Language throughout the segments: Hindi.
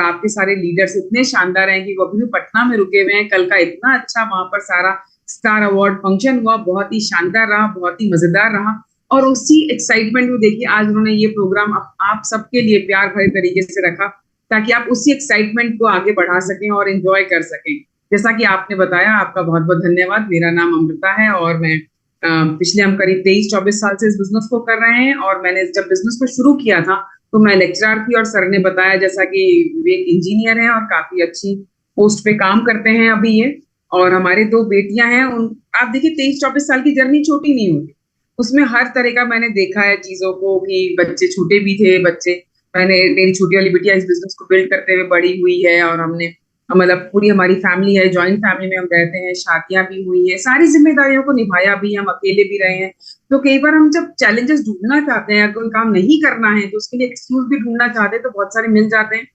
आपके सारे लीडर्स इतने शानदार हैं कि वो अभी भी पटना में रुके हुए हैं। कल का इतना अच्छा वहां पर सारा स्टार अवार्ड फंक्शन हुआ, बहुत ही शानदार रहा, बहुत ही मजेदार रहा। और उसी एक्साइटमेंट में देखिए आज उन्होंने ये प्रोग्राम आप सबके लिए प्यार भरे तरीके से रखा, ताकि आप उसी एक्साइटमेंट को आगे बढ़ा सकें और एंजॉय कर सकें। जैसा कि आपने बताया, आपका बहुत बहुत धन्यवाद। मेरा नाम अमृता है और मैं पिछले हम करीब 23-24 साल से इस बिजनेस को कर रहे हैं। और मैंने जब बिजनेस को शुरू किया था तो मैं लेक्चरर थी, और सर ने बताया जैसा कि वे एक इंजीनियर हैं और काफी अच्छी पोस्ट पे काम करते हैं अभी ये। और हमारे दो बेटियां हैं, उन आप देखिए 23-24 साल की जर्नी छोटी नहीं होती। उसमें हर तरह का मैंने देखा है चीजों को, कि बच्चे छोटे भी थे बच्चे। मेरी छोटी वाली बिटिया इस बिजनेस को बिल्ड करते हुए बड़ी हुई है, और हमने मतलब पूरी हमारी फैमिली है, जॉइंट फैमिली में हम रहते हैं, शादियां भी हुई है, सारी जिम्मेदारियों को निभाया भी, हम अकेले भी रहे हैं। तो कई बार हम जब चैलेंजेस ढूंढना चाहते हैं, कोई काम नहीं करना है तो उसके लिए एक्सक्यूज भी ढूंढना चाहते हैं, तो बहुत सारे मिल जाते हैं।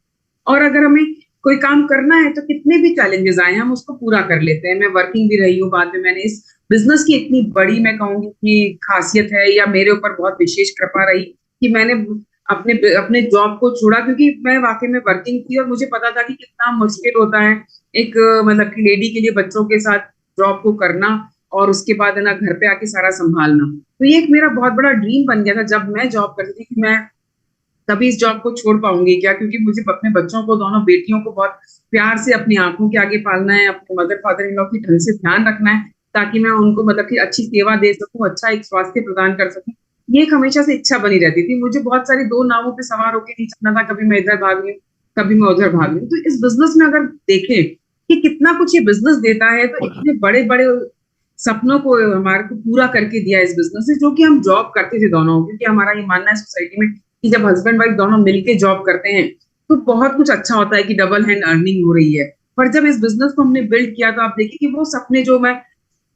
और अगर हमें कोई काम करना है तो कितने भी चैलेंजेस आए हम उसको पूरा कर लेते हैं। मैं वर्किंग भी रही हूँ, बाद में मैंने इस बिजनेस की इतनी बड़ी, मैं कहूंगी कि खासियत है, या मेरे ऊपर बहुत विशेष कृपा रही कि मैंने अपने अपने जॉब को छोड़ा, क्योंकि मैं वाकई में वर्किंग थी और मुझे पता था कि कितना मुश्किल होता है एक मतलब कि लेडी के लिए बच्चों के साथ जॉब को करना, और उसके बाद है ना घर पे आके सारा संभालना। तो ये एक मेरा बहुत बड़ा ड्रीम बन गया था जब मैं जॉब करती थी, कि मैं कभी इस जॉब को छोड़ पाऊंगी क्या, क्योंकि मुझे अपने बच्चों को, दोनों बेटियों को बहुत प्यार से अपनी आंखों के आगे पालना है, अपने मदर फादर इन लॉ की ढंग से ध्यान रखना है, ताकि मैं उनको मतलब कि अच्छी सेवा दे सकूं, अच्छा एक स्वास्थ्य प्रदान कर सकूं। ये एक हमेशा से इच्छा बनी रहती थी मुझे। बहुत सारी दो नावों पे सवार होकर नहीं चलना था, कभी मैं इधर भाग रही हूँ, कभी मैं उधर भाग रही हूँ। तो इस बिजनेस में अगर देखें कि कितना कुछ ये बिजनेस देता है, तो इतने बड़े बड़े सपनों को हमारे को पूरा करके दिया इस बिजनेस से, जो कि हम जॉब करते थे दोनों। क्योंकि हमारा ये मानना है सोसाइटी में कि जब हस्बैंड वाइफ दोनों मिलके जॉब करते हैं तो बहुत कुछ अच्छा होता है, कि डबल हैंड अर्निंग हो रही है। पर जब इस बिजनेस को हमने बिल्ड किया तो आप देखिए कि वो सपने जो मैं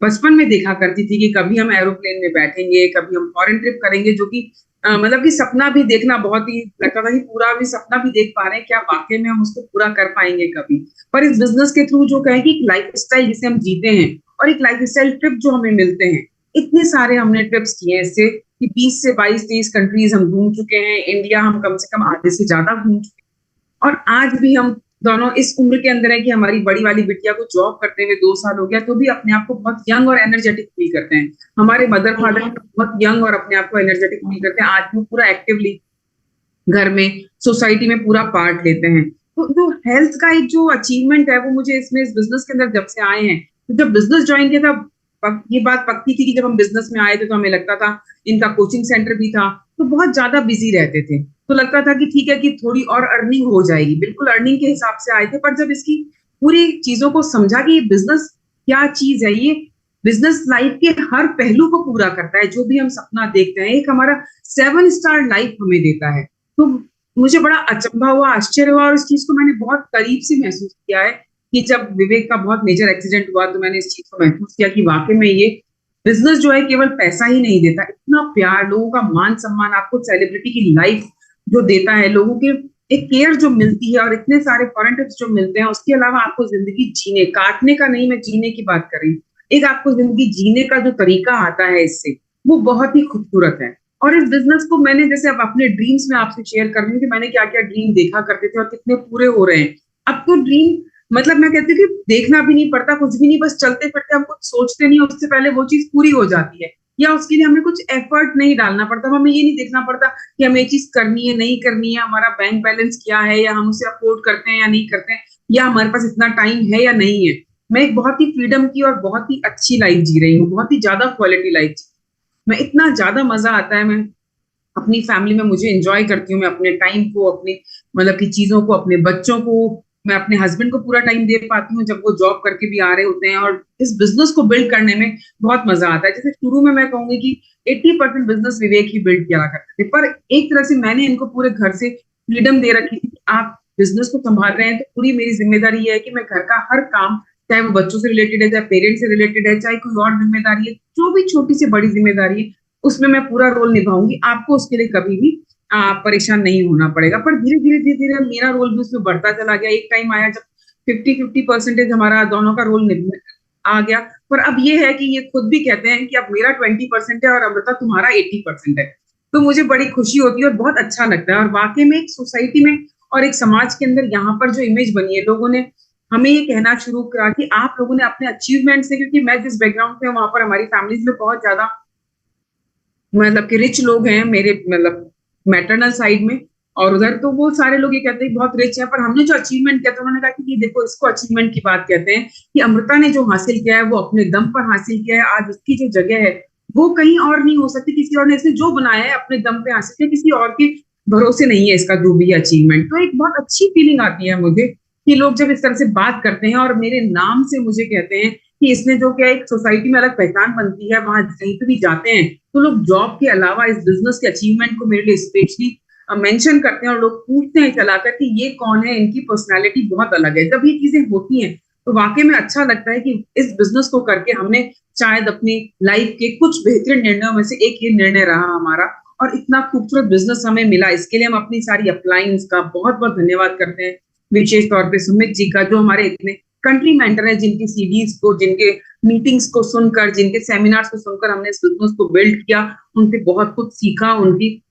बचपन में देखा करती थी, कि कभी हम एरोप्लेन में बैठेंगे, कभी हम फॉरेन ट्रिप करेंगे, जो कि मतलब कि सपना भी देखना बहुत ही लगता था कि पूरा भी सपना भी देख पा रहे हैं, क्या वाकई में हम उसको पूरा कर पाएंगे कभी। पर इस बिजनेस के थ्रू जो कहे कि लाइफ स्टाइल जिसे हम जीते हैं, और एक लाइफ स्टाइल ट्रिप जो हमें मिलते हैं, इतने सारे हमने ट्रिप्स किए हैं इससे, कि 20 से 22-23 कंट्रीज हम घूम चुके हैं। इंडिया हम कम से कम आधे से ज्यादा घूम चुके हैं। और आज भी हम दोनों इस उम्र के अंदर है कि हमारी बड़ी वाली बिटिया को जॉब करते हुए 2 साल हो गया, तो भी अपने आप को बहुत यंग और एनर्जेटिक फील करते हैं। हमारे मदर फादर बहुत यंग और अपने आप को एनर्जेटिक फील करते हैं। आज भी पूरा एक्टिवली घर में, सोसाइटी में पूरा पार्ट लेते हैं। तो जो हेल्थ का एक जो अचीवमेंट है, वो मुझे इसमें इस बिजनेस के अंदर जब से आए हैं, तो जब बिजनेस ज्वाइन किया था, ये बात पक्की थी कि जब हम बिजनेस में आए थे तो हमें लगता था, इनका कोचिंग सेंटर भी था, तो बहुत ज्यादा बिजी रहते थे। तो लगता था कि ठीक है कि थोड़ी और अर्निंग हो जाएगी, बिल्कुल अर्निंग के हिसाब से आए थे। पर जब इसकी पूरी चीजों को समझा कि ये बिजनेस क्या चीज है, ये बिजनेस लाइफ के हर पहलू को पूरा करता है, जो भी हम सपना देखते हैं, एक हमारा 7 स्टार लाइफ हमें देता है। तो मुझे बड़ा अचंभा हुआ, आश्चर्य हुआ, और इस चीज को मैंने बहुत करीब से महसूस किया है, कि जब विवेक का बहुत मेजर एक्सीडेंट हुआ तो मैंने इस चीज को महसूस किया कि वाकई में ये बिजनेस जो है केवल पैसा ही नहीं देता, इतना प्यार, लोगों का मान सम्मान, आपको सेलिब्रिटी की लाइफ जो देता है, लोगों के एक केयर जो मिलती है, और इतने सारे फॉरेन टिप्स जो मिलते हैं। उसके अलावा आपको जिंदगी जीने, काटने का नहीं, मैं जीने की बात कर रही हूँ, एक आपको जिंदगी जीने का जो तरीका आता है इससे, वो बहुत ही खूबसूरत है। और इस बिजनेस को मैंने जैसे अब अपने ड्रीम्स में आपसे शेयर कर रही हूँ, कि मैंने क्या क्या ड्रीम देखा करते थे और कितने पूरे हो रहे हैं। अब तो ड्रीम मतलब मैं कहती हूँ कि देखना भी नहीं पड़ता, कुछ भी नहीं, बस चलते फिरते हम कुछ सोचते नहीं, उससे पहले वो चीज पूरी हो जाती है। या उसके लिए हमें कुछ एफर्ट नहीं डालना पड़ता, हमें ये नहीं देखना पड़ता कि हमें ये चीज करनी है नहीं करनी है, हमारा बैंक बैलेंस क्या है, या हम उसे अफोर्ड करते हैं या नहीं करते हैं, या हमारे पास इतना टाइम है या नहीं है। मैं एक बहुत ही फ्रीडम की और बहुत ही अच्छी लाइफ जी रही हूँ, बहुत ही ज्यादा क्वालिटी लाइफ जी। मैं इतना ज्यादा मजा आता है, मैं अपनी फैमिली में मुझे एंजॉय करती हूँ, मैं अपने टाइम को, अपने मतलब की चीजों को, अपने बच्चों को, मैं अपने हस्बैंड को पूरा टाइम दे पाती हूँ जब वो जॉब करके भी आ रहे होते हैं। और इस बिजनेस को बिल्ड करने में बहुत मजा आता है। जैसे शुरू में मैं कहूंगी कि 80% बिजनेस विवेक ही बिल्ड किया करते थे, पर एक तरह से मैंने इनको पूरे घर से फ्रीडम दे रखी थी कि आप बिजनेस को संभाल रहे हैं, तो पूरी मेरी जिम्मेदारी ये है कि मैं घर का हर काम, चाहे वो बच्चों से रिलेटेड है, चाहे पेरेंट्स से रिलेटेड है, चाहे कोई और जिम्मेदारी है, जो भी छोटी से बड़ी जिम्मेदारी है, उसमें मैं पूरा रोल निभाऊंगी। आपको उसके लिए कभी भी परेशान नहीं होना पड़ेगा। पर धीरे धीरे धीरे धीरे मेरा रोल भी उसमें बढ़ता चला गया। एक टाइम आया जब 50-50% हमारा दोनों का रोल आ गया। पर अब ये है कि ये खुद भी कहते हैं कि अब मेरा 20% है और अमृता तुम्हारा 80% है। तो मुझे बड़ी खुशी होती है और बहुत अच्छा लगता है। और वाकई में एक सोसाइटी में और एक समाज के अंदर यहाँ पर जो इमेज बनी है, लोगों ने हमें ये कहना शुरू करा कि आप लोगों ने अपने अचीवमेंट से, क्योंकि मैं जिस बैकग्राउंड से हूँ वहां पर हमारी फैमिलीज में बहुत ज्यादा मतलब कि रिच लोग हैं मेरे मतलब मैटरनल साइड में, और उधर तो वो सारे लोग ये कहते हैं बहुत रिच है, पर हमने जो अचीवमेंट किया था उन्होंने कहा कि ये देखो इसको अचीवमेंट की बात कहते हैं कि अमृता ने जो हासिल किया है वो अपने दम पर हासिल किया है। आज उसकी जो जगह है वो कहीं और नहीं हो सकती, किसी और ने इसने जो बनाया है अपने दम पे हासिल किया, किसी और के भरोसे नहीं है इसका जो भी अचीवमेंट। तो एक बहुत अच्छी फीलिंग आती है मुझे कि लोग जब इस तरह से बात करते हैं और मेरे नाम से मुझे कहते हैं कि इसने जो क्या एक सोसाइटी में अलग पहचान बनती है, वहां कहीं पे भी जाते हैं तो लोग जॉब के अलावा इस बिजनेस के अचीवमेंट को मेरे लिए स्पेशली मेंशन करते हैं और लोग पूछते हैं चलाकर कि ये कौन है, इनकी पर्सनालिटी बहुत अलग है। जब ये चीजें होती हैं तो वाकई में अच्छा लगता है कि इस बिजनेस को करके हमने शायद अपनी लाइफ के कुछ बेहतरीन निर्णयों में से एक ये निर्णय रहा हमारा, और इतना खूबसूरत बिजनेस हमें मिला। इसके लिए हम अपनी सारी अपलाइंस का बहुत बहुत धन्यवाद करते हैं, विशेष तौर पे सुमित जी का जो हमारे इतने कंट्री मेंटर है, जिनकी सीडीज को, जिनके मीटिंग्स को सुनकर, जिनके सेमिनार्स को सुनकर हमने इस बिजनेस को बिल्ड किया, उनसे बहुत कुछ सीखा, उनकी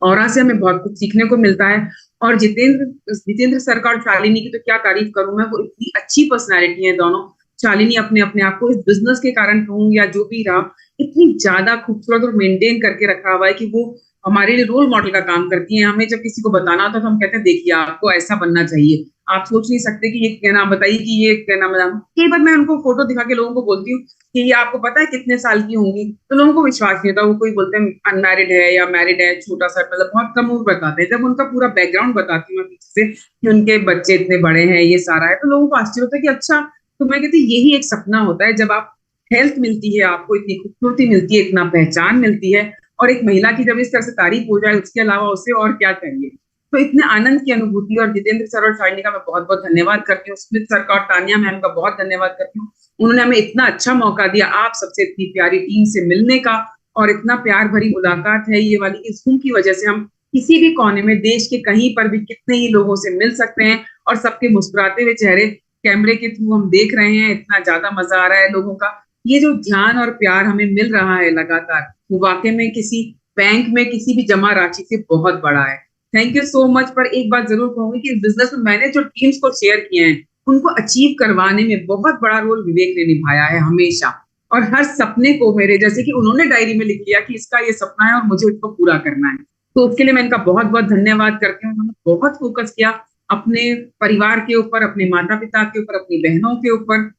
और से हमें बहुत कुछ सीखने को मिलता है। और जितेंद्र जितेंद्र सर का और शालिनी की तो क्या तारीफ करूं मैं, वो इतनी अच्छी पर्सनालिटी है दोनों। शालिनी अपने अपने आप को इस बिजनेस के कारण कहूँ या जो भी रहा, इतनी ज्यादा खूबसूरत और मेंटेन करके रखा हुआ है कि वो हमारे लिए रोल मॉडल का काम करती है। हमें जब किसी को बताना होता है तो हम कहते हैं देखिए आपको ऐसा बनना चाहिए, आप सोच नहीं सकते कि ये क्या नाम बताइए कि ये क्या नाम बताऊं। कई बार मैं उनको फोटो दिखा के लोगों को बोलती हूँ कि ये आपको पता है कितने साल की होंगी, तो लोगों को विश्वास नहीं होता। वो कोई बोलते हैं अनमैरिड है या मैरिड है, छोटा सा मतलब बहुत कम उम्र बताते हैं। जब उनका पूरा बैकग्राउंड बताती हूँ मैं पीछे से कि उनके बच्चे इतने बड़े हैं, ये सारा है, तो लोगों को आश्चर्य होता है कि अच्छा। तो मैं कहती यही एक सपना होता है जब आप हेल्थ मिलती है, आपको इतनी खूबसूरती मिलती है, इतना पहचान मिलती है, और एक महिला की जब इस तरह से तारीफ हो जाए उसके अलावा उसे और क्या चाहिए। तो इतने आनंद की अनुभूति। और जितेंद्र सर और शालिनी का मैं बहुत बहुत धन्यवाद करती हूँ, स्मित सर का और तानिया मैम का बहुत धन्यवाद करती हूँ। उन्होंने हमें इतना अच्छा मौका दिया आप सबसे इतनी प्यारी टीम से मिलने का, और इतना प्यार भरी मुलाकात है ये वाली इस जूम की वजह से हम किसी भी कोने में देश के कहीं पर भी कितने ही लोगों से मिल सकते हैं, और सबके मुस्कुराते हुए चेहरे कैमरे के थ्रू हम देख रहे हैं। इतना ज्यादा मजा आ रहा है लोगों का, ये जो ध्यान और प्यार हमें मिल रहा है लगातार, वो वाकई में किसी बैंक में किसी भी जमा राशि से बहुत बड़ा है। Thank you so much. पर एक बात जरूर कहूंगी कि इस बिजनेस में मैंने जो टीम्स को शेयर किए हैं उनको अचीव करवाने में बहुत बड़ा रोल विवेक ने निभाया है हमेशा। और हर सपने को मेरे जैसे कि उन्होंने डायरी में लिख लिया कि इसका ये सपना है और मुझे उसको पूरा करना है, तो उसके लिए मैं इनका बहुत बहुत धन्यवाद करती हूँ। उन्होंने बहुत फोकस किया अपने परिवार के ऊपर, अपने माता पिता के ऊपर, अपनी बहनों के ऊपर,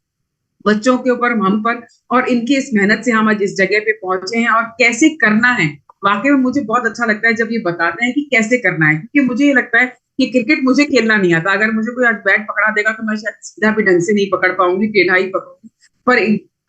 बच्चों के ऊपर, हम पर, और इनकी इस मेहनत से हम आज इस जगह पे पहुंचे हैं। और कैसे करना है, वाकई में मुझे बहुत अच्छा लगता है जब ये बताते हैं कि कैसे करना है, क्योंकि मुझे ये लगता है कि क्रिकेट मुझे खेलना नहीं आता। अगर मुझे कोई आज बैट पकड़ा देगा तो मैं शायद सीधा भी ढंग से नहीं पकड़ पाऊंगी, टेढ़ा ही पकड़ूंगी। पर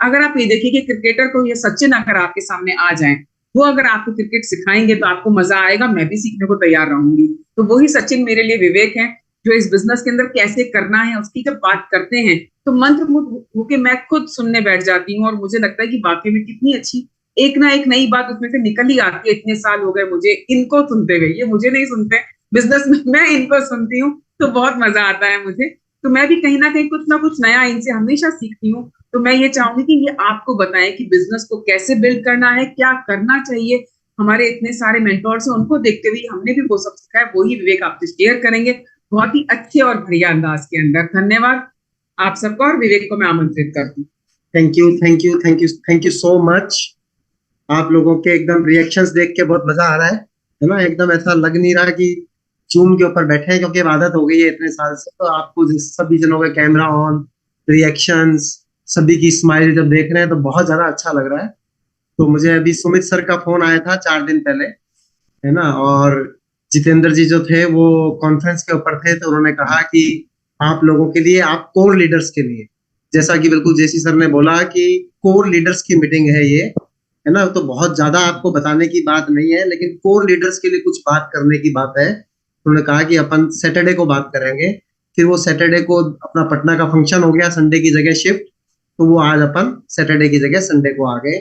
अगर आप ये देखिए कि क्रिकेटर को, ये सचिन अगर आपके सामने आ जाए, वो अगर आपको क्रिकेट सिखाएंगे तो आपको मजा आएगा, मैं भी सीखने को तैयार रहूंगी। तो वही सचिन मेरे लिए विवेक है, जो इस बिजनेस के अंदर कैसे करना है उसकी जब बात करते हैं तो मंत्रमुग्ध होके मैं खुद सुनने बैठ जाती हूँ। और मुझे लगता है कि वाकई में कितनी अच्छी एक ना एक नई बात उसमें से निकल ही आती है। इतने साल हो गए मुझे इनको सुनते हुए, ये मुझे नहीं सुनते बिजनेस में, मैं इनको सुनती हूँ, तो बहुत मजा आता है मुझे। तो मैं भी कहीं ना कुछ नया इनसे हमेशा सीखती हूँ। तो मैं ये चाहूंगी कि ये आपको बताएं कि बिजनेस को कैसे बिल्ड करना है, क्या करना चाहिए। हमारे इतने सारे मेंटोर्स हैं, उनको देखते हुए हमने भी वो सब सीखा है, वही विवेक आपसे शेयर करेंगे बहुत ही अच्छे और बढ़िया अंदाज के अंदर। धन्यवाद आप सबको, और विवेक को मैं आमंत्रित करती हूँ। Thank you, thank you, thank you, thank you so much. आप लोगों के एकदम रिएक्शंस देख के बहुत मजा आ रहा है ना। एकदम ऐसा लग नहीं रहा कि जूम के ऊपर बैठे हैं, क्योंकि अब आदत हो गई है इतने साल से। तो आपको सभी जनों का कैमरा ऑन, रिएक्शंस, सभी की स्माइल जब देख रहे हैं तो बहुत ज्यादा अच्छा लग रहा है। तो मुझे अभी सुमित सर का फोन आया था 4 दिन पहले, है ना, और जितेंद्र जी जो थे वो कॉन्फ्रेंस के ऊपर थे, तो उन्होंने कहा कि आप लोगों के लिए, आप कोर लीडर्स के लिए, जैसा कि बिल्कुल जेसी सर ने बोला कि कोर लीडर्स की मीटिंग है ये, है ना। तो बहुत ज्यादा आपको बताने की बात नहीं है, लेकिन कोर लीडर्स के लिए कुछ बात करने की बात है। उन्होंने कहा कि अपन सैटरडे को बात करेंगे। फिर वो सैटरडे को अपना पटना का फंक्शन हो गया, संडे की जगह शिफ्ट, तो वो आज अपन सैटरडे की जगह संडे को आ गए।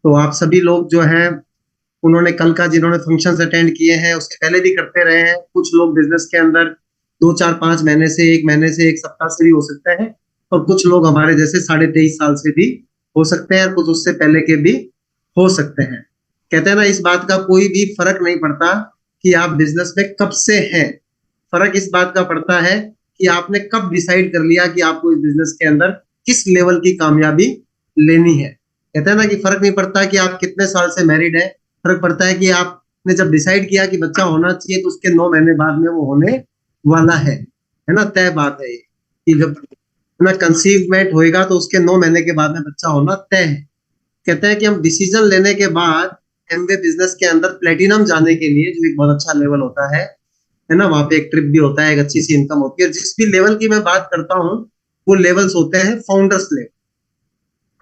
तो आप सभी लोग जो हैं, उन्होंने कल का जिन्होंने फंक्शंस अटेंड किए हैं उसके पहले भी करते रहे हैं। कुछ लोग बिजनेस के अंदर 2 4 5 महीने से, 1 महीने से, 1 सप्ताह से भी हो सकते हैं, और कुछ लोग हमारे जैसे 23.5 साल से भी हो सकते हैं, कुछ उससे पहले के भी हो सकते हैं। कहते हैं ना, इस बात का कोई भी फर्क नहीं पड़ता कि आप बिजनेस में कब से हैं, फर्क इस बात का पड़ता है कि आपने कब डिसाइड कर लिया कि आपको इस बिजनेस के अंदर किस लेवल की कामयाबी लेनी है। कहते हैं ना कि फर्क नहीं पड़ता कि आप कितने साल से मैरिड है, फर्क पड़ता है कि आपने जब डिसाइड किया कि बच्चा होना चाहिए तो उसके 9 महीने बाद में वो होने वाला है ना, तय बात है ये कि जब ना कंसीवमेंट होएगा तो उसके 9 महीने के बाद में बच्चा होना तय है। कहते हैं कि हम डिसीजन लेने के बाद एमवे बिजनेस के अंदर प्लेटिनम जाने के लिए, जो एक बहुत अच्छा लेवल होता है ना, वहां पे एक ट्रिप भी होता है, एक अच्छी सी इनकम होती है। जिस भी लेवल की मैं बात करता हूँ वो लेवल्स होते हैं फाउंडर्स लेवल।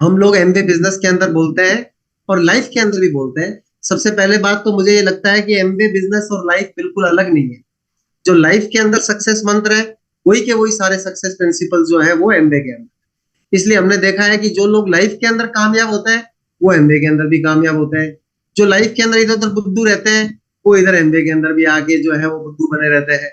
हम लोग एमवे बिजनेस के अंदर बोलते हैं और लाइफ के अंदर भी बोलते हैं। सबसे पहले बात तो मुझे ये लगता है कि एमवे बिजनेस और लाइफ बिल्कुल अलग नहीं है। जो लाइफ के अंदर सक्सेस मंत्र है वही के वही सारे सक्सेस प्रिंसिपल जो है वो एमवे के अंदर। इसलिए हमने देखा है कि जो लोग लाइफ के अंदर कामयाब होते हैं वो एमवे के अंदर भी कामयाब होते हैं। जो लाइफ के अंदर इधर उधर बुद्धू रहते हैं वो इधर एमवे के अंदर भी आके जो है वो बुद्धू बने रहते हैं।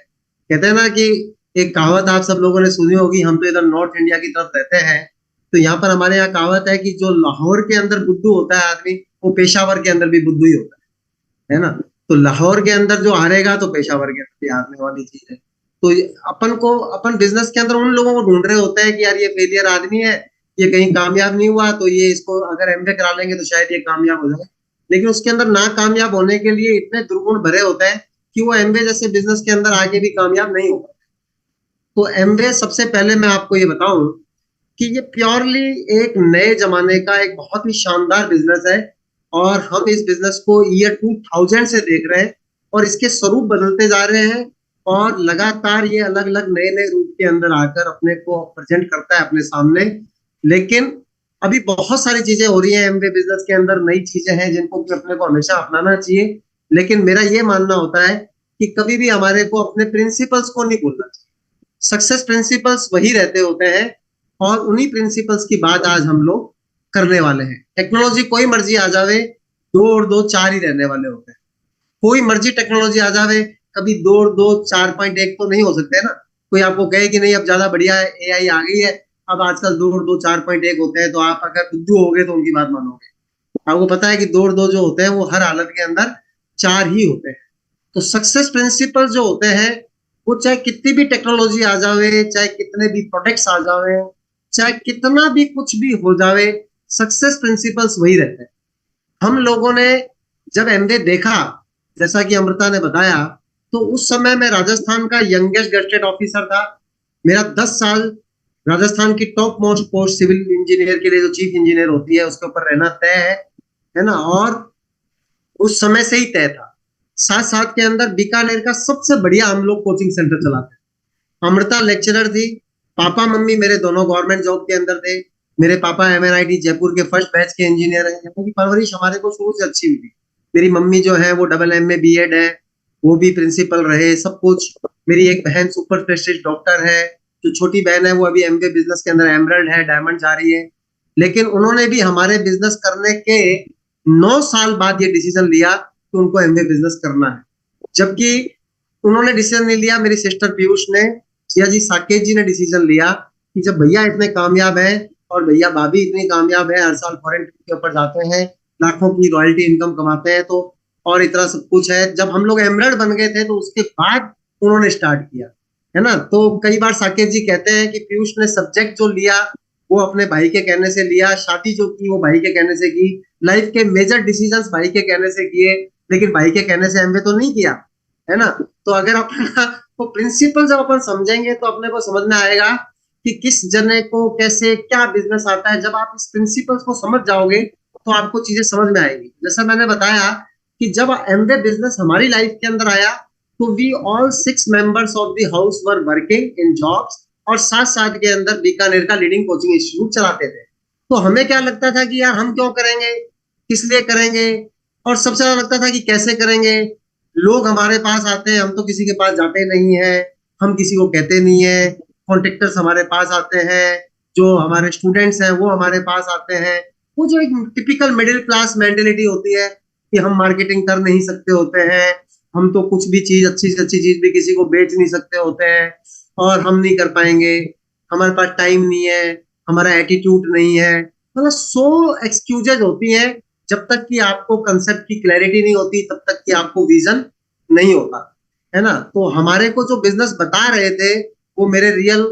कहते हैं ना कि एक कहावत आप सब लोगों ने सुनी होगी, हम तो इधर नॉर्थ इंडिया की तरफ रहते हैं, तो यहाँ पर हमारे यहाँ कहावत है कि जो लाहौर के अंदर बुद्धू होता है आदमी, वो पेशावर के अंदर भी बुद्धू ही होता है ना। तो लाहौर के अंदर जो हारेगा तो पेशावर के अंदर भी हारने वाली चीज है। तो अपन बिजनेस के अंदर उन लोगों को ढूंढ रहे होते हैं कि यार ये फेलियर आदमी है, ये कहीं कामयाब नहीं हुआ, तो ये इसको अगर एमबीए करा लेंगे तो शायद ये कामयाब हो जाए। लेकिन उसके अंदर ना कामयाब होने के लिए इतने दुर्गुण भरे होते हैं कि वो एमबीए जैसे बिजनेस के अंदर आके भी कामयाब नहीं होगा। तो एमबीए सबसे पहले मैं आपको ये बताऊं कि ये प्योरली एक नए जमाने का एक बहुत ही शानदार बिजनेस है और हम इस बिजनेस को ईयर 2000 से देख रहे हैं और इसके स्वरूप बदलते जा रहे हैं और लगातार ये अलग अलग नए नए रूप के अंदर आकर अपने को प्रेजेंट करता है अपने सामने। लेकिन अभी बहुत सारी चीजें हो रही हैं एमबीए बिजनेस के अंदर, नई चीजें हैं जिनको कि अपने को हमेशा अपनाना चाहिए। लेकिन मेरा ये मानना होता है कि कभी भी हमारे को अपने प्रिंसिपल्स को नहीं भूलना चाहिए। सक्सेस प्रिंसिपल्स वही रहते होते हैं और उन्हीं प्रिंसिपल्स की बात आज हम लोग करने वाले हैं। टेक्नोलॉजी कोई मर्जी आ जावे, 2 और 2 4 ही रहने वाले होते हैं। कोई मर्जी टेक्नोलॉजी आ जावे, कभी 2 और 2 4.1 तो नहीं हो सकते ना। कोई आपको कहे कि नहीं अब ज्यादा बढ़िया है, एआई आ गई है, अब आजकल 2 और 2 4.1 होते हैं, तो आप अगर बुद्धू हो गए तो उनकी बात मानोगे। आपको पता है कि 2 और 2 जो होते हैं वो हर हालत के अंदर 4 ही होते हैं। तो सक्सेस प्रिंसिपल जो होते हैं वो चाहे कितनी भी टेक्नोलॉजी आ जावे, चाहे कितने भी प्रोडक्ट्स आ जावे, चाहे कितना भी कुछ भी हो जावे, सक्सेस प्रिंसिपल्स वही रहते हैं। हम लोगों ने जब एमबीए देखा, जैसा कि अमृता ने बताया, तो उस समय मैं राजस्थान का यंगेस्ट गजेटेड ऑफिसर था। मेरा 10 साल राजस्थान की top most post civil engineer के लिए जो चीफ इंजीनियर होती है उसके ऊपर रहना तय है ना, और उस समय से ही तय था। साथ साथ के अंदर बीकानेर का सबसे बढ़िया हम लोग कोचिंग सेंटर चलाते हैं। अमृता लेक्चरर थी, पापा मम्मी मेरे दोनों गवर्नमेंट जॉब के अंदर थे। मेरे पापा एमएनआईटी जयपुर के फर्स्ट बैच के इंजीनियर हैं। यानी कि परवरिश हमारे को शुरू से अच्छी हुई थी। मेरी मम्मी जो है वो डबल एम में बीएड है, वो भी प्रिंसिपल रहे, सब कुछ। मेरी एक बहन सुपर प्रेस्टीज डॉक्टर है, जो छोटी बहन है वो अभी एमबीए बिजनेस के अंदर एमरल्ड है, डायमंड जा रही है। लेकिन उन्होंने भी हमारे बिजनेस करने के 9 साल बाद ये डिसीजन लिया कि उनको एमबीए बिजनेस करना है। जबकि उन्होंने डिसीजन नहीं लिया, मेरी सिस्टर पीयूष ने, सिया जी साकेत जी ने डिसीजन लिया कि जब भैया इतने कामयाब है और भैया भाभी इतनी कामयाब है, हर साल फॉरेन ट्रिप के ऊपर जाते हैं, लाखों की रॉयल्टी इनकम कमाते हैं, तो और इतना सब कुछ है। जब हम लोग एमरल्ड बन गए थे तो उसके बाद उन्होंने स्टार्ट किया, है ना। तो कई बार साकेत जी कहते हैं कि पीयूष ने सब्जेक्ट जो लिया वो अपने भाई के कहने से लिया, शादी जो की वो भाई के कहने से की, लाइफ के मेजर डिसीजंस भाई के कहने से किए, लेकिन भाई के कहने से एमबीए तो नहीं किया, है ना। तो अगर अपना वो प्रिंसिपल जब अपन समझेंगे तो अपने को समझ में आएगा कि किस जने को कैसे क्या बिजनेस आता है। जब आप इस प्रिंसिपल्स को समझ जाओगे तो आपको चीजें समझ में आएगी। जैसा मैंने बताया कि जब एमबीए बिजनेस हमारी लाइफ के अंदर आया तो we all 6 members of the house were working in jobs और साथ साथ के अंदर बीकानेर का लीडिंग कोचिंग इंस्टीट्यूट चलाते थे। तो हमें क्या लगता था कि यार हम क्यों करेंगे, किस लिए करेंगे, और सबसे ज्यादा लगता था कि कैसे करेंगे। लोग हमारे पास आते हैं, हम तो किसी के पास जाते नहीं है, हम किसी को कहते नहीं है। कॉन्ट्रेक्टर्स हमारे पास आते हैं, जो हमारे स्टूडेंट्स हैं वो हमारे पास आते हैं। वो जो एक टिपिकल मिडिल क्लास मेंटेलिटी होती है कि हम मार्केटिंग कर नहीं सकते होते हैं, हम तो कुछ भी चीज अच्छी से अच्छी चीज भी किसी को बेच नहीं सकते होते हैं और हम नहीं कर पाएंगे, हमारे पास टाइम नहीं है, हमारा एटीट्यूड नहीं है, मतलब 100 एक्सक्यूजेज होती हैं। जब तक कि आपको कंसेप्ट की क्लैरिटी नहीं होती तब तक कि आपको विजन नहीं होता। है ना। तो हमारे को जो बिजनेस बता रहे थे वो मेरे रियल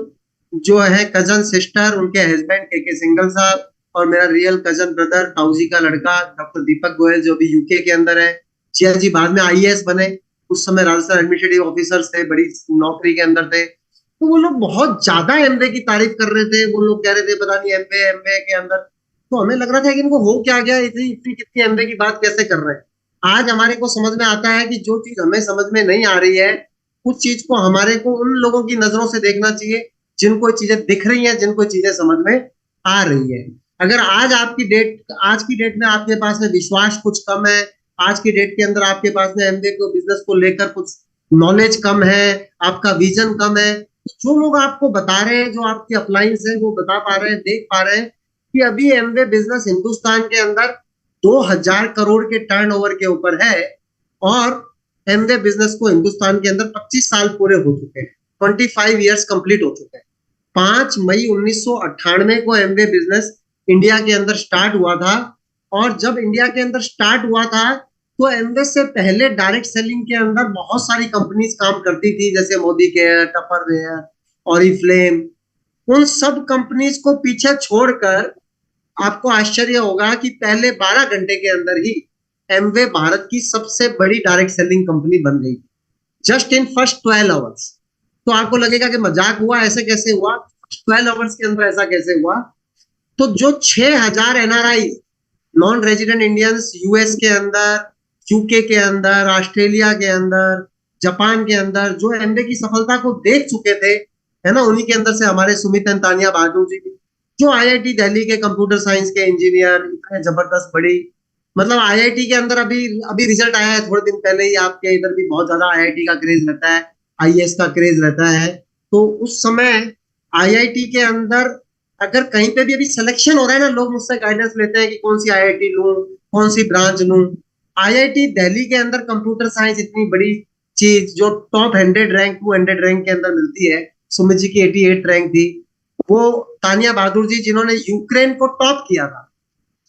जो है कजन सिस्टर, उनके हस्बैंड के सिंघल साहब, और मेरा रियल कजन ब्रदर ताऊजी का लड़का डॉक्टर दीपक गोयल जो भी यूके के अंदर है। जिया जी बाद में आईएएस बने, उस समय राजस्थान एडमिनिस्ट्रेटिव ऑफिसर्स थे, बड़ी नौकरी के अंदर थे। तो वो लोग बहुत ज्यादा एमवे की तारीफ कर रहे थे। वो लोग कह रहे थे पता नहीं एमवे एमवे के अंदर, तो हमें लग रहा था कि इनको हो क्या गया, इतनी इतनी कितनी एमवे की बात कैसे कर रहे हैं। आज हमारे को समझ में आता है कि जो चीज हमें समझ में नहीं आ रही है उस चीज को हमारे को उन लोगों की नजरों से देखना चाहिए जिनको चीजें दिख रही हैं, जिनको चीजें समझ में आ रही है। अगर आज की डेट में आपके पास में विश्वास कुछ कम है, आज की डेट के अंदर आपके पास में एमबीए को बिजनेस को लेकर कुछ नॉलेज कम है, आपका विजन कम है, जो लोग आपको बता रहे हैं, जो आपके अपलाइंस है वो बता पा रहे हैं, देख पा रहे हैं कि अभी एमबीए बिजनेस हिंदुस्तान के अंदर 2000 करोड़ के टर्नओवर के ऊपर है, और एमवे बिजनेस को हिंदुस्तान के अंदर 25 साल पूरे हो चुके हैं, 25 ईयर्स कंप्लीट हो चुके हैं। 5 मई 1998 को एमवे बिजनेस इंडिया के अंदर स्टार्ट हुआ था। और जब इंडिया के अंदर स्टार्ट हुआ था तो एमवे से पहले डायरेक्ट सेलिंग के अंदर बहुत सारी कंपनीज काम करती थी, जैसे मोदी केयर, टपरवेयर, ऑरिफ्लेम। उन सब कंपनीज को पीछे छोड़कर आपको आश्चर्य होगा कि पहले 12 घंटे के अंदर ही एमवे भारत की सबसे बड़ी डायरेक्ट सेलिंग कंपनी बन गई, जस्ट इन फर्स्ट 12 आवर्स। तो आपको लगेगा कि मजाक हुआ, ऐसे कैसे हुआ, 12 आवर्स के अंदर ऐसा कैसे हुआ। तो जो 6000 NRI non resident Indians US के अंदर, यूके के अंदर, ऑस्ट्रेलिया के अंदर, जापान के अंदर जो एमबे की सफलता को देख चुके थे, है ना, उन्हीं के अंदर से हमारे सुमित एंड तानिया बहादुर जी, जो आईआईटी दिल्ली के कंप्यूटर साइंस के इंजीनियर, इतने जबरदस्त बड़ी, मतलब आईआईटी के अंदर अभी अभी रिजल्ट आया है थोड़े दिन पहले ही, आपके इधर भी बहुत ज्यादा आईआईटी का क्रेज रहता है, आईएएस का क्रेज रहता है। तो उस समय आईआईटी के अंदर अगर कहीं पे भी अभी सिलेक्शन हो रहा है ना, लोग मुझसे गाइडेंस लेते हैं कि कौन सी आईआईटी लूं, कौन सी ब्रांच लूं। आईआईटी दिल्ली के अंदर कंप्यूटर साइंस इतनी बड़ी चीज जो टॉप 100 रैंक 200 रैंक के अंदर मिलती है, सुमित जी की 88 रैंक थी, वो तानिया बहादुर जी जिन्होंने यूक्रेन को टॉप किया था,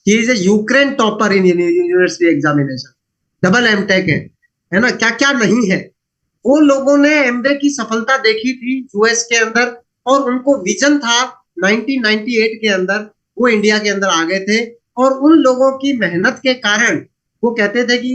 he is a Ukraine topper in university examination, double MTech है ना, क्या क्या नहीं है। वो लोगों ने एमबे की सफलता देखी थी यूएस के अंदर, और उनको विजन था 1998 के अंदर, वो इंडिया के अंदर आ गए थे। और उन लोगों की मेहनत के कारण वो कहते थे कि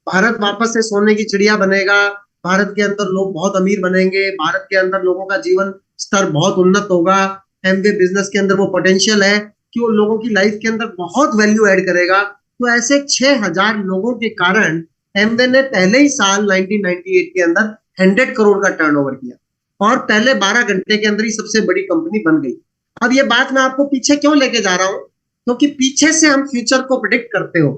भारत वापस से सोने की चिड़िया बनेगा, भारत के अंदर लोग बहुत अमीर बनेंगे, भारत के अंदर लोगों का जीवन स्तर बहुत उन्नत होगा, एमबे बिजनेस के अंदर वो पोटेंशियल है कि वो लोगों की लाइफ के अंदर बहुत वैल्यू ऐड करेगा। तो ऐसे 6000 लोगों के कारण एमवे ने पहले ही साल 1998 के अंदर 100 करोड़ का टर्नओवर किया, और पहले 12 घंटे के अंदर ही सबसे बड़ी कंपनी बन गई। अब ये बात मैं आपको पीछे क्यों लेके जा रहा हूं, क्योंकि पीछे से हम फ्यूचर को प्रिडिक्ट करते हो।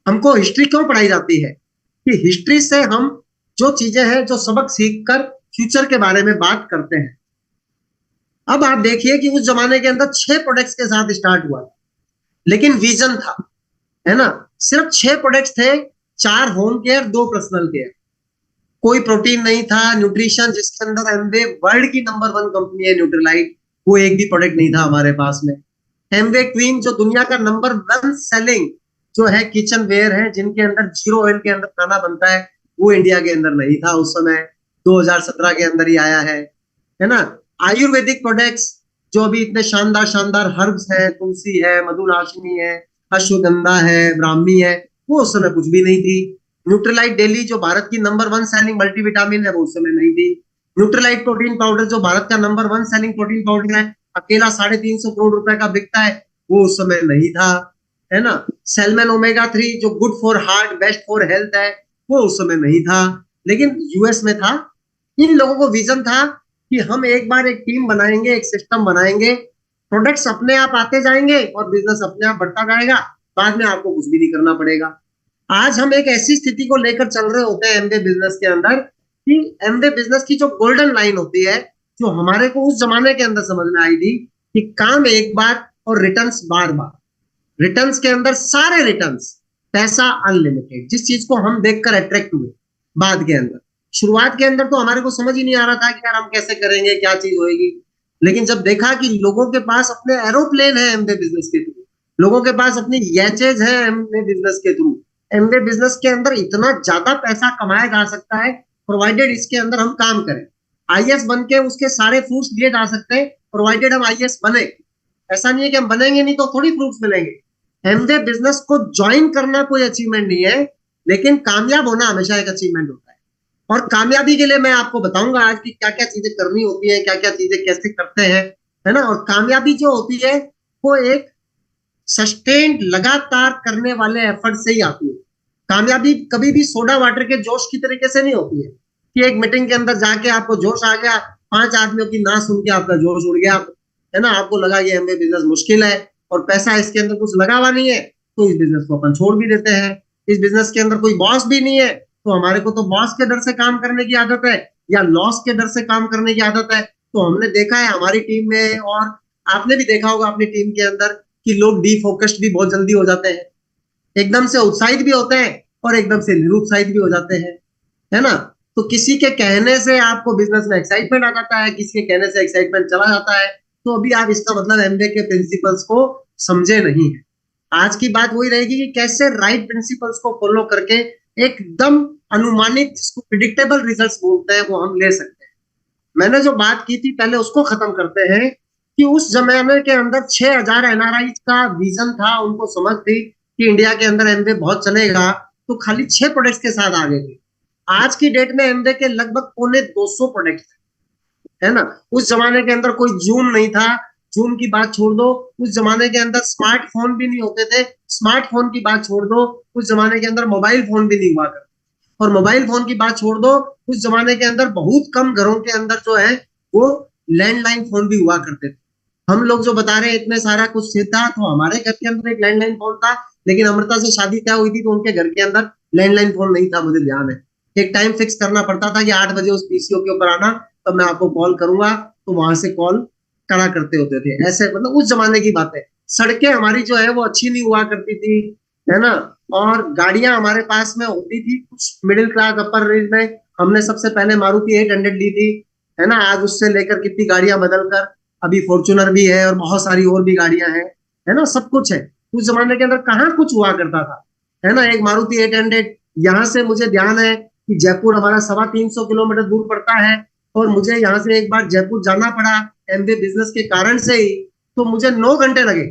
हमको हिस्ट्री क्यों पढ़ाई जाती है कि हिस्ट्री से हम जो चीजें हैं, जो सबक सीख कर फ्यूचर के बारे में बात करते हैं। अब आप देखिए कि उस जमाने के अंदर 6 प्रोडक्ट्स के साथ स्टार्ट हुआ, लेकिन विजन था, है ना, सिर्फ 6 प्रोडक्ट्स थे, 4 होम केयर, 2 पर्सनल केयर, कोई प्रोटीन नहीं था, न्यूट्रिशन जिसके अंदर एमवे वर्ल्ड की नंबर 1 कंपनी है न्यूट्रीलाइट, वो एक भी प्रोडक्ट नहीं था हमारे पास में। एमवे क्वीन जो दुनिया का नंबर 1 सेलिंग जो है किचन वेयर है, जिनके अंदर 0 ऑयल के अंदर खाना बनता है, वो इंडिया के अंदर नहीं था उस समय, 2017 के अंदर ही आया है ना। आयुर्वेदिक प्रोडक्ट्स जो अभी इतने शानदार शानदार हर्ब्स है, तुलसी है, मधुनाशिनी है, अश्वगंधा है, ब्राह्मी है, वो उस समय कुछ भी नहीं थी। न्यूट्रीलाइट डेली जो भारत की नंबर 1 सेलिंग मल्टीविटामिन है, वो उस समय नहीं थी। न्यूट्रीलाइट प्रोटीन पाउडर जो भारत का नंबर 1 सेलिंग प्रोटीन पाउडर है, अकेला 350 करोड़ रुपए का बिकता है, वो उस समय नहीं था, है ना। सेलमन ओमेगा 3 जो good for heart, best for health है, वो उस समय नहीं था, लेकिन यूएस में था। इन लोगों को विजन था कि हम एक बार एक टीम बनाएंगे, एक सिस्टम बनाएंगे, प्रोडक्ट्स अपने आप आते जाएंगे और बिजनेस अपने आप बढ़ता जाएगा, बाद में आपको कुछ भी नहीं करना पड़ेगा। आज हम एक ऐसी स्थिति को लेकर चल रहे होते हैं एमबे बिजनेस के अंदर कि एमबे बिजनेस की जो गोल्डन लाइन होती है, जो हमारे को उस जमाने के अंदर समझ में आई थी कि काम एक बार और रिटर्न्स बार बार, रिटर्न्स के अंदर सारे रिटर्न्स, पैसा अनलिमिटेड, जिस चीज को हम देखकर अट्रैक्ट हुए। बाद के अंदर, शुरुआत के अंदर तो हमारे को समझ ही नहीं आ रहा था कि यार हम कैसे करेंगे, क्या चीज होगी, लेकिन जब देखा कि लोगों के पास अपने एरोप्लेन है एमबे बिजनेस के थ्रू, लोगों के पास अपनी यैचेज है एमबे बिजनेस के थ्रू, एमबे बिजनेस के अंदर इतना ज्यादा पैसा कमाया जा सकता है, प्रोवाइडेड इसके अंदर हम काम करें। आईएएस बन के उसके सारे फ्रूट्स लिए जा सकते हैं, प्रोवाइडेड हम आईएएस बने। ऐसा नहीं है कि हम बनेंगे नहीं तो थोड़ी फ्रूट्स मिलेंगे। एमवे बिजनेस को ज्वाइन करना कोई अचीवमेंट नहीं है, लेकिन कामयाब होना हमेशा एक अचीवमेंट होता है। और कामयाबी के लिए मैं आपको बताऊंगा आज की क्या क्या चीजें करनी होती है, क्या क्या चीजें कैसे करते हैं, है ना। और कामयाबी जो होती है वो एक सस्टेन्ड लगातार करने वाले एफर्ट से ही आती है। कामयाबी कभी भी सोडा वाटर के जोश की तरीके से नहीं होती है कि एक मीटिंग के अंदर जाके आपको जोश आ गया, 5 आदमियों की ना सुन के आपका जोश उड़ गया, है ना। आपको लगा ये हमें बिजनेस मुश्किल है और पैसा इसके अंदर कुछ लगा हुआ नहीं है, तो इस बिजनेस को अपन छोड़ भी देते हैं। इस बिजनेस के अंदर कोई बॉस भी नहीं है, तो हमारे को तो बॉस के डर से काम करने की आदत है या लॉस के डर से काम करने की आदत है। तो हमने देखा है हमारी टीम में, और आपने भी देखा होगा अपनी टीम के अंदर, कि लोग डीफोकस्ड भी बहुत जल्दी हो जाते हैं, एकदम से उत्साहित भी होते हैं और एकदम से निरुत्साहित भी हो जाते हैं, है ना। तो किसी के कहने से आपको बिजनेस में एक्साइटमेंट आ जाता है, किसी के कहने से एक्साइटमेंट चला जाता है, तो अभी आप इसका मतलब एमबीए के प्रिंसिपल्स को समझे नहीं है। आज की बात वही रहेगी कि कैसे राइट प्रिंसिपल्स को फॉलो करके एकदम अनुमानित, जिसको प्रिडिक्टेबल रिजल्ट्स बोलते हैं, वो हम ले सकते हैं। मैंने जो बात की थी पहले उसको खत्म करते हैं कि उस जमाने के अंदर 6000 एनआरआई का विजन था, उनको समझ थी कि इंडिया के अंदर एमबीए बहुत चलेगा, तो खाली 6 प्रोडक्ट्स के साथ आगे थे। आज की डेट में एमबीए के लगभग 250 प्रोडक्ट्स, है ना। उस जमाने के अंदर कोई जूम नहीं था, जूम की बात छोड़ दो। उस जमाने के अंदर स्मार्टफोन भी नहीं होते थे, स्मार्टफोन की बात छोड़ दो। उस जमाने के अंदर मोबाइल फोन भी नहीं हुआ करते, और मोबाइल फोन की बात छोड़ दो, उस जमाने के अंदर बहुत कम घरों के अंदर जो है वो लैंडलाइन फोन भी हुआ करते थे। हम लोग जो बता रहे हैं इतने सारा कुछ था, तो हमारे घर के अंदर एक लैंडलाइन फोन था, लेकिन अमृता से शादी क्या हुई थी तो उनके घर के अंदर लैंडलाइन फोन नहीं था, मुझे ध्यान है। एक टाइम फिक्स करना पड़ता था कि 8 बजे उस पीसीओ के ऊपर आना, तब मैं आपको कॉल करूंगा, तो वहां से कॉल करा करते होते थे। ऐसे मतलब उस जमाने की बात है। सड़कें हमारी जो है वो अच्छी नहीं हुआ करती थी, है ना। और गाड़ियां हमारे पास में होती थी कुछ मिडिल क्लास अपर रेंज में। हमने सबसे पहले मारुति 800 ली थी, है ना। आज उससे लेकर कितनी गाड़ियां बदलकर अभी फॉर्च्यूनर भी है और बहुत सारी और भी गाड़ियां हैं, है ना। सब कुछ है। उस जमाने के अंदर कहाँ कुछ हुआ करता था, है ना। एक मारुति 800, यहाँ से मुझे ध्यान है कि जयपुर हमारा 350 किलोमीटर दूर पड़ता है, और मुझे यहाँ से एक बार जयपुर जाना पड़ा एमबीए बिजनेस के कारण से ही, तो मुझे 9 घंटे लगे।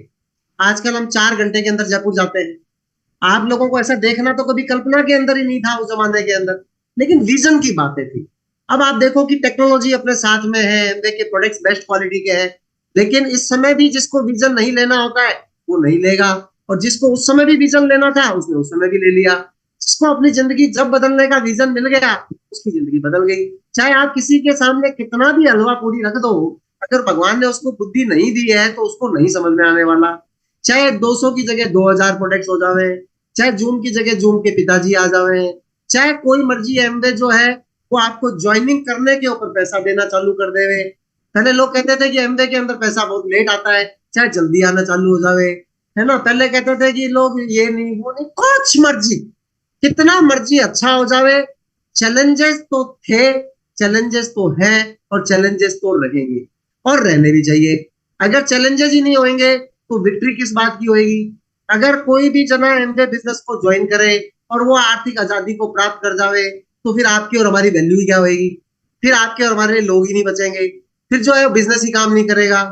आजकल हम 4 घंटे के अंदर जयपुर जाते हैं। आप लोगों को ऐसा देखना तो कभी कल्पना के अंदर ही नहीं था उस जमाने के अंदर, लेकिन विजन की बातें थी। अब आप देखो कि टेक्नोलॉजी अपने साथ में है, एमबीए के प्रोडक्ट्स बेस्ट क्वालिटी के हैं, लेकिन इस समय भी जिसको विजन नहीं लेना होता है वो नहीं लेगा, और जिसको उस समय भी विजन लेना था उसने उस समय भी ले लिया। जिसको अपनी जिंदगी जब बदलने का विजन मिल गया, उसकी जिंदगी बदल गई। चाहे आप किसी के सामने कितना भी हलवा पूरी रख दो, अगर भगवान ने उसको बुद्धि नहीं दी है तो उसको नहीं समझ में आने वाला। चाहे 200 की जगह 2000 प्रोडक्ट्स हो जावे, चाहे जूम की जगह जूम के पिताजी आ जावे, चाहे कोई मर्जी एमबीए जो है वो आपको ज्वाइनिंग करने के ऊपर पैसा देना चालू कर देवे। पहले लोग कहते थे कि एमबीए के अंदर पैसा बहुत लेट आता है, चाहे जल्दी आना चालू हो जावे, है ना। पहले कहते थे कि लोग ये नहीं वो नहीं, कुछ मर्जी कितना मर्जी अच्छा हो जावे, चैलेंजेस तो थे, चैलेंजेस तो है, और चैलेंजेस तो रहेंगे और रहने भी चाहिए। अगर चैलेंजेस ही नहीं होंगे तो विक्ट्री किस बात की होगी। अगर कोई भी जना एमबीए बिजनेस को ज्वाइन करे और वो आर्थिक आजादी को प्राप्त कर जावे, तो फिर आपकी और हमारी वैल्यू ही क्या होगी। फिर आपके और हमारे लोग ही नहीं बचेंगे, फिर जो है बिजनेस ही काम नहीं करेगा।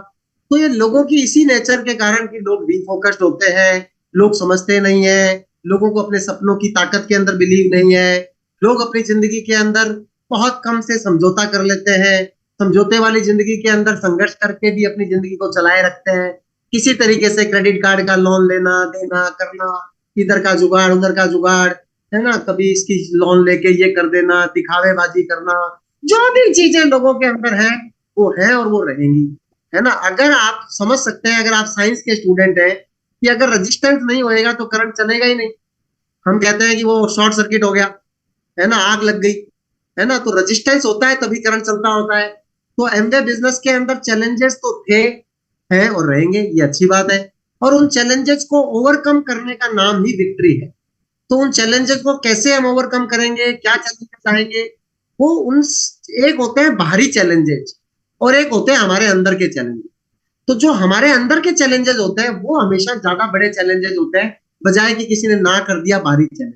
तो ये लोगों की इसी नेचर के कारण कि लोग डीफोकस्ड होते हैं, लोग समझते नहीं है, लोगों को अपने सपनों की ताकत के अंदर बिलीव नहीं है, लोग अपनी जिंदगी के अंदर बहुत कम से समझौता कर लेते हैं, समझौते वाली जिंदगी के अंदर संघर्ष करके भी अपनी जिंदगी को चलाए रखते हैं। किसी तरीके से क्रेडिट कार्ड का लोन लेना देना करना, इधर का जुगाड़ उधर का जुगाड़, है ना। कभी इसकी लोन लेके ये कर देना, दिखावेबाजी करना, जो भी चीजें लोगों के अंदर है वो है और वो रहेंगी, है ना। अगर आप समझ सकते हैं, अगर आप साइंस के स्टूडेंट हैं, कि अगर रेजिस्टेंस नहीं होएगा तो करंट चलेगा ही नहीं। हम कहते हैं कि वो शॉर्ट सर्किट हो गया, है ना, आग लग गई, है ना। तो रेजिस्टेंस होता है तभी करंट चलता होता है। तो एमबीए बिजनेस के अंदर चैलेंजेस तो थे, हैं और रहेंगे, ये अच्छी बात है। और उन चैलेंजेस को ओवरकम करने का नाम ही विक्ट्री है। तो उन चैलेंजेस को कैसे हम ओवरकम करेंगे, क्या चैलेंजेस आएंगे, वो उन एक होते हैं बाहरी चैलेंजेस और एक होते हैं हमारे अंदर के चैलेंजेस। तो जो हमारे अंदर के चैलेंजेस होते हैं वो हमेशा ज्यादा बड़े चैलेंजेस होते हैं, बजाय कि किसी ने ना कर दिया बाहरी चैलेंज।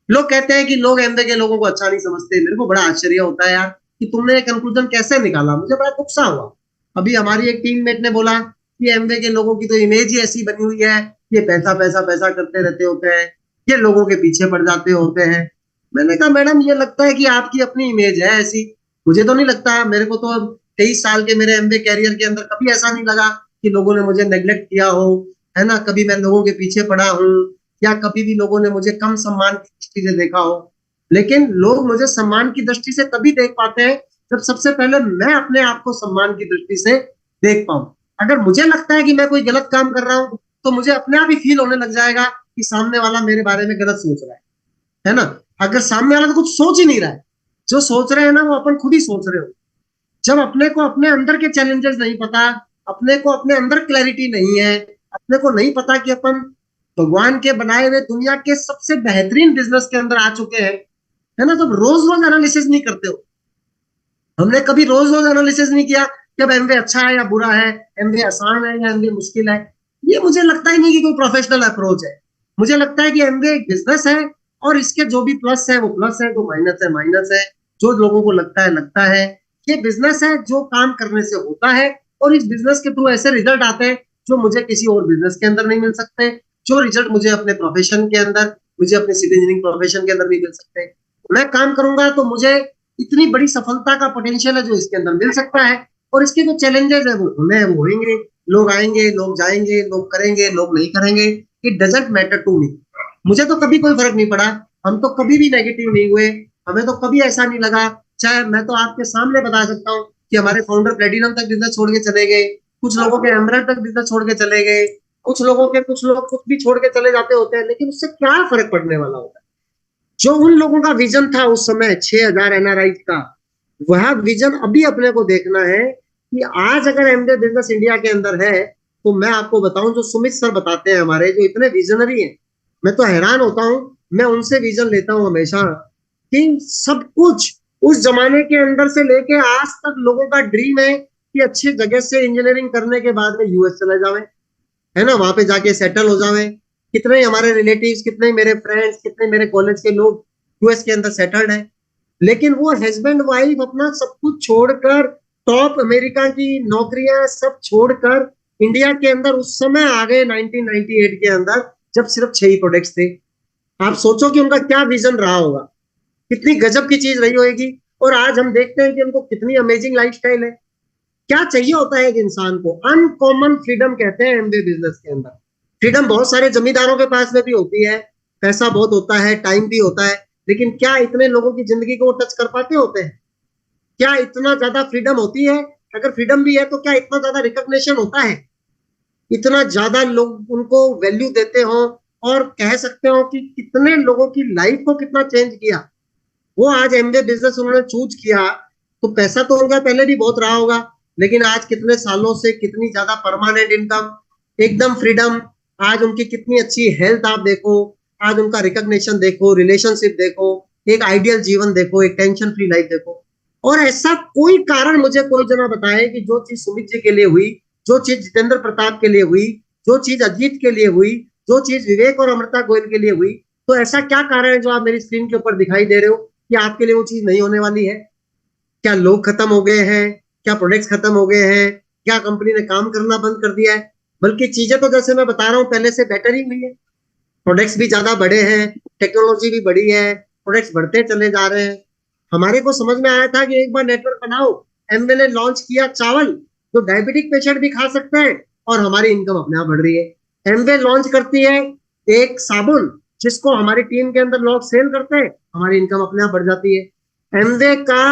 लोग कहते हैं कि लोग एमवे के लोगों को अच्छा नहीं समझते। मेरे को बड़ा आश्चर्य होता है यार कि तुमने ये कंक्लूजन कैसे निकाला, मुझे बड़ा गुस्सा हुआ। अभी हमारी एक टीममेट ने बोला कि एमवे के लोगों की तो इमेज ही ऐसी बनी हुई है, ये पैसा पैसा पैसा करते रहते होते हैं, ये लोगों के पीछे पड़ जाते होते हैं। मैंने कहा मैडम ये लगता है कि आपकी अपनी इमेज है ऐसी, मुझे तो नहीं लगता। मेरे को तो अब 23 साल के मेरे एमबीए कैरियर के अंदर कभी ऐसा नहीं लगा कि लोगों ने मुझे नेग्लेक्ट किया हो, है ना। कभी मैं लोगों के पीछे पड़ा हूँ या कभी भी लोगों ने मुझे कम सम्मान की दृष्टि से देखा हो। लेकिन लोग मुझे सम्मान की दृष्टि से तभी देख पाते हैं जब सबसे पहले मैं अपने आप को सम्मान की दृष्टि से देख पाऊं। अगर मुझे लगता है कि मैं कोई गलत काम कर रहा हूं तो मुझे अपने आप ही फील होने लग जाएगा कि सामने वाला मेरे बारे में गलत सोच रहा है ना। अगर सामने वाला तो कुछ सोच ही नहीं रहा है, जो सोच रहे हैं ना वो अपन खुद ही सोच रहे हो। जब अपने को अपने अंदर के चैलेंजेस नहीं पता, अपने को अपने अंदर क्लैरिटी नहीं है, अपने को नहीं पता कि अपन भगवान के बनाए हुए दुनिया के सबसे बेहतरीन बिजनेस के अंदर आ चुके हैं, है ना। तो रोज रोज एनालिसिस नहीं करते हो। हमने कभी रोज रोज एनालिसिस नहीं किया कि अब एमवे अच्छा है या बुरा है, एमवे आसान है या एमवे मुश्किल है। ये मुझे लगता ही नहीं कि कोई प्रोफेशनल अप्रोच है। मुझे लगता है कि एमवे एक बिजनेस है और इसके जो भी प्लस है वो प्लस है, जो माइनस है माइनस है। जो लोगों को लगता है लगता है। ये बिजनेस है जो काम करने से होता है और इस बिजनेस के थ्रू ऐसे रिजल्ट आते हैं जो मुझे किसी और बिजनेस के अंदर नहीं मिल सकते, जो रिजल्ट मुझे अपने प्रोफेशन के अंदर, मुझे अपने सिविल इंजीनियरिंग प्रोफेशन के अंदर नहीं मिल सकते। मैं काम करूंगा तो मुझे इतनी बड़ी सफलता का पोटेंशियल है जो इसके अंदर मिल सकता है। और इसके जो चैलेंजेस है वो होने हैं, वो होंगे। लोग आएंगे, लोग जाएंगे, लोग करेंगे, लोग नहीं करेंगे। It doesn't matter to me. मुझे तो कभी कोई फर्क नहीं पड़ा। हम तो कभी भी नेगेटिव नहीं हुए। हमें तो कभी ऐसा नहीं लगा। चाहे मैं तो आपके सामने बता सकता हूँ कि हमारे फाउंडर प्लेटिनम तक बिजनेस छोड़ के चले गए, कुछ लोगों के एमराल्ड तक बिजनेस छोड़ के चले गए, कुछ लोग कुछ भी छोड़ के चले जाते होते हैं, लेकिन उससे क्या फर्क पड़ने वाला होता है। जो उन लोगों का विजन था उस समय 6,000 एनआरआई का, वह विजन अभी अपने को देखना है कि आज अगर एमबीए बिजनेस इंडिया के अंदर है तो मैं आपको बताऊं, जो सुमित सर बताते हैं हमारे, जो इतने विजनरी हैं, मैं तो हैरान होता हूं। मैं उनसे विजन लेता हूं हमेशा कि सब कुछ उस जमाने के अंदर से लेके आज तक लोगों का ड्रीम है कि अच्छी जगह से इंजीनियरिंग करने के बाद में यूएस चले जावे, है ना, वहां पे जाके सेटल हो जावे। कितने हमारे रिलेटिव्स, कितने मेरे फ्रेंड्स, कितने मेरे कॉलेज के लोग यूएस के अंदर सेटल्ड है। लेकिन वो हस्बैंड वाइफ अपना सब कुछ छोड़कर, टॉप अमेरिका की नौकरियां सब छोड़कर इंडिया के अंदर उस समय आ गए 1998 के अंदर, जब सिर्फ 6 ही प्रोडक्ट्स थे। आप सोचो कि उनका क्या विजन रहा होगा, कितनी गजब की चीज रही होगी। और आज हम देखते हैं कि उनको कितनी अमेजिंग लाइफस्टाइल है। क्या चाहिए होता है एक इंसान को? अनकॉमन फ्रीडम कहते हैं एमबीए बिजनेस के अंदर। फ्रीडम बहुत सारे जमींदारों के पास में भी होती है, पैसा बहुत होता है, टाइम भी होता है, लेकिन क्या इतने लोगों की जिंदगी को टच कर पाते होते हैं? क्या इतना ज्यादा फ्रीडम होती है? अगर फ्रीडम भी है तो क्या इतना ज्यादा रिकॉग्निशन होता है? इतना ज्यादा लोग उनको वैल्यू देते हो और कह सकते हो कि कितने लोगों की लाइफ को कितना चेंज किया। वो आज एमबीए बिजनेस उन्होंने चूज किया तो पैसा तो उनका पहले भी बहुत रहा होगा, लेकिन आज कितने सालों से कितनी ज्यादा परमानेंट इनकम, एकदम फ्रीडम। आज उनकी कितनी अच्छी हेल्थ आप देखो, आज उनका रिकॉग्निशन देखो, रिलेशनशिप देखो, एक आइडियल जीवन देखो, एक टेंशन फ्री लाइफ देखो। और ऐसा कोई कारण मुझे कोई जना बताए कि जो चीज सुमित जी के लिए हुई, जो चीज जितेंद्र प्रताप के लिए हुई, जो चीज अजीत के लिए हुई, जो चीज विवेक और अमृता गोयल के लिए हुई, तो ऐसा क्या कारण है जो आप मेरी स्क्रीन के ऊपर दिखाई दे रहे हो कि आपके लिए वो चीज नहीं होने वाली है? क्या लोग खत्म हो गए हैं? क्या प्रोडक्ट्स खत्म हो गए हैं? क्या कंपनी ने काम करना बंद कर दिया है? बल्कि चीजें तो जैसे मैं बता रहा हूँ पहले से बेटर ही हुई है। प्रोडक्ट्स भी ज्यादा बड़े हैं, टेक्नोलॉजी भी बड़ी है, प्रोडक्ट्स बढ़ते चले जा रहे हैं। हमारे को समझ में आया था कि एक बार नेटवर्क बनाओ। एमवे ने लॉन्च किया चावल जो डायबिटिक पेशेंट भी खा सकते हैं और हमारी इनकम अपने आप बढ़ रही है। एमवे लॉन्च करती है एक साबुन जिसको हमारी टीम के अंदर लोग सेल करते हैं, हमारी इनकम अपने आप बढ़ जाती है। एमवे का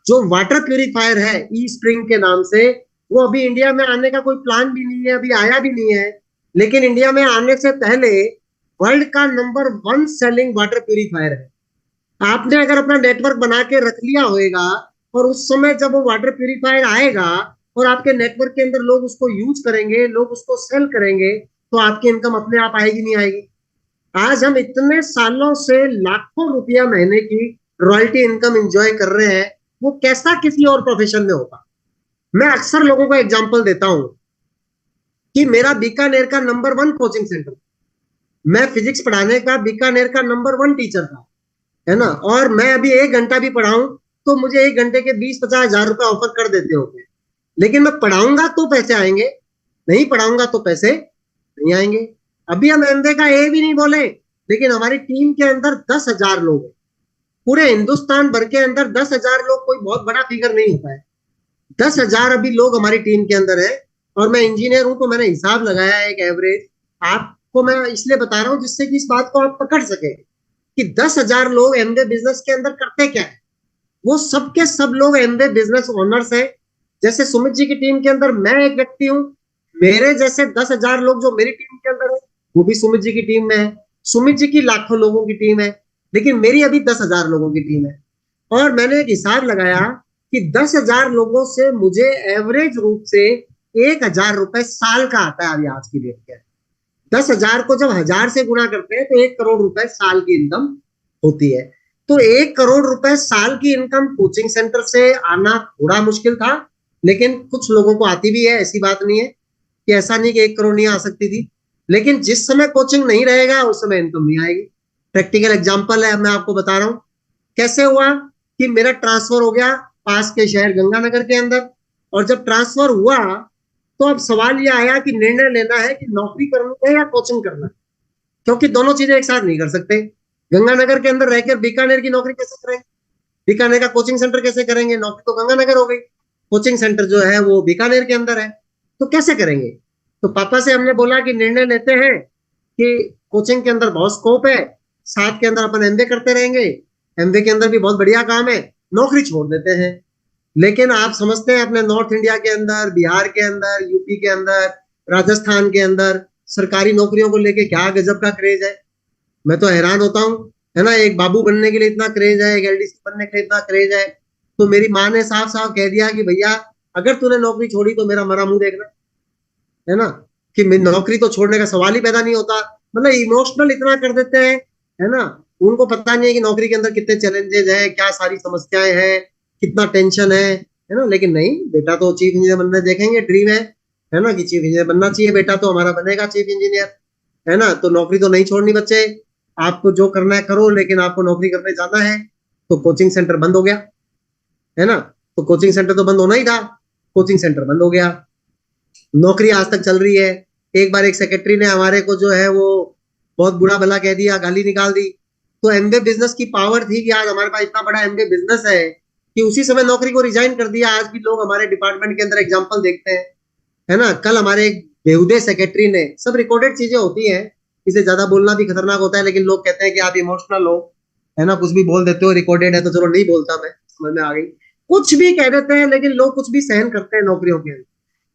जो वाटर प्यूरिफायर है ई स्प्रिंग के नाम से, वो अभी इंडिया में आने का कोई प्लान भी नहीं है, अभी आया भी नहीं है। लेकिन इंडिया में आने से पहले वर्ल्ड का नंबर 1 सेलिंग वाटर प्यूरिफायर है। आपने अगर अपना नेटवर्क बना के रख लिया होगा और उस समय जब वो वाटर प्यूरिफायर आएगा और आपके नेटवर्क के अंदर लोग उसको यूज करेंगे, लोग उसको सेल करेंगे, तो आपकी इनकम अपने आप आएगी नहीं आएगी? आज हम इतने सालों से लाखों रुपया महीने की रॉयल्टी इनकम एंजॉय कर रहे हैं, वो कैसा किसी और प्रोफेशन में होता? मैं अक्सर लोगों को एग्जांपल देता हूं कि मेरा बीकानेर का नंबर 1 कोचिंग सेंटर, मैं फिजिक्स पढ़ाने का बीकानेर का नंबर 1 टीचर था, है ना, और मैं अभी 1 घंटा भी पढ़ाऊं तो मुझे 1 घंटे के 20-50 हजार रुपए ऑफर कर देते होंगे, लेकिन मैं पढ़ाऊंगा तो पैसे आएंगे, नहीं पढ़ाऊंगा तो पैसे नहीं आएंगे। अभी हम एमबीए का ए भी नहीं बोले, लेकिन हमारी टीम के अंदर 10,000 लोग हैं। पूरे हिंदुस्तान भर के अंदर 10,000 लोग कोई बहुत बड़ा फिगर नहीं होता है। 10,000 अभी लोग हमारी टीम के अंदर है, और मैं इंजीनियर हूं तो मैंने हिसाब लगाया है एक एवरेज। आपको मैं इसलिए बता रहा हूं जिससे कि इस बात को आप पकड़ सके कि 10,000 लोग एमबीए बिजनेस के अंदर करते क्या है। वो सब के सब लोग एमबीए बिजनेस ओनर्स हैं। जैसे सुमित जी की टीम के अंदर मैं एक व्यक्ति हूँ, मेरे जैसे 10,000 लोग जो मेरी टीम के अंदर है वो भी सुमित जी की टीम में है। सुमित जी की लाखों लोगों की टीम है, लेकिन मेरी अभी 10,000 लोगों की टीम है। और मैंने एक हिसाब लगाया कि 10,000 लोगों से मुझे एवरेज रूप से 1,000 रुपए साल का आता है अभी आज की डेट के। 10,000 को जब 1,000 से गुणा करते हैं तो 1 करोड़ रुपए साल की इनकम होती है। तो 1 करोड़ रुपए साल की इनकम कोचिंग सेंटर से आना थोड़ा मुश्किल था, लेकिन कुछ लोगों को आती भी है, ऐसी बात नहीं है कि ऐसा नहीं कि 1 करोड़ नहीं आ सकती थी। लेकिन जिस समय कोचिंग नहीं रहेगा उस समय इनकम नहीं आएगी। प्रैक्टिकल एग्जाम्पल है, मैं आपको बता रहा हूँ कैसे हुआ कि मेरा ट्रांसफर हो गया पास के शहर गंगानगर के अंदर। और जब ट्रांसफर हुआ तो अब सवाल यह आया कि निर्णय लेना है कि नौकरी करनी है या कोचिंग करना है, क्योंकि दोनों चीजें एक साथ नहीं कर सकते। गंगानगर के अंदर रहकर बीकानेर की नौकरी कैसे करेंगे, बीकानेर का कोचिंग सेंटर कैसे करेंगे, नौकरी तो गंगानगर हो गई, कोचिंग सेंटर जो है वो बीकानेर के अंदर है, तो कैसे करेंगे। तो पापा से हमने बोला कि निर्णय लेते हैं कि कोचिंग के अंदर बहुत स्कोप है, साथ के अंदर अपन एमबीए करते रहेंगे, एमबीए के अंदर भी बहुत बढ़िया काम है, नौकरी छोड़ देते हैं। लेकिन आप समझते हैं अपने नॉर्थ इंडिया के अंदर, बिहार के अंदर, यूपी के अंदर, राजस्थान के अंदर सरकारी नौकरियों को लेके क्या गजब का क्रेज है। मैं तो हैरान होता हूँ, है ना, एक बाबू बनने के लिए इतना क्रेज है, एक एलडीसी बनने के लिए इतना क्रेज है। तो मेरी माँ ने साफ साफ कह दिया कि भैया अगर तूने नौकरी छोड़ी तो मेरा मरा मुंह देखना, है ना, कि नौकरी तो छोड़ने का सवाल ही पैदा नहीं होता। मतलब इमोशनल इतना कर देते हैं, है ना, उनको पता नहीं है कि नौकरी के अंदर कितने चैलेंजेस है, क्या सारी समस्याएं हैं, कितना टेंशन है ना। लेकिन नहीं, बेटा तो चीफ इंजीनियर बनना देखेंगे, ड्रीम है ना, कि चीफ इंजीनियर बनना चाहिए बेटा, तो हमारा बनेगा चीफ इंजीनियर, है ना। तो नौकरी तो नहीं छोड़नी बच्चे, आपको जो करना है करो, लेकिन आपको नौकरी करने जाना है। तो कोचिंग सेंटर बंद हो गया, है ना, तो कोचिंग सेंटर तो बंद होना ही था, कोचिंग सेंटर बंद हो गया। नौकरी आज तक चल रही है। एक बार एक सेक्रेटरी ने हमारे को जो है वो बहुत बुरा भला कह दिया, गाली निकाल दी। तो एमबीए बिजनेस की पावर थी कि आज हमारे पास इतना बड़ा एमबीए बिजनेस है कि उसी समय नौकरी को रिजाइन कर दिया। आज भी लोग हमारे डिपार्टमेंट के अंदर एग्जाम्पल देखते हैं, है ना। कल हमारे एक बेहुदे सेक्रेटरी ने, सब रिकॉर्डेड चीजें होती हैं, इसे ज्यादा बोलना भी खतरनाक होता है, लेकिन लोग कहते हैं कि आप इमोशनल हो, है ना, कुछ भी बोल देते हो, रिकॉर्डेड है तो चलो नहीं बोलता, मैं समझ में आ गई। कुछ भी कह देते हैं, लेकिन लोग कुछ भी सहन करते हैं नौकरियों के अंदर।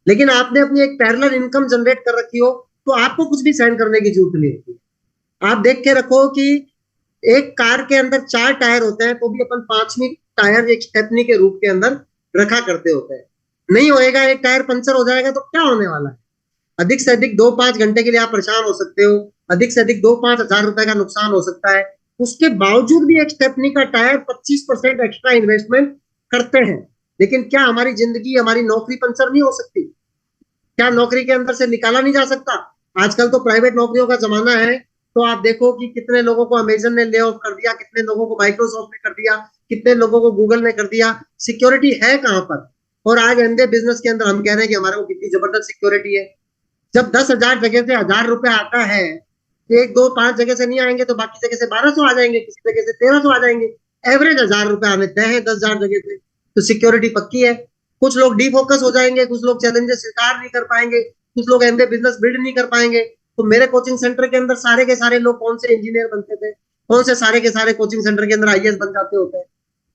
लेकिन आपने अपनी एक पैरेलल इनकम जनरेट कर रखी हो तो आपको कुछ भी सहन करने की जरूरत नहीं होती। आप देख के रखो कि एक कार के अंदर 4 टायर होते हैं तो भी अपन 5वीं टायर एक स्टेपनी के रूप के अंदर रखा करते होते हैं। नहीं होएगा, एक टायर पंचर हो जाएगा तो क्या होने वाला है। अधिक से अधिक 2-5 घंटे के लिए आप परेशान हो सकते हो, अधिक से अधिक 2-5 हजार रुपए का नुकसान हो सकता है। उसके बावजूद भी एक स्टेपनी का टायर 25% एक्स्ट्रा इन्वेस्टमेंट करते हैं। लेकिन क्या हमारी जिंदगी, हमारी नौकरी पंचर नहीं हो सकती? क्या नौकरी के अंदर से निकाला नहीं जा सकता? आजकल तो प्राइवेट नौकरियों का जमाना है, तो आप देखो कि कितने लोगों को अमेजन ने ले ऑफ कर दिया, कितने लोगों को माइक्रोसॉफ्ट ने कर दिया, कितने लोगों को गूगल ने कर दिया। सिक्योरिटी है कहां पर? और आज एमबीए बिजनेस के अंदर हम कह रहे हैं कि हमारे को कितनी जबरदस्त सिक्योरिटी है। जब 10,000 जगह से 1,000 रुपए आता है, 1-2-5 जगह से नहीं आएंगे तो बाकी जगह से 1,200 आ जाएंगे, किसी जगह से 1,300 आ जाएंगे। एवरेज 1,000 रुपए आने तय है 10,000 जगह से, तो सिक्योरिटी पक्की है। कुछ लोग डिफोकस हो जाएंगे, कुछ लोग चैलेंजेस स्वीकार नहीं कर पाएंगे, कुछ लोग एमबीए बिजनेस बिल्ड नहीं कर पाएंगे। तो मेरे कोचिंग सेंटर के अंदर सारे के सारे लोग कौन से इंजीनियर बनते थे, कौन से सारे के सारे कोचिंग सेंटर के अंदर आईएएस बन जाते होते हैं।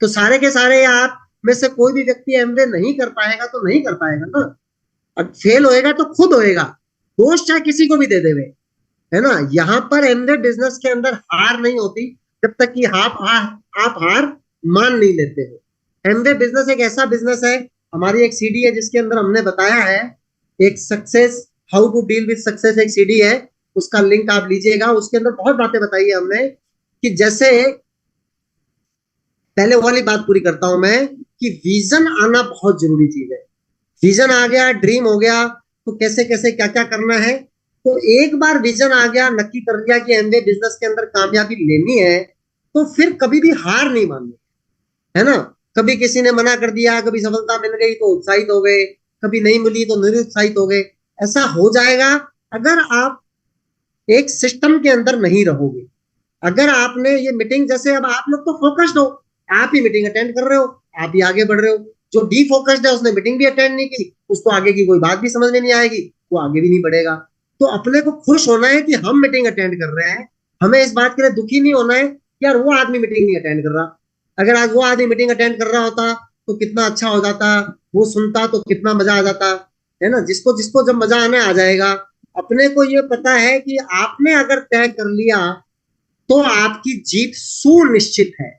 तो सारे के सारे आप में से कोई भी व्यक्ति एमबीए नहीं कर पाएगा तो नहीं कर पाएगा ना। अब फेल होएगा तो खुद होएगा, दोष चाहे किसी को भी दे देवे, है ना। यहाँ पर एमबीए बिजनेस के अंदर हार नहीं होती जब तक कि आप हार मान नहीं लेते हो। एमबीए बिजनेस एक ऐसा बिजनेस है, हमारी एक सीडी है जिसके अंदर हमने बताया है एक success, how to deal with success, एक सीडी है, उसका लिंक आप लीजिएगा। उसके अंदर बहुत बातें बताई है हमने कि जैसे, पहले वाली बात पूरी करता हूं मैं, कि विजन आना बहुत जरूरी चीज है। विजन आ गया, ड्रीम हो गया, तो कैसे कैसे क्या क्या करना है तो एक बार विजन आ गया, नक्की कर लिया कि एमवे बिजनेस के अंदर कामयाबी लेनी है, तो फिर कभी भी हार नहीं माननी, है ना। कभी किसी ने मना कर दिया, कभी सफलता मिल गई तो उत्साहित हो गए, कभी नहीं मिली तो निरुत्साहित हो गए। ऐसा हो जाएगा अगर आप एक सिस्टम के अंदर नहीं रहोगे। अगर आपने ये मीटिंग, जैसे अब आप लोग तो फोकस्ड हो, आप ही मीटिंग अटेंड कर रहे हो, आप ही आगे बढ़ रहे हो। जो डी फोकस्ड है उसने मीटिंग भी अटेंड नहीं की, उसको आगे की कोई बात भी समझ में नहीं आएगी, वो आगे भी नहीं बढ़ेगा। तो अपने को खुश होना है कि हम मीटिंग अटेंड कर रहे हैं, हमें इस बात के लिए दुखी नहीं होना है कि यार वो आदमी मीटिंग नहीं अटेंड कर रहा। अगर आज वो आदमी मीटिंग अटेंड कर रहा होता तो कितना अच्छा हो जाता, वो सुनता तो कितना मजा आ जाता, है ना। जिसको जिसको जब मजा आने आ जाएगा, अपने को ये पता है कि आपने अगर तय कर लिया तो आपकी जीत सुनिश्चित है।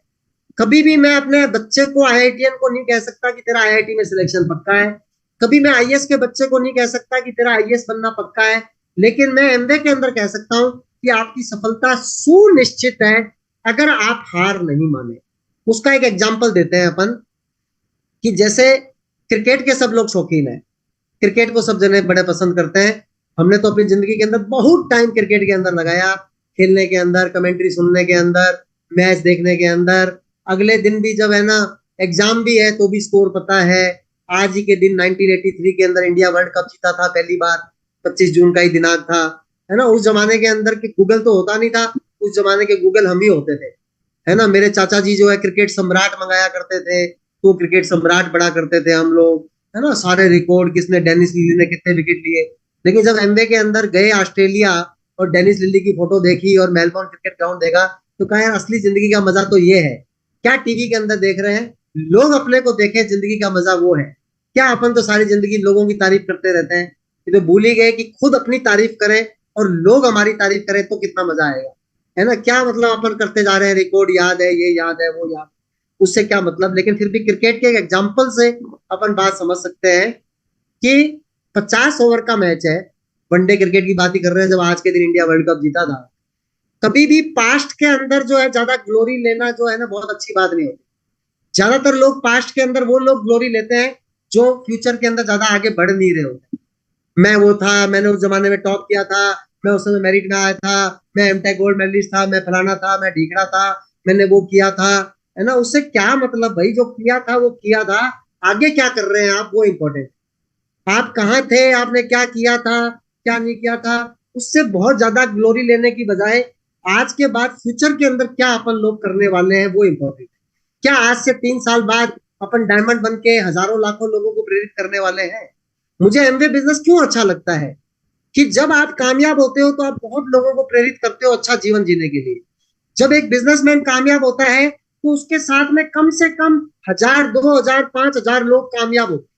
कभी भी मैं अपने बच्चे को, आईआईटीएन को नहीं कह सकता कि तेरा आईआईटी में सिलेक्शन पक्का है। कभी मैं आईएएस के बच्चे को नहीं कह सकता कि तेरा आईएएस बनना पक्का है। लेकिन मैं एमबीए के अंदर कह सकता हूं कि आपकी सफलता सुनिश्चित है अगर आप हार नहीं माने। उसका एक एग्जाम्पल देते हैं अपन, कि जैसे क्रिकेट के सब लोग शौकीन है, क्रिकेट को सब जने बड़े पसंद करते हैं। हमने तो अपनी जिंदगी के अंदर बहुत टाइम क्रिकेट के अंदर लगाया, खेलने के अंदर, कमेंट्री सुनने के अंदर, मैच देखने के अंदर। अगले दिन भी जब है ना एग्जाम भी है तो भी स्कोर पता है। आज ही के दिन 1983 के अंदर इंडिया वर्ल्ड कप जीता था पहली बार, 25 जून का ही दिनांक था, है ना। उस जमाने के अंदर कि गूगल तो होता नहीं था, उस जमाने के गूगल हम ही होते थे, है ना। मेरे चाचा जी जो है क्रिकेट सम्राट मंगाया करते थे, तो क्रिकेट सम्राट बड़ा करते थे हम लोग, है ना। सारे रिकॉर्ड, किसने, डेनिस लिली ने कितने विकेट लिए। लेकिन जब एमबीए के अंदर गए ऑस्ट्रेलिया और डेनिस लिली की फोटो देखी और मेलबोर्न क्रिकेट ग्राउंड देखा, तो कहा यार असली जिंदगी का मजा तो ये है। क्या टीवी के अंदर देख रहे हैं लोग, अपने को देखे, जिंदगी का मजा वो है क्या। अपन तो सारी जिंदगी लोगों की तारीफ करते रहते हैं, ये तो भूल ही गए कि खुद अपनी तारीफ करें और लोग हमारी तारीफ करें तो कितना मजा आएगा, है ना। क्या मतलब अपन करते जा रहे हैं, रिकॉर्ड याद है, ये याद है, वो याद, उससे क्या मतलब। लेकिन फिर भी क्रिकेट के एक एग्जाम्पल से अपन बात समझ सकते हैं कि 50 ओवर का मैच है, वनडे क्रिकेट की बात ही कर रहे हैं, जब आज के दिन इंडिया वर्ल्ड कप जीता था। कभी भी पास्ट के अंदर जो है ज्यादा ग्लोरी लेना जो है ना बहुत अच्छी बात नहीं होती। ज्यादातर लोग पास्ट के अंदर वो लोग ग्लोरी लेते हैं जो फ्यूचर के अंदर ज्यादा आगे बढ़ नहीं रहे होते। मैं वो था, मैंने उस जमाने में टॉप किया था, मैं उस समय मेरिट में आया था, मैं एमटेक गोल्ड मेडलिस्ट था, मैं फलाना था, मैं ढीकड़ा था, मैंने वो किया था, है ना। उससे क्या मतलब भाई, जो किया था वो किया था, आगे क्या कर रहे हैं आप वो इम्पोर्टेंट। आप कहाँ थे, आपने क्या किया था, क्या नहीं किया था, उससे बहुत ज्यादा ग्लोरी लेने की बजाय आज के बाद फ्यूचर के अंदर क्या अपन लोग करने वाले हैं वो इम्पोर्टेंट है। क्या आज से 3 साल बाद अपन डायमंड बन के हजारों लाखों लोगों को प्रेरित करने वाले हैं। मुझे एमवे बिजनेस क्यों अच्छा लगता है कि जब आप कामयाब होते हो तो आप बहुत लोगों को प्रेरित करते हो अच्छा जीवन जीने के लिए। जब एक बिजनेसमैन कामयाब होता है तो उसके साथ में कम से कम 1000, 2000, 5000 लोग कामयाब होते हैं।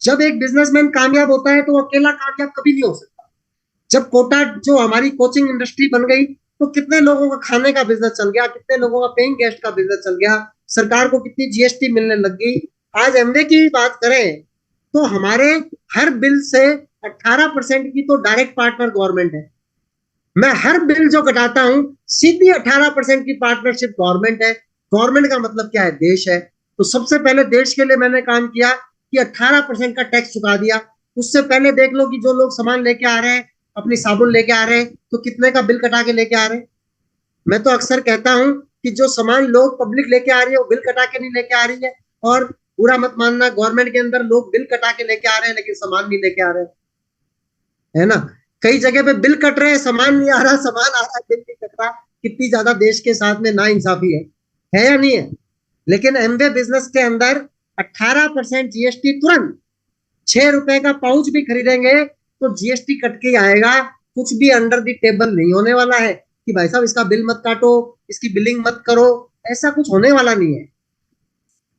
जब एक बिजनेसमैन कामयाब होता है तो वो अकेला कामयाब कभी नहीं हो सकता। जब कोटा जो हमारी कोचिंग इंडस्ट्री बन गई तो कितने लोगों का खाने का बिजनेस चल गया, कितने लोगों का पेइंग गेस्ट का बिजनेस चल गया, सरकार को कितनी जीएसटी मिलने लग गई। आज एमवे की बात करें तो हमारे हर बिल से 18% की तो डायरेक्ट पार्टनर गवर्नमेंट है। मैं हर बिल जो कटाता हूं सीधी 18% की पार्टनरशिप गवर्नमेंट है। गवर्नमेंट का मतलब क्या है, देश है। तो सबसे पहले देश के लिए मैंने काम किया कि 18% का टैक्स चुका दिया। उससे पहले देख लो कि जो लोग सामान लेके आ रहे हैं, अपनी साबुन लेके आ रहे हैं, तो कितने का बिल कटा के लेके आ रहे हैं। मैं तो अक्सर कहता हूं कि जो सामान लोग पब्लिक लेके आ रही है वो बिल कटा के नहीं लेके आ रही है। और पूरा मत मानना, गवर्नमेंट के अंदर लोग बिल कटा के लेके आ रहे हैं लेकिन सामान नहीं लेके आ रहे हैं, है ना। कई जगह पे बिल कट रहे हैं, सामान नहीं आ रहा, सामान आ रहा है, बिल नहीं कट रहा। कितनी ज्यादा देश के साथ में ना इंसाफी है या नहीं है। लेकिन एमवे बिजनेस के अंदर 18% जीएसटी तुरंत। 6 रुपए का पाउच भी खरीदेंगे तो जीएसटी कट के ही आएगा। कुछ भी अंडर दी टेबल नहीं होने वाला है कि भाई साहब इसका बिल मत काटो, इसकी बिलिंग मत करो, ऐसा कुछ होने वाला नहीं है।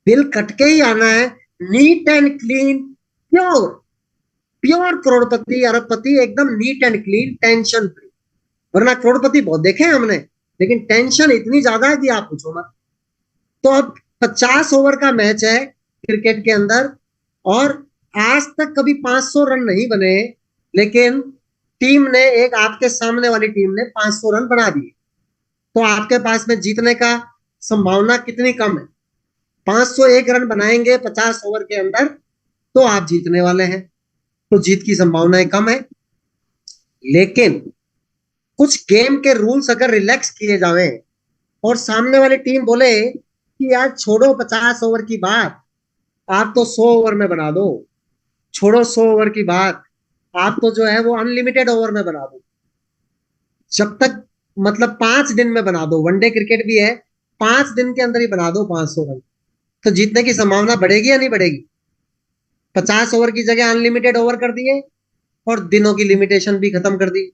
बिल कट के ही आना है, neat and clean, pure pure करोड़पति अरबपति, एकदम neat and clean, tension free. वरना करोड़पति बहुत देखे हैं हमने, लेकिन टेंशन इतनी ज्यादा है कि आप पूछो मत। तो अब 50 ओवर का मैच है क्रिकेट के अंदर और आज तक कभी 500 रन नहीं बने, लेकिन टीम ने, एक आपके सामने वाली टीम ने 500 रन बना दिए। तो आपके पास में जीतने का संभावना कितनी कम है। 501 रन बनाएंगे 50 ओवर के अंदर तो आप जीतने वाले हैं, तो जीत की संभावनाएं कम है। लेकिन कुछ गेम के रूल्स अगर रिलैक्स किए जावे और सामने वाली टीम बोले कि यार छोड़ो 50 ओवर की बात, आप तो 100 ओवर में बना दो, छोड़ो 100 ओवर की बात, आप तो जो है वो अनलिमिटेड ओवर में बना दो, जब तक मतलब 5 दिन में बना दो, वनडे क्रिकेट भी है, 5 दिन के अंदर ही बना दो 500 रन, तो जीतने की संभावना बढ़ेगी या नहीं बढ़ेगी? 50 ओवर की जगह अनलिमिटेड ओवर कर दिए और दिनों की लिमिटेशन भी खत्म कर दी,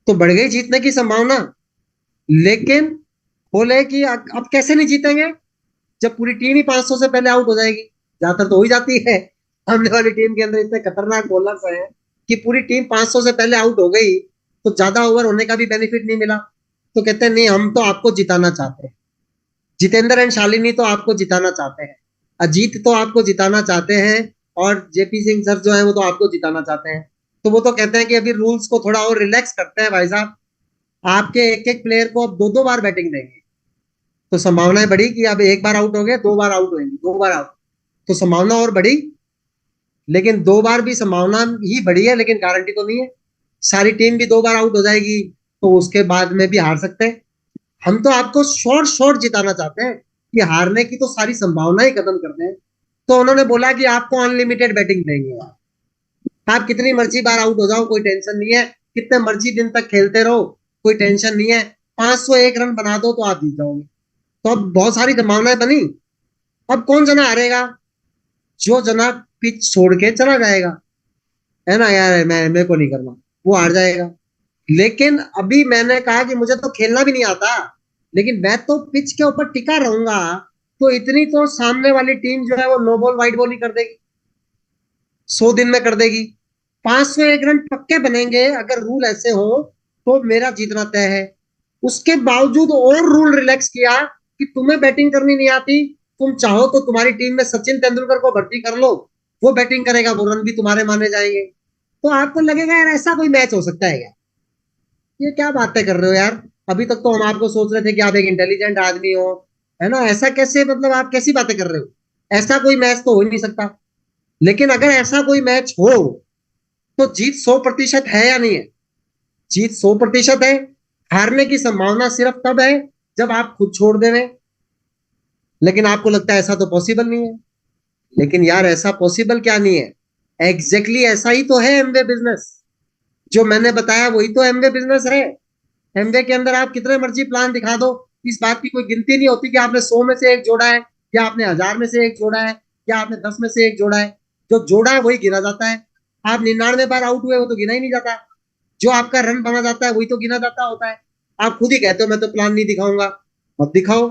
तो बढ़ गई जीतने की संभावना। लेकिन बोले कि अब कैसे नहीं जीतेंगे जब पूरी टीम ही 500 से पहले आउट हो जाएगी। ज्यादातर तो हो ही जाती है, सामने वाली टीम के अंदर इतने खतरनाक बॉलर्स हैं कि पूरी टीम 500 से पहले आउट हो गई, तो ज्यादा ओवर होने का भी बेनिफिट नहीं मिला। तो कहते हैं नहीं, हम तो आपको जिताना चाहते हैं, जितेंद्र एंड शालिनी तो आपको जिताना चाहते हैं, अजीत तो आपको जिताना चाहते हैं, और जेपी सिंह सर जो है वो तो आपको जिताना चाहते हैं। तो वो तो कहते हैं कि अभी रूल्स को थोड़ा और रिलैक्स करते हैं भाई साहब, आपके एक एक प्लेयर को अब 2-2 बार बैटिंग देंगे, तो संभावनाएं बढ़ी कि अब एक बार आउट हो गए, 2 बार आउट होंगे, 2 बार आउट, तो संभावना और बढ़ी। लेकिन 2 बार भी संभावना ही बढ़ी है, लेकिन गारंटी तो नहीं है सारी टीम भी 2 बार आउट हो जाएगी, तो उसके बाद में भी हार सकते हैं। हम तो आपको शॉर्ट शॉर्ट जिताना चाहते हैं कि हारने की तो सारी संभावना ही खत्म कर दें। तो उन्होंने बोला कि आपको अनलिमिटेड बैटिंग देंगे, आप कितनी मर्जी बार आउट हो जाओ, कोई टेंशन नहीं है, कितने मर्जी दिन तक खेलते रहो, कोई टेंशन नहीं है, 501 रन बना दो तो आप जीत जाओगे। तो अब बहुत सारी संभावनाएं बनी। अब कौन जना हारेगा? जो जना पिच छोड़ के चला जाएगा, है ना यार, मैं मेरे को नहीं करना, वो हार जाएगा। लेकिन अभी मैंने कहा कि मुझे तो खेलना भी नहीं आता, लेकिन मैं तो पिच के ऊपर टिका रहूंगा, तो इतनी तो सामने वाली टीम जो है वो नो बॉल वाइट बॉल ही कर देगी, 100 दिन में कर देगी। 501 रन पक्के बनेंगे अगर रूल ऐसे हो, तो मेरा जीतना तय है। उसके बावजूद और रूल रिलैक्स किया कि तुम्हें बैटिंग करनी नहीं आती, तुम चाहो तो तुम्हारी टीम में सचिन तेंदुलकर को भर्ती कर लो, वो बैटिंग करेगा, वो रन भी तुम्हारे माने जाएंगे। तो आपको लगेगा यार ऐसा कोई मैच हो सकता है क्या? ये क्या बातें कर रहे हो यार, अभी तक तो हम आपको सोच रहे थे कि आप एक इंटेलिजेंट आदमी हो, है ना, ऐसा कैसे, मतलब आप कैसी बातें कर रहे हो? ऐसा कोई मैच तो हो ही नहीं सकता। लेकिन अगर ऐसा कोई मैच हो, तो जीत 100% है या नहीं है? जीत 100% है। हारने की संभावना सिर्फ तब है जब आप खुद छोड़ देवे, लेकिन आपको लगता है ऐसा तो पॉसिबल नहीं है। लेकिन यार ऐसा पॉसिबल क्या नहीं है, एग्जैक्टली ऐसा ही तो है एमवे बिजनेस। जो मैंने बताया वही तो एमवे बिजनेस है। एमवे के अंदर आप कितने मर्जी प्लान दिखा दो, इस बात की कोई गिनती नहीं होती कि आपने 100 में से एक जोड़ा है, या आपने 1000 में से एक जोड़ा है, या आपने 10 में से एक जोड़ा है। जो जोड़ा है वही गिना जाता है। आप 99 बार आउट हुए वो तो गिना ही नहीं जाता, जो आपका रन बना जाता है वही तो गिना जाता होता है। आप खुद ही कहते हो मैं तो प्लान नहीं दिखाऊंगा, मत दिखाओ,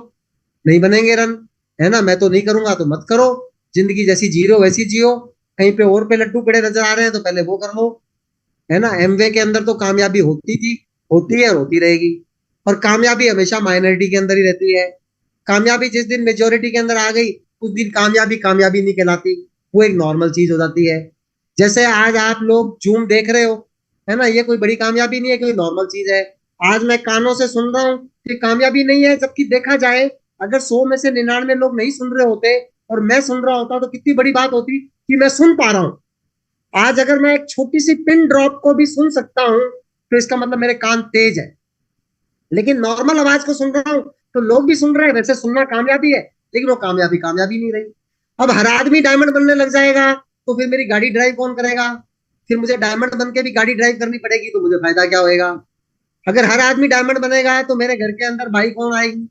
नहीं बनेंगे रन, है ना, मैं तो नहीं करूंगा तो मत करो, जिंदगी जैसी जी रहे हो वैसी जियो, कहीं पे और पे लड्डू पड़े नजर आ रहे हैं तो पहले वो कर लो, है ना। एमवे के अंदर तो कामयाबी होती थी, होती है और होती रहेगी, और कामयाबी हमेशा माइनॉरिटी के अंदर ही रहती है। कामयाबी जिस दिन मेजोरिटी के अंदर आ गई, उस दिन कामयाबी कामयाबी नहीं कहलाती, वो एक नॉर्मल चीज हो जाती है। जैसे आज आप लोग जूम देख रहे हो, है ना, ये कोई बड़ी कामयाबी नहीं है, कोई नॉर्मल चीज है। आज मैं कानों से सुन रहा हूँ, ये कामयाबी नहीं है, जबकि देखा जाए अगर 100 में से 99 लोग नहीं सुन रहे होते और मैं सुन रहा होता, तो कितनी बड़ी बात होती कि मैं सुन पा रहा हूँ। आज अगर मैं एक छोटी सी पिन ड्रॉप को भी सुन सकता हूँ, तो इसका मतलब मेरे कान तेज है। लेकिन नॉर्मल आवाज को सुन रहा हूँ तो लोग भी सुन रहे हैं, वैसे सुनना कामयाबी है, लेकिन वो कामयाबी कामयाबी नहीं रही। अब हर आदमी डायमंड बनने लग जाएगा, तो फिर मेरी गाड़ी ड्राइव कौन करेगा? फिर मुझे डायमंड बन के भी गाड़ी ड्राइव करनी पड़ेगी, तो मुझे फायदा क्या होएगा? अगर हर आदमी डायमंड बनेगा तो मेरे घर के अंदर बाई कौन आएगी?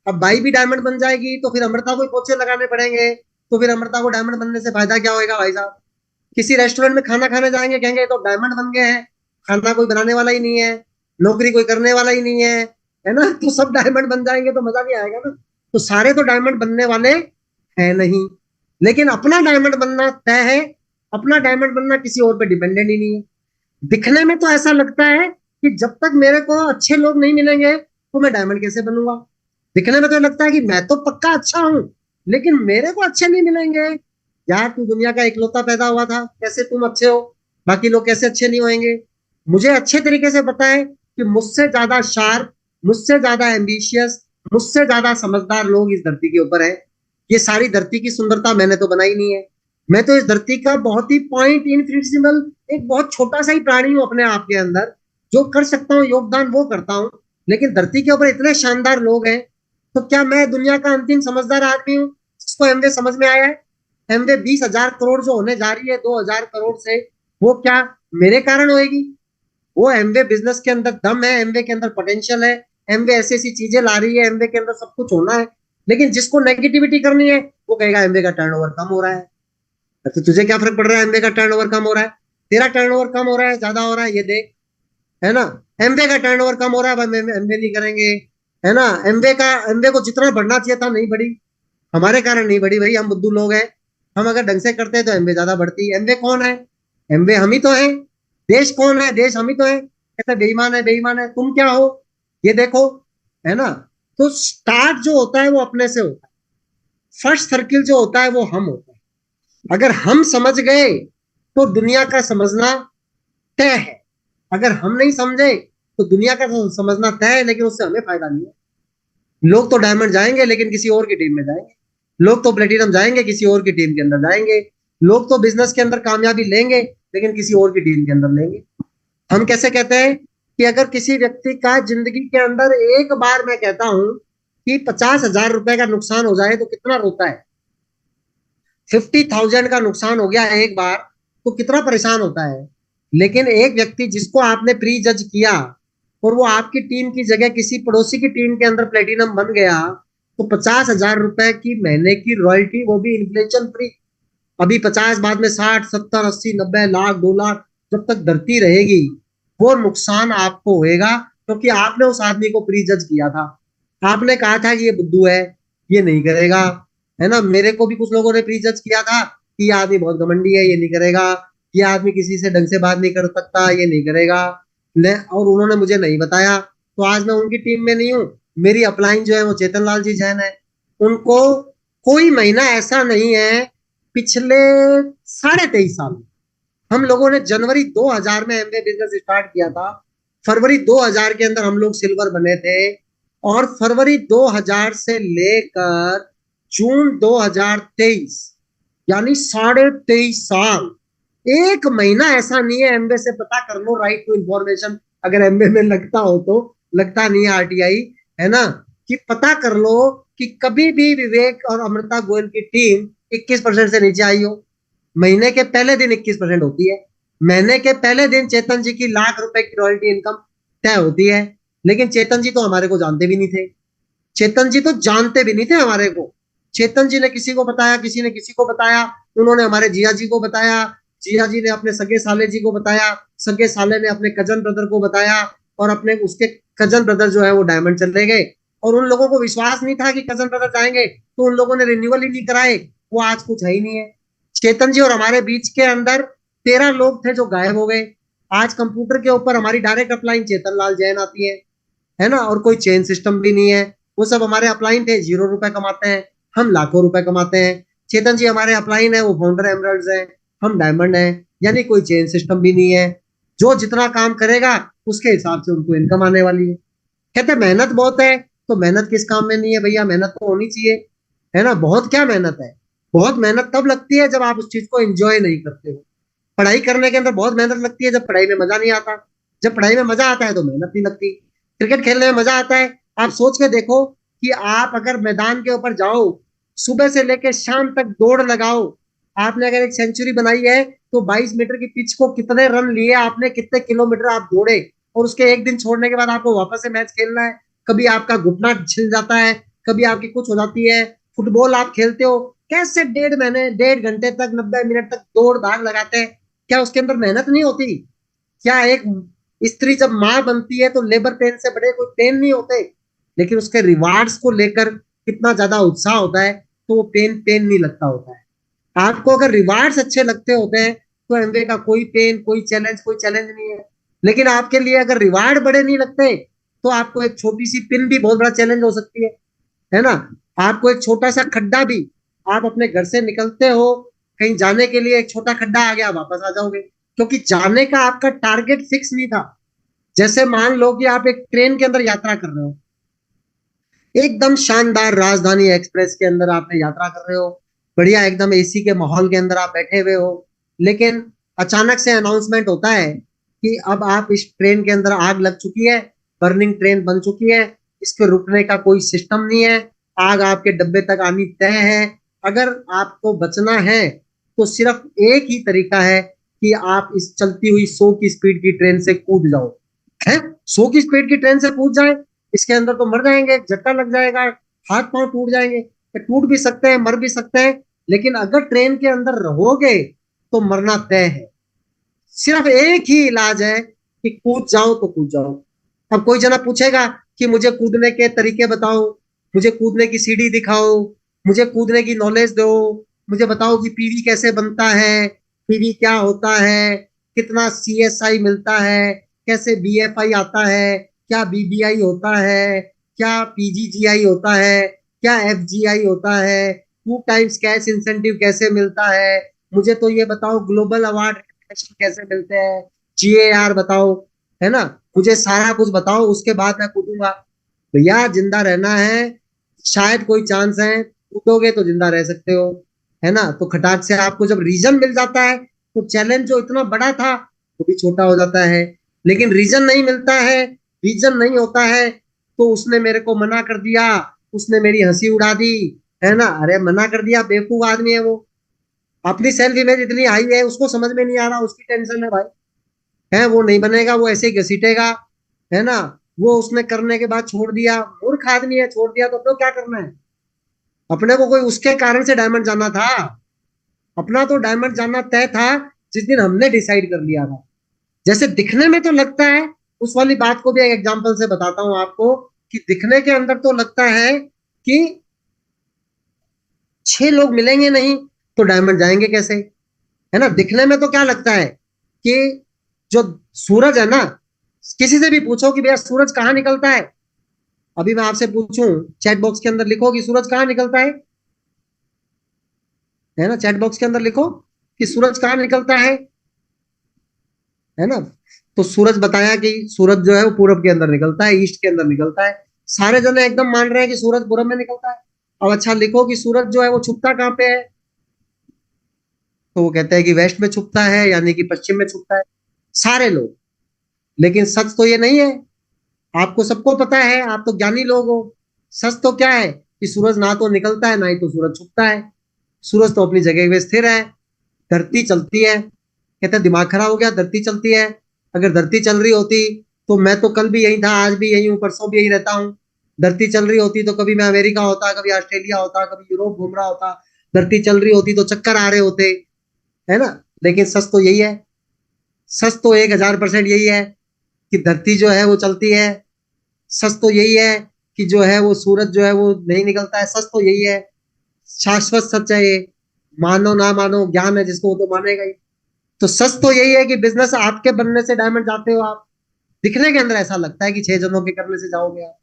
अब बाई भी डायमंड बन जाएगी तो फिर अमृता को पोछे लगाने पड़ेंगे, तो फिर अमृता को डायमंड बनने से फायदा क्या होएगा भाई साहब? किसी रेस्टोरेंट में खाना खाने जाएंगे, कहेंगे तो डायमंड बन गए हैं, खाना कोई बनाने वाला ही नहीं है, नौकरी कोई करने वाला ही नहीं है ना, तो सब डायमंड बन जाएंगे तो मजा नहीं आएगा ना। तो सारे तो डायमंड बनने वाले है नहीं, लेकिन अपना डायमंड बनना तय है। अपना डायमंड बनना किसी और पे डिपेंडेंट ही नहीं है। दिखने में तो ऐसा लगता है कि जब तक मेरे को अच्छे लोग नहीं मिलेंगे तो मैं डायमंड कैसे बनूंगा। दिखने में तो लगता है कि मैं तो पक्का अच्छा हूं, लेकिन मेरे को अच्छे नहीं मिलेंगे। यार तू दुनिया का इकलौता पैदा हुआ था, कैसे तुम अच्छे हो, बाकी लोग कैसे अच्छे नहीं होंगे? मुझे अच्छे तरीके से पता है कि मुझसे ज्यादा शार्प, मुझसे ज्यादा एम्बिशियस, मुझसे ज्यादा समझदार लोग इस धरती के ऊपर है। ये सारी धरती की सुंदरता मैंने तो बनाई नहीं है। मैं तो इस धरती का बहुत ही पॉइंट इनफिनिटेसिमल एक बहुत छोटा सा ही प्राणी हूं अपने आप के अंदर, जो कर सकता हूँ योगदान वो करता हूँ, लेकिन धरती के ऊपर इतने शानदार लोग हैं, तो क्या मैं दुनिया का अंतिम समझदार आदमी हूँ जिसको एमवे समझ में आया है? एमवे 20,000 करोड़ जो होने जा रही है 2,000 करोड़ से, वो क्या मेरे कारण होएगी? वो एमवे बिजनेस के अंदर दम है, एमवे के अंदर पोटेंशियल है, एमवे ऐसी ऐसी चीजें ला रही है, एमवे के अंदर सब कुछ होना है। लेकिन जिसको नेगेटिविटी करनी है वो कहेगा एमवे का टर्नओवर कम हो रहा है। तो तुझे क्या फर्क पड़ रहा है एमवे का टर्नओवर कम हो रहा है? तेरा टर्नओवर कम हो रहा है, ज्यादा हो रहा है, ये देख, है ना। एमवे का टर्नओवर कम हो रहा है, भाई एमवे नहीं करेंगे, है ना। एमवे को जितना बढ़ना चाहिए था नहीं बढ़ी, हमारे कारण नहीं बढ़ी भाई, हम बुद्धू लोग हैं। हम अगर ढंग से करते हैं तो एमवे ज्यादा बढ़ती। एमवे कौन है? एमवे हम ही तो है। देश कौन है? देश हम ही तो है। कहते बेईमान है, बेईमान है, तुम क्या हो ये देखो, है ना। तो स्टार्ट जो होता है वो अपने से होता है, फर्स्ट सर्किल जो होता है वो हम होता है। अगर हम समझ गए तो दुनिया का समझना तय है, अगर हम नहीं समझे तो दुनिया का समझना तय है, लेकिन उससे हमें फायदा नहीं है। लोग तो डायमंड जाएंगे लेकिन किसी और की टीम में जाएंगे, लोग तो प्लेटिनम जाएंगे किसी और की टीम के अंदर जाएंगे, लोग तो बिजनेस के अंदर कामयाबी लेंगे लेकिन किसी और की टीम के अंदर लेंगे। हम कैसे कहते हैं कि अगर किसी व्यक्ति का जिंदगी के अंदर एक बार, मैं कहता हूं कि 50,000 रुपए का नुकसान हो जाए तो कितना रोता है? 50,000 का नुकसान हो गया एक बार तो कितना परेशान होता है। लेकिन एक व्यक्ति जिसको आपने प्री जज किया और वो आपकी टीम की जगह किसी पड़ोसी की टीम के अंदर प्लेटिनम बन गया, तो 50,000 रुपए की महीने की रॉयल्टी, वो भी इन्फ्लेशन फ्री। अभी 50, बाद में 60, 70, 80, 90 लाख, 2 लाख, जब तक धरती रहेगी वो नुकसान आपको होएगा, क्योंकि आपने उस आदमी को प्री जज किया था। आपने कहा था कि ये बुद्धू है, ये नहीं करेगा, है ना। मेरे को भी कुछ लोगों ने प्री जज किया था कि ये आदमी बहुत घमंडी है, ये नहीं करेगा, ये आदमी किसी से ढंग से बात नहीं कर सकता, ये नहीं करेगा, और उन्होंने मुझे नहीं बताया, तो आज मैं उनकी टीम में नहीं हूँ। मेरी अपलाइन जो है वो चेतन लाल जी जैन है। उनको कोई महीना ऐसा नहीं है पिछले 23.5 साल हम लोगों ने जनवरी 2000 में एमवे बिजनेस स्टार्ट किया था, फरवरी 2000 के अंदर हम लोग सिल्वर बने थे, और फरवरी 2000 से लेकर जून 2023, यानी 23.5 साल, एक महीना ऐसा नहीं है। एमवे से पता कर लो, राइट टू इंफॉर्मेशन, अगर एमवे में लगता हो तो, लगता नहीं है आरटीआई, है ना, कि पता कर लो कि कभी भी विवेक और अमृता गोयल की टीम 21% से नीचे आई हो। महीने के पहले दिन 21% होती है, महीने के पहले दिन चेतन जी की ₹1,00,000 की रॉयल्टी इनकम तय होती है। लेकिन चेतन जी तो हमारे को जानते भी नहीं थे, चेतन जी तो जानते भी नहीं थे हमारे को। चेतन जी ने किसी को बताया, किसी ने किसी को बताया, उन्होंने हमारे जिया जी को बताया, जिया जी ने अपने सगे साले जी को बताया, सगे साले ने अपने कजन ब्रदर को बताया, और अपने उसके कजन ब्रदर जो है वो डायमंड चले गए, और उन लोगों को विश्वास नहीं था कि कजन ब्रदर जाएंगे, तो उन लोगों ने रिन्यूअल ही नहीं कराए, वो आज कुछ है ही नहीं है। चेतन जी और हमारे बीच के अंदर 13 लोग थे जो गायब हो गए। आज कंप्यूटर के ऊपर हमारी डायरेक्ट अपलाइन चेतन लाल जैन आती है ना, और कोई चेन सिस्टम भी नहीं है। वो सब हमारे अपलाइन थे, ₹0 कमाते हैं, हम लाखों रुपए कमाते हैं। चेतन जी हमारे अपलाइन है, वो फाउंडर एमरल्ड्स है, हम डायमंड है, यानी कोई चेन सिस्टम भी नहीं है। जो जितना काम करेगा उसके हिसाब से उनको इनकम आने वाली है। कहते मेहनत बहुत है, तो मेहनत किस काम में नहीं है भैया, मेहनत तो होनी चाहिए, है ना। बहुत क्या मेहनत है, बहुत मेहनत तब लगती है जब आप उस चीज को एंजॉय नहीं करते हो। पढ़ाई करने के अंदर बहुत मेहनत लगती है जब पढ़ाई में मजा नहीं आता, जब पढ़ाई में मजा आता है तो मेहनत नहीं लगती। क्रिकेट खेलने में मजा आता है, आप सोच के देखो कि आप अगर मैदान के ऊपर जाओ, सुबह से लेकर शाम तक दौड़ लगाओ, आपने अगर एक सेंचुरी बनाई है तो 22 मीटर की पिच को कितने रन लिए आपने, कितने किलोमीटर आप दौड़े, और उसके एक दिन छोड़ने के बाद आपको वापस से मैच खेलना है। कभी आपका घुटना छिल जाता है, कभी आपकी कुछ हो जाती है। फुटबॉल आप खेलते हो, कैसे 1.5 महीने 1.5 घंटे तक 90 मिनट तक दौड़ भाग लगाते हैं, क्या उसके अंदर मेहनत नहीं होती? क्या एक स्त्री जब माँ बनती है तो लेबर पेन से बड़े कोई पेन नहीं होते, लेकिन उसके रिवार्ड्स को लेकर कितना ज्यादा उत्साह होता है, तो वो पेन पेन नहीं लगता होता है। आपको अगर रिवार्ड्स अच्छे लगते होते हैं तो एमवे का कोई पेन, कोई चैलेंज नहीं है। लेकिन आपके लिए अगर रिवार्ड बड़े नहीं लगते तो आपको एक छोटी सी पिन भी बहुत बड़ा चैलेंज हो सकती है ना। आपको एक छोटा सा खड्डा भी, आप अपने घर से निकलते हो कहीं जाने के लिए, एक छोटा खड्डा आ गया, वापस आ जाओगे, क्योंकि जाने का आपका टारगेट फिक्स नहीं था। जैसे मान लो कि आप एक ट्रेन के अंदर यात्रा कर रहे हो, एकदम शानदार राजधानी एक्सप्रेस के अंदर आपने यात्रा कर रहे हो, बढ़िया एकदम एसी के माहौल के अंदर आप बैठे हुए हो, लेकिन अचानक से अनाउंसमेंट होता है कि अब आप इस ट्रेन के अंदर आग लग चुकी है, बर्निंग ट्रेन बन चुकी है, इसके रुकने का कोई सिस्टम नहीं है, आग आपके डब्बे तक आनी तय है। अगर आपको बचना है तो सिर्फ एक ही तरीका है कि आप इस चलती हुई 100 की स्पीड की ट्रेन से कूद जाओ। है 100 की स्पीड की ट्रेन से कूद जाए, इसके अंदर तो मर जाएंगे, झटका लग जाएगा, हाथ पांव टूट जाएंगे, टूट भी सकते हैं, मर भी सकते हैं, लेकिन अगर ट्रेन के अंदर रहोगे तो मरना तय है। सिर्फ एक ही इलाज है कि कूद जाओ तो कूद जाओ। अब कोई जना पूछेगा कि मुझे कूदने के तरीके बताओ, मुझे कूदने की सीढ़ी दिखाओ, मुझे कूदने की नॉलेज दो, मुझे बताओ कि पीवी कैसे बनता है, पीवी क्या होता है, कितना सीएसआई मिलता है, कैसे बीएफआई आता है, क्या बीबीआई होता है, क्या पीजीजीआई होता है, क्या एफजीआई होता है, 2 टाइम्स कैश इंसेंटिव कैसे मिलता है, मुझे तो ये बताओ ग्लोबल अवार्ड कैसे मिलते हैं, जीएआर बताओ, है ना, मुझे सारा कुछ बताओ, उसके बाद मैं कूदूंगा। भैया जिंदा रहना है, शायद कोई चांस है, कूदोगे तो जिंदा रह सकते हो, है ना। तो खटाक से आपको जब रीजन मिल जाता है तो चैलेंज जो इतना बड़ा था वो भी छोटा हो जाता है। लेकिन रीजन नहीं मिलता है, रीजन नहीं होता है, तो उसने मेरे को मना कर दिया, उसने मेरी हंसी उड़ा दी, है ना। अरे मना कर दिया, बेवकूफ आदमी है वो, अपनी सेल्फ इमेज इतनी हाई है, उसको समझ में नहीं आ रहा, उसकी टेंशन है भाई, है वो नहीं बनेगा, वो ऐसे ही घसीटेगा, है ना। वो उसने करने के बाद छोड़ दिया, मूर्ख आदमी है, छोड़ दिया तो क्या करना है। अपने को कोई उसके कारण से डायमंड जाना था, अपना तो डायमंड जाना तय था जिस दिन हमने डिसाइड कर लिया था। जैसे दिखने में तो लगता है, उस वाली बात को भी एक एग्जांपल से बताता हूं आपको, कि दिखने के अंदर तो लगता है कि 6 लोग मिलेंगे नहीं तो डायमंड जाएंगे कैसे, है ना। दिखने में तो क्या लगता है कि जो सूरज है ना, किसी से भी पूछो कि भैया सूरज कहाँ निकलता है, अभी मैं आपसे पूछूं, चैट बॉक्स के अंदर लिखो कि सूरज कहाँ निकलता है ना, चैट बॉक्स के अंदर लिखो कि सूरज कहाँ निकलता है ना। तो सूरज बताया कि सूरज जो है वो पूरब के अंदर निकलता है, ईस्ट के अंदर निकलता है। सारे जने एकदम मान रहे हैं कि सूरज पूरब में निकलता है। अब अच्छा लिखो कि सूरज जो है वो छुपता कहाँ पे है, तो वो कहते हैं कि वेस्ट में छुपता है, यानी कि पश्चिम में छुपता है, सारे लोग। लेकिन सच तो ये नहीं है, आपको सबको पता है, आप तो ज्ञानी लोग हो। सच तो क्या है कि सूरज ना तो निकलता है, ना ही तो सूरज छुपता है। सूरज तो अपनी जगह पे स्थिर है, धरती चलती है। कहते हैं दिमाग खराब हो गया, धरती चलती है। अगर धरती चल रही होती तो मैं तो कल भी यही था, आज भी यही हूँ, परसों भी यही रहता हूँ। धरती चल रही होती तो कभी मैं अमेरिका होता, कभी ऑस्ट्रेलिया होता, कभी यूरोप घूम रहा होता। धरती चल रही होती तो चक्कर आ रहे होते, है ना। लेकिन सच तो यही है, सच तो 1000% यही है कि धरती जो है वो चलती है। सच तो यही है कि जो है वो सूरज जो है वो नहीं निकलता है। सच तो यही है, शाश्वत सच है ये, मानो ना मानो ज्ञान है जिसको, वो तो मानेगा ही। तो सच तो यही है कि बिजनेस आपके बनने से डायमंड जाते हो आप। दिखने के अंदर ऐसा लगता है कि 6 जनों के करने से जाओगे आप,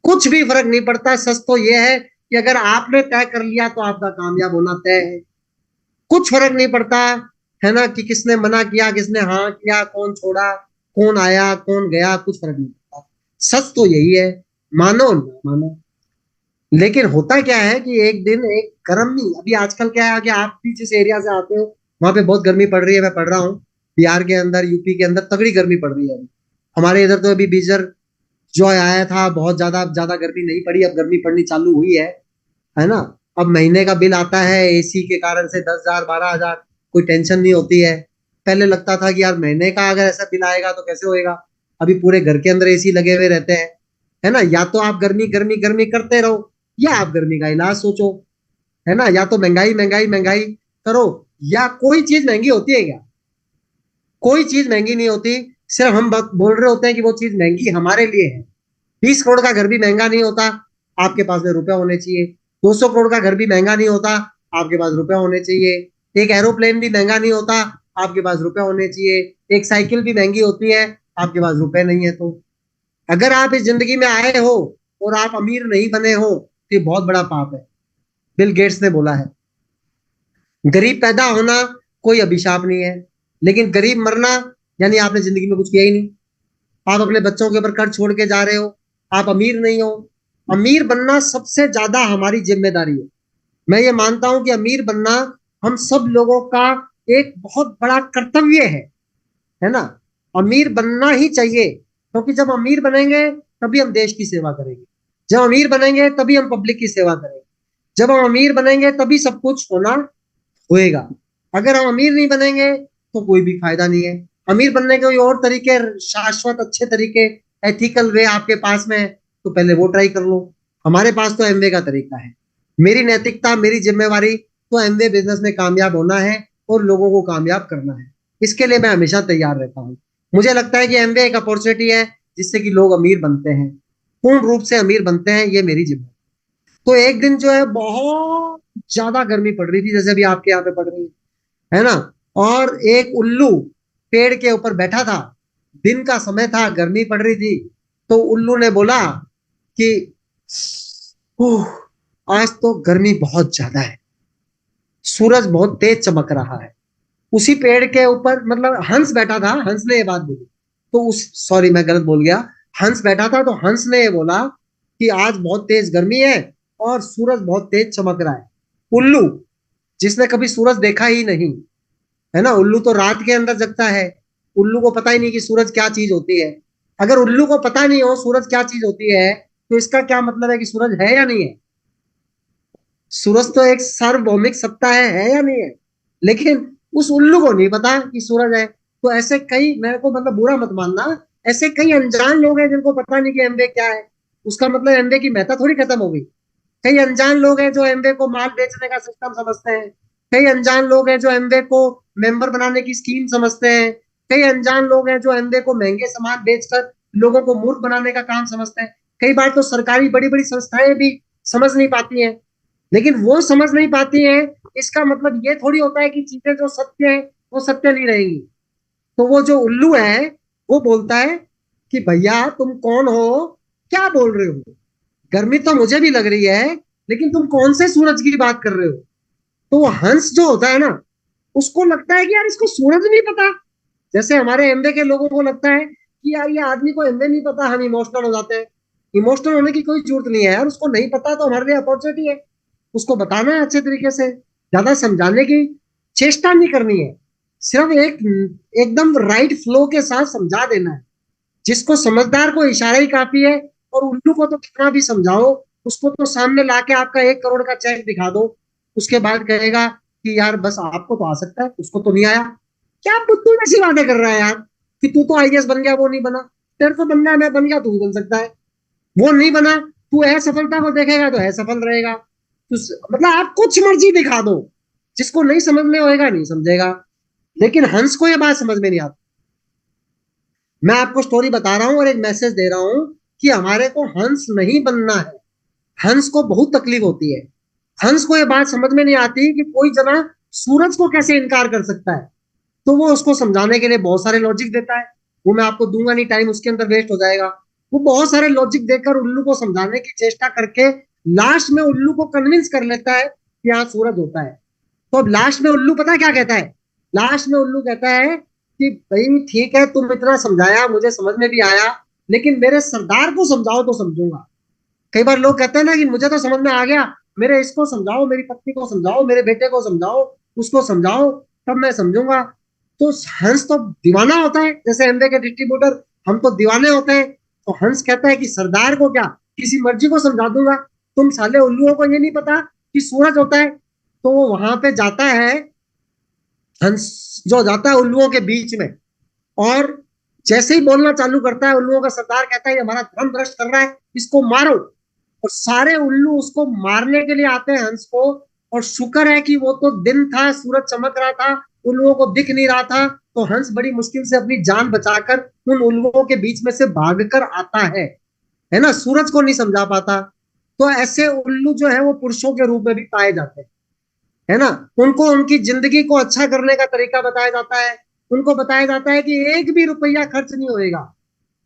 कुछ भी फर्क नहीं पड़ता। सच तो ये है कि अगर आपने तय कर लिया तो आपका कामयाब होना तय है। कुछ फर्क नहीं पड़ता, है ना, कि किसने मना किया, किसने हाँ किया, कौन छोड़ा, कौन आया, कौन गया, कुछ फर्क नहीं पड़ता। सच तो यही है, मानो ना मानो। लेकिन होता क्या है कि एक दिन एक गर्मी, अभी आजकल क्या है कि आप भी जिस एरिया से आते हो वहां पे बहुत गर्मी पड़ रही है, मैं पढ़ रहा हूँ बिहार के अंदर, यूपी के अंदर तगड़ी गर्मी पड़ रही है अभी। हमारे इधर तो अभी बीजर जो आया था, बहुत ज्यादा ज्यादा गर्मी नहीं पड़ी, अब गर्मी पड़नी चालू हुई है ना। अब महीने का बिल आता है एसी के कारण से 10,000 12,000, कोई टेंशन नहीं होती है। पहले लगता था कि यार महीने का अगर ऐसा बिल आएगा तो कैसे होएगा, अभी पूरे घर के अंदर एसी लगे हुए रहते हैं, है ना। या तो आप गर्मी गर्मी गर्मी करते रहो, या आप गर्मी का इलाज सोचो, है ना। या तो महंगाई महंगाई महंगाई करो, या कोई चीज महंगी होती है क्या, कोई चीज महंगी नहीं होती। सिर्फ हम बोल रहे होते हैं कि वो चीज महंगी हमारे लिए है। 20 करोड़ का घर भी महंगा नहीं होता, आपके पास में रुपए होने चाहिए। 200 करोड़ का घर भी महंगा नहीं होता, आपके पास रुपए होने चाहिए। एक एरोप्लेन भी महंगा नहीं होता, आपके पास रुपए होने चाहिए। एक साइकिल भी महंगी होती है, आपके पास रुपए नहीं है तो। अगर आप इस जिंदगी में आए हो और आप अमीर नहीं बने हो तो ये बहुत बड़ा पाप है। बिल गेट्स ने बोला है, गरीब पैदा होना कोई अभिशाप नहीं है, लेकिन गरीब मरना यानी आपने जिंदगी में कुछ किया ही नहीं। आप अपने बच्चों के ऊपर कर्ज छोड़ के जा रहे हो, आप अमीर नहीं हो। अमीर बनना सबसे ज्यादा हमारी जिम्मेदारी है। मैं ये मानता हूं कि अमीर बनना हम सब लोगों का एक बहुत बड़ा कर्तव्य है ना। अमीर बनना ही चाहिए, क्योंकि जब अमीर बनेंगे तभी हम देश की सेवा करेंगे, जब अमीर बनेंगे तभी हम पब्लिक की सेवा करेंगे, जब हम अमीर बनेंगे तभी सब कुछ होना होएगा। अगर हम अमीर नहीं बनेंगे तो कोई भी फायदा नहीं है। अमीर बनने के कोई और तरीके, शाश्वत अच्छे तरीके, एथिकल वे आपके पास में है तो पहले वो ट्राई कर लो। हमारे पास तो एमवे का तरीका है। मेरी नैतिकता, मेरी जिम्मेवारी तो एमवे बिजनेस में कामयाब होना है और लोगों को कामयाब करना है। इसके लिए मैं हमेशा तैयार रहता हूँ। मुझे लगता है कि एमवे एक अपॉर्चुनिटी है जिससे कि लोग अमीर बनते हैं, पूर्ण रूप से अमीर बनते हैं, ये मेरी जिम्मेदारी। तो एक दिन जो है बहुत ज्यादा गर्मी पड़ रही थी, जैसे अभी आपके यहाँ पे पड़ रही है ना, और एक उल्लू पेड़ के ऊपर बैठा था। दिन का समय था, गर्मी पड़ रही थी, तो उल्लू ने बोला कि ओह, आज तो गर्मी बहुत ज्यादा है, सूरज बहुत तेज चमक रहा है। उसी पेड़ के ऊपर, मतलब हंस बैठा था, हंस ने ये बात बोली। तो उस सॉरी मैं गलत बोल गया, हंस बैठा था तो हंस ने ये बोला कि आज बहुत तेज गर्मी है और सूरज बहुत तेज चमक रहा है। उल्लू, जिसने कभी सूरज देखा ही नहीं, है ना, उल्लू तो रात के अंदर जगता है, उल्लू को पता ही नहीं कि सूरज क्या चीज होती है। अगर उल्लू को पता नहीं हो सूरज क्या चीज होती है तो इसका क्या मतलब है कि सूरज है या नहीं है? सूरज तो एक सार्वभौमिक सत्ता है या नहीं है? लेकिन उस उल्लू को नहीं पता कि सूरज है। तो ऐसे कई, मेरे को मतलब बुरा मत मानना, ऐसे कई अनजान लोग हैं जिनको पता नहीं कि एमवे क्या है। उसका मतलब एमवे की महत्ता थोड़ी खत्म हो गई। कई अनजान लोग हैं जो एमवे को माल बेचने का सिस्टम समझते हैं। कई अनजान लोग हैं जो एमवे को मेंबर बनाने की स्कीम समझते हैं। कई अनजान लोग हैं जो एमवे को महंगे सामान बेचकर लोगों को मूर्ख बनाने का काम समझते हैं। कई बार तो सरकारी बड़ी बड़ी संस्थाएं भी समझ नहीं पाती हैं। लेकिन वो समझ नहीं पाती हैं, इसका मतलब ये थोड़ी होता है कि चीजें जो सत्य है वो सत्य नहीं रहेंगी। तो वो जो उल्लू है वो बोलता है कि भैया तुम कौन हो, क्या बोल रहे हो? गर्मी तो मुझे भी लग रही है, लेकिन तुम कौन से सूरज की बात कर रहे हो? तो वो हंस जो होता है ना, उसको लगता है कि यार इसको सूरज नहीं पता। जैसे हमारे एमबे के लोगों को लगता है कि यार ये आदमी को एमबे नहीं पता, हम इमोशनल हो जाते हैं। इमोशनल होने की कोई जरूरत नहीं है यार, उसको नहीं पता तो हमारे लिए अपॉर्चुनिटी है। उसको बताना है अच्छे तरीके से, ज्यादा समझाने की चेष्टा नहीं करनी है, सिर्फ एक एकदम राइट फ्लो के साथ समझा देना है। जिसको समझदार को इशारा ही काफी है, और उल्लू को तो कितना भी समझाओ, उसको तो सामने लाके आपका 1 करोड़ का चेक दिखा दो, उसके बाद कहेगा कि यार बस आपको तो आ सकता है, उसको तो नहीं आया। क्या बुद्धू ऐसी बातें कर रहा है यार, कि तू तो आईएएस बन गया वो नहीं बना, तेरे को बनना है, मैं बन गया तू भी बन सकता है। वो नहीं बना, तू असफलता को देखेगा तो असफल रहेगा। तो मतलब आप कुछ मर्जी दिखा दो, जिसको नहीं समझ में होएगा नहीं समझेगा। लेकिन हंस को ये बात समझ में नहीं आती। मैं आपको स्टोरी बता रहा हूं और एक मैसेज दे रहा हूं कि हमारे को हंस नहीं बनना है। हंस को बहुत तकलीफ होती है। हंस को ये बात समझ में नहीं आती कि कोई जना सूरज को कैसे इनकार कर सकता है। तो वो उसको समझाने के लिए बहुत सारे लॉजिक देता है। वो मैं आपको दूंगा नहीं, टाइम उसके अंदर वेस्ट हो जाएगा। वो बहुत सारे लॉजिक देकर उल्लू को समझाने की चेष्टा करके लास्ट में उल्लू को कन्विंस कर लेता है कि हाँ सूरज होता है। तो अब लास्ट में उल्लू पता क्या कहता है? लास्ट में उल्लू कहता है कि भाई ठीक है, तुम इतना समझाया, मुझे समझ में भी आया, लेकिन मेरे सरदार को समझाओ तो समझूंगा। कई बार लोग कहते हैं ना कि मुझे तो समझ में आ गया, मेरे इसको समझाओ, मेरी पत्नी को समझाओ, मेरे बेटे को समझाओ, उसको समझाओ, तब मैं समझूंगा। तो हंस तो दीवाना होता है, जैसे एमवे के डिस्ट्रीब्यूटर हम तो दीवाने होते हैं। तो हंस कहता है कि सरदार को क्या, किसी मर्जी को समझा दूंगा, तुम साले उल्लुओं को ये नहीं पता कि सूरज होता है। तो वो वहां पे जाता है, हंस जो जाता है उल्लुओं के बीच में, और जैसे ही बोलना चालू करता है, उल्लुओं का सरदार कहता है ये हमारा धर्म भ्रष्ट कर रहा है, इसको मारो। और सारे उल्लू उसको मारने के लिए आते हैं हंस को। और शुक्र है कि वो तो दिन था, सूरज चमक रहा था, उल्लुओं को दिख नहीं रहा था। तो हंस बड़ी मुश्किल से अपनी जान बचाकर उन उल्लुओं के बीच में से भागकर आता है ना, सूरज को नहीं समझा पाता। तो ऐसे उल्लू जो है वो पुरुषों के रूप में भी पाए जाते हैं, है ना। उनको उनकी जिंदगी को अच्छा करने का तरीका बताया जाता है। उनको बताया जाता है कि एक भी रुपया खर्च नहीं होएगा,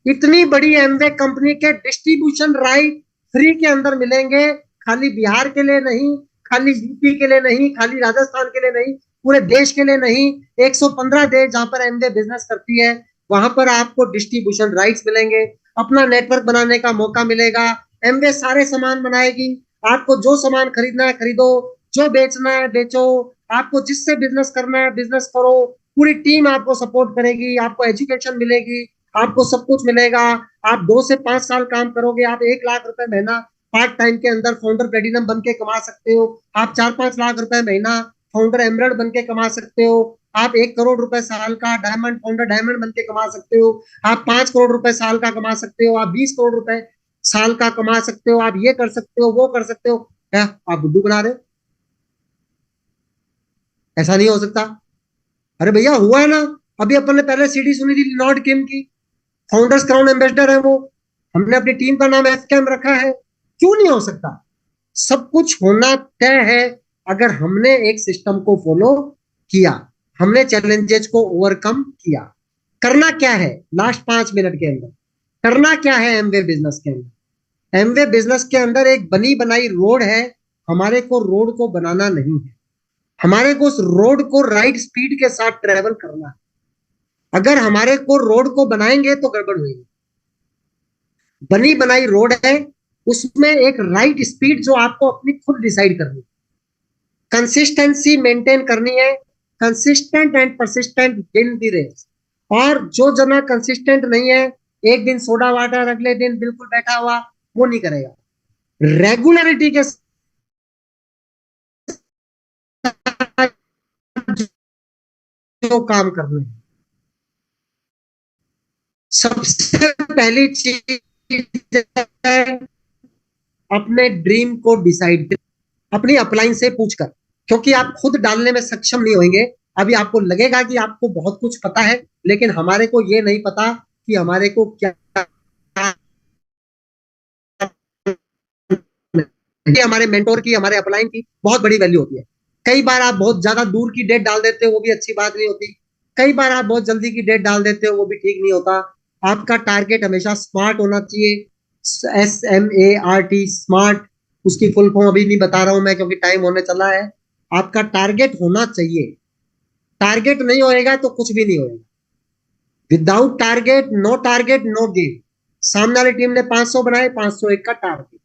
इतनी बड़ी एमवे कंपनी के डिस्ट्रीब्यूशन राइट फ्री के अंदर मिलेंगे, खाली बिहार के लिए नहीं, खाली यूपी के लिए नहीं, खाली राजस्थान के लिए नहीं, पूरे देश के लिए नहीं। 115 देश जहां पर एमवे बिजनेस करती है, वहां पर आपको डिस्ट्रीब्यूशन राइट्स मिलेंगे, अपना नेटवर्क बनाने का मौका मिलेगा। एमवे सारे सामान बनाएगी, आपको जो सामान खरीदना है खरीदो, जो बेचना है बेचो, आपको जिससे बिजनेस करना है बिजनेस करो, पूरी टीम आपको सपोर्ट करेगी, आपको एजुकेशन मिलेगी, आपको सब कुछ मिलेगा। आप 2 से 5 साल काम करोगे, आप 1 लाख रुपए महीना पार्ट टाइम के अंदर फाउंडर प्लेटिनम बन के कमा सकते हो। आप 4-5 लाख रुपए महीना फाउंडर एमरल्ड बन के कमा सकते हो। आप 1 करोड़ रुपए साल का डायमंड फाउंडर डायमंड बन के कमा सकते हो। आप 5 करोड़ रुपए साल का कमा सकते हो। आप 20 करोड़ रुपए साल का कमा सकते हो। आप ये कर सकते हो, वो कर सकते हो। क्या आप बुद्धू बना रहे हो? ऐसा नहीं हो सकता। अरे भैया हुआ है ना, अभी अपन ने पहले सीडी सुनी थी लॉर्ड किम की, फाउंडर्स क्राउन एम्बेसडर है वो। हमने अपनी टीम का नाम एफकेएम रखा है। क्यों नहीं हो सकता? सब कुछ होना तय है अगर हमने एक सिस्टम को फॉलो किया, हमने चैलेंजेस को ओवरकम किया। करना क्या है लास्ट 5 मिनट के अंदर? करना क्या है एमवे बिजनेस के अंदर? एमवे बिजनेस के अंदर एक बनी बनाई रोड है। हमारे को रोड को बनाना नहीं है, हमारे को उस रोड को राइट स्पीड के साथ ट्रेवल करना है। अगर हमारे को रोड को बनाएंगे तो गड़बड़ होगी। बनी बनाई रोड है, उसमें एक राइट स्पीड जो आपको अपनी खुद डिसाइड करनी, कंसिस्टेंसी मेंटेन करनी है। Consistent and persistent win the race. और जो जना कंसिस्टेंट नहीं है, एक दिन सोडा वाटर, अगले दिन बिल्कुल बैठा हुआ, वो नहीं करेगा। रेगुलरिटी के साथ जो काम करने हैं, सबसे पहली चीज है अपने ड्रीम को डिसाइड, अपनी अपलाइन से पूछकर, क्योंकि आप खुद डालने में सक्षम नहीं होंगे। अभी आपको लगेगा कि आपको बहुत कुछ पता है, लेकिन हमारे को ये नहीं पता कि हमारे को क्या, हमारे मेंटोर की, हमारे अपलाइन की बहुत बड़ी वैल्यू होती है। कई बार आप बहुत ज्यादा दूर की डेट डाल देते हो, वो भी अच्छी बात नहीं होती। कई बार आप बहुत जल्दी की डेट डाल देते हो, वो भी ठीक नहीं होता। आपका टारगेट हमेशा स्मार्ट होना चाहिए। SMART, smart. उसकी फुल फॉर्म अभी नहीं बता रहा हूं मैं, क्योंकि टाइम होने चला है। आपका टारगेट होना चाहिए। टारगेट नहीं होएगा तो कुछ भी नहीं होएगा। Without target no game. सामने वाली टीम ने 500 बनाए, 501 का टारगेट।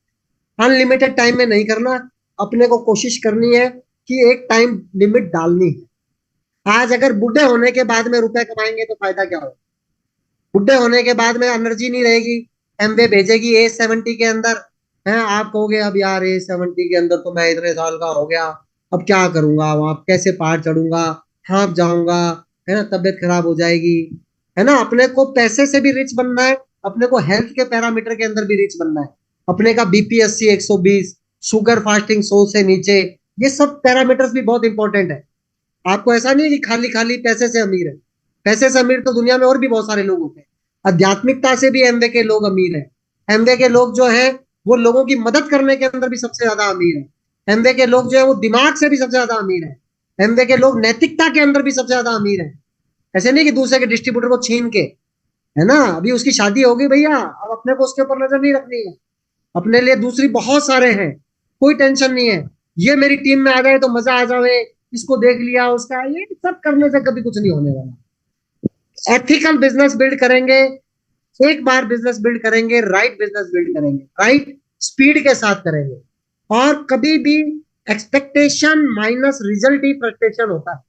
अनलिमिटेड टाइम में नहीं करना, अपने को कोशिश करनी है कि एक टाइम लिमिट डालनी है। आज अगर बुढ़े होने के बाद में रुपए कमाएंगे तो फायदा क्या होगा? बुढ़े होने के बाद में एनर्जी नहीं रहेगी। एमवे भेजेगी A70 के अंदर है, आप कहोगे अब यार A70 के अंदर तो मैं इतने साल का हो गया, अब क्या करूंगा, वहां कैसे पहाड़ चढ़ूंगा, हाँफ जाऊंगा, है ना, तबियत खराब हो जाएगी। है ना, अपने को पैसे से भी रिच बनना है, अपने को हेल्थ के पैरामीटर के अंदर भी रिच बनना है। अपने का BPSC 120, शुगर फास्टिंग 100 से नीचे, ये सब पैरामीटर्स भी बहुत इंपॉर्टेंट है। आपको ऐसा नहीं है कि खाली खाली पैसे से अमीर है। पैसे से अमीर तो दुनिया में और भी बहुत सारे लोग होते हैं। आध्यात्मिकता से भी एमवे के लोग अमीर हैं। एमवे के लोग जो है वो लोगों की मदद करने के अंदर भी सबसे ज्यादा अमीर है। एमवे के लोग जो है वो दिमाग से भी सबसे ज्यादा अमीर है। एमवे के लोग नैतिकता के अंदर भी सबसे ज्यादा अमीर है। ऐसे नहीं कि दूसरे के डिस्ट्रीब्यूटर को छीन के, है ना, अभी उसकी शादी होगी भैया, अब अपने को उसके ऊपर नजर नहीं रखनी है। अपने लिए दूसरी बहुत सारे हैं, कोई टेंशन नहीं है। ये मेरी टीम में आ गए तो मजा आ जाए, इसको देख लिया, उसका, ये सब करने से कभी कुछ नहीं होने वाला। एथिकल बिजनेस बिल्ड करेंगे, एक बार बिजनेस बिल्ड करेंगे, राइट बिजनेस बिल्ड करेंगे, राइट स्पीड के साथ करेंगे। और कभी भी एक्सपेक्टेशन माइनस रिजल्ट ही फ्रस्ट्रेशन होता है।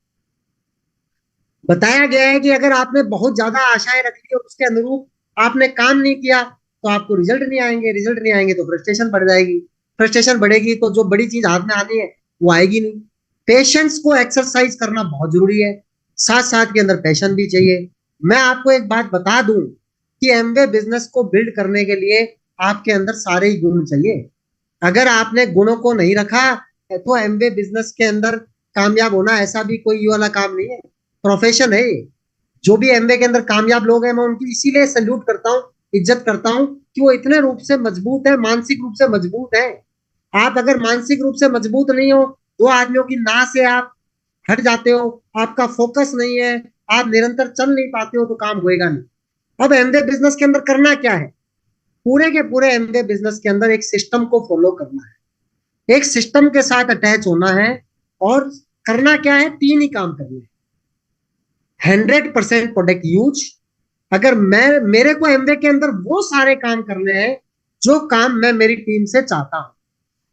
बताया गया है कि अगर आपने बहुत ज्यादा आशाएं रखी और उसके अनुरूप आपने काम नहीं किया तो आपको रिजल्ट नहीं आएंगे, रिजल्ट नहीं आएंगे तो फ्रस्ट्रेशन बढ़ जाएगी, फ्रस्ट्रेशन बढ़ेगी तो जो बड़ी चीज हाथ में आनी है वो आएगी नहीं। पेशेंस को एक्सरसाइज करना बहुत जरूरी है, साथ साथ के अंदर पैशन भी चाहिए। मैं आपको एक बात बता दूं कि एमवे बिजनेस को बिल्ड करने के लिए आपके अंदर सारे ही गुण चाहिए। अगर आपने गुणों को नहीं रखा तो एमवे बिजनेस के अंदर कामयाब होना ऐसा भी कोई ये वाला काम नहीं है, प्रोफेशन है ये। जो भी एमवे के अंदर कामयाब लोग हैं, मैं उनकी इसीलिए सल्यूट करता हूँ, इज्जत करता हूँ कि वो इतने रूप से मजबूत है, मानसिक रूप से मजबूत है। आप अगर मानसिक रूप से मजबूत नहीं हो, दो आदमियों की ना से आप हट जाते हो, आपका फोकस नहीं है, आप निरंतर चल नहीं पाते हो, तो काम होएगा नहीं। अब एमवे बिजनेस के अंदर करना क्या है? पूरे के पूरे एमवे बिजनेस के अंदर एक सिस्टम को फॉलो करना है, एक सिस्टम के साथ अटैच होना है। और करना क्या है? 3 ही काम करने हैं। 100% प्रोडक्ट यूज। अगर मैं, मेरे को एमवे के अंदर वो सारे काम करने हैं जो काम मैं मेरी टीम से चाहता हूं।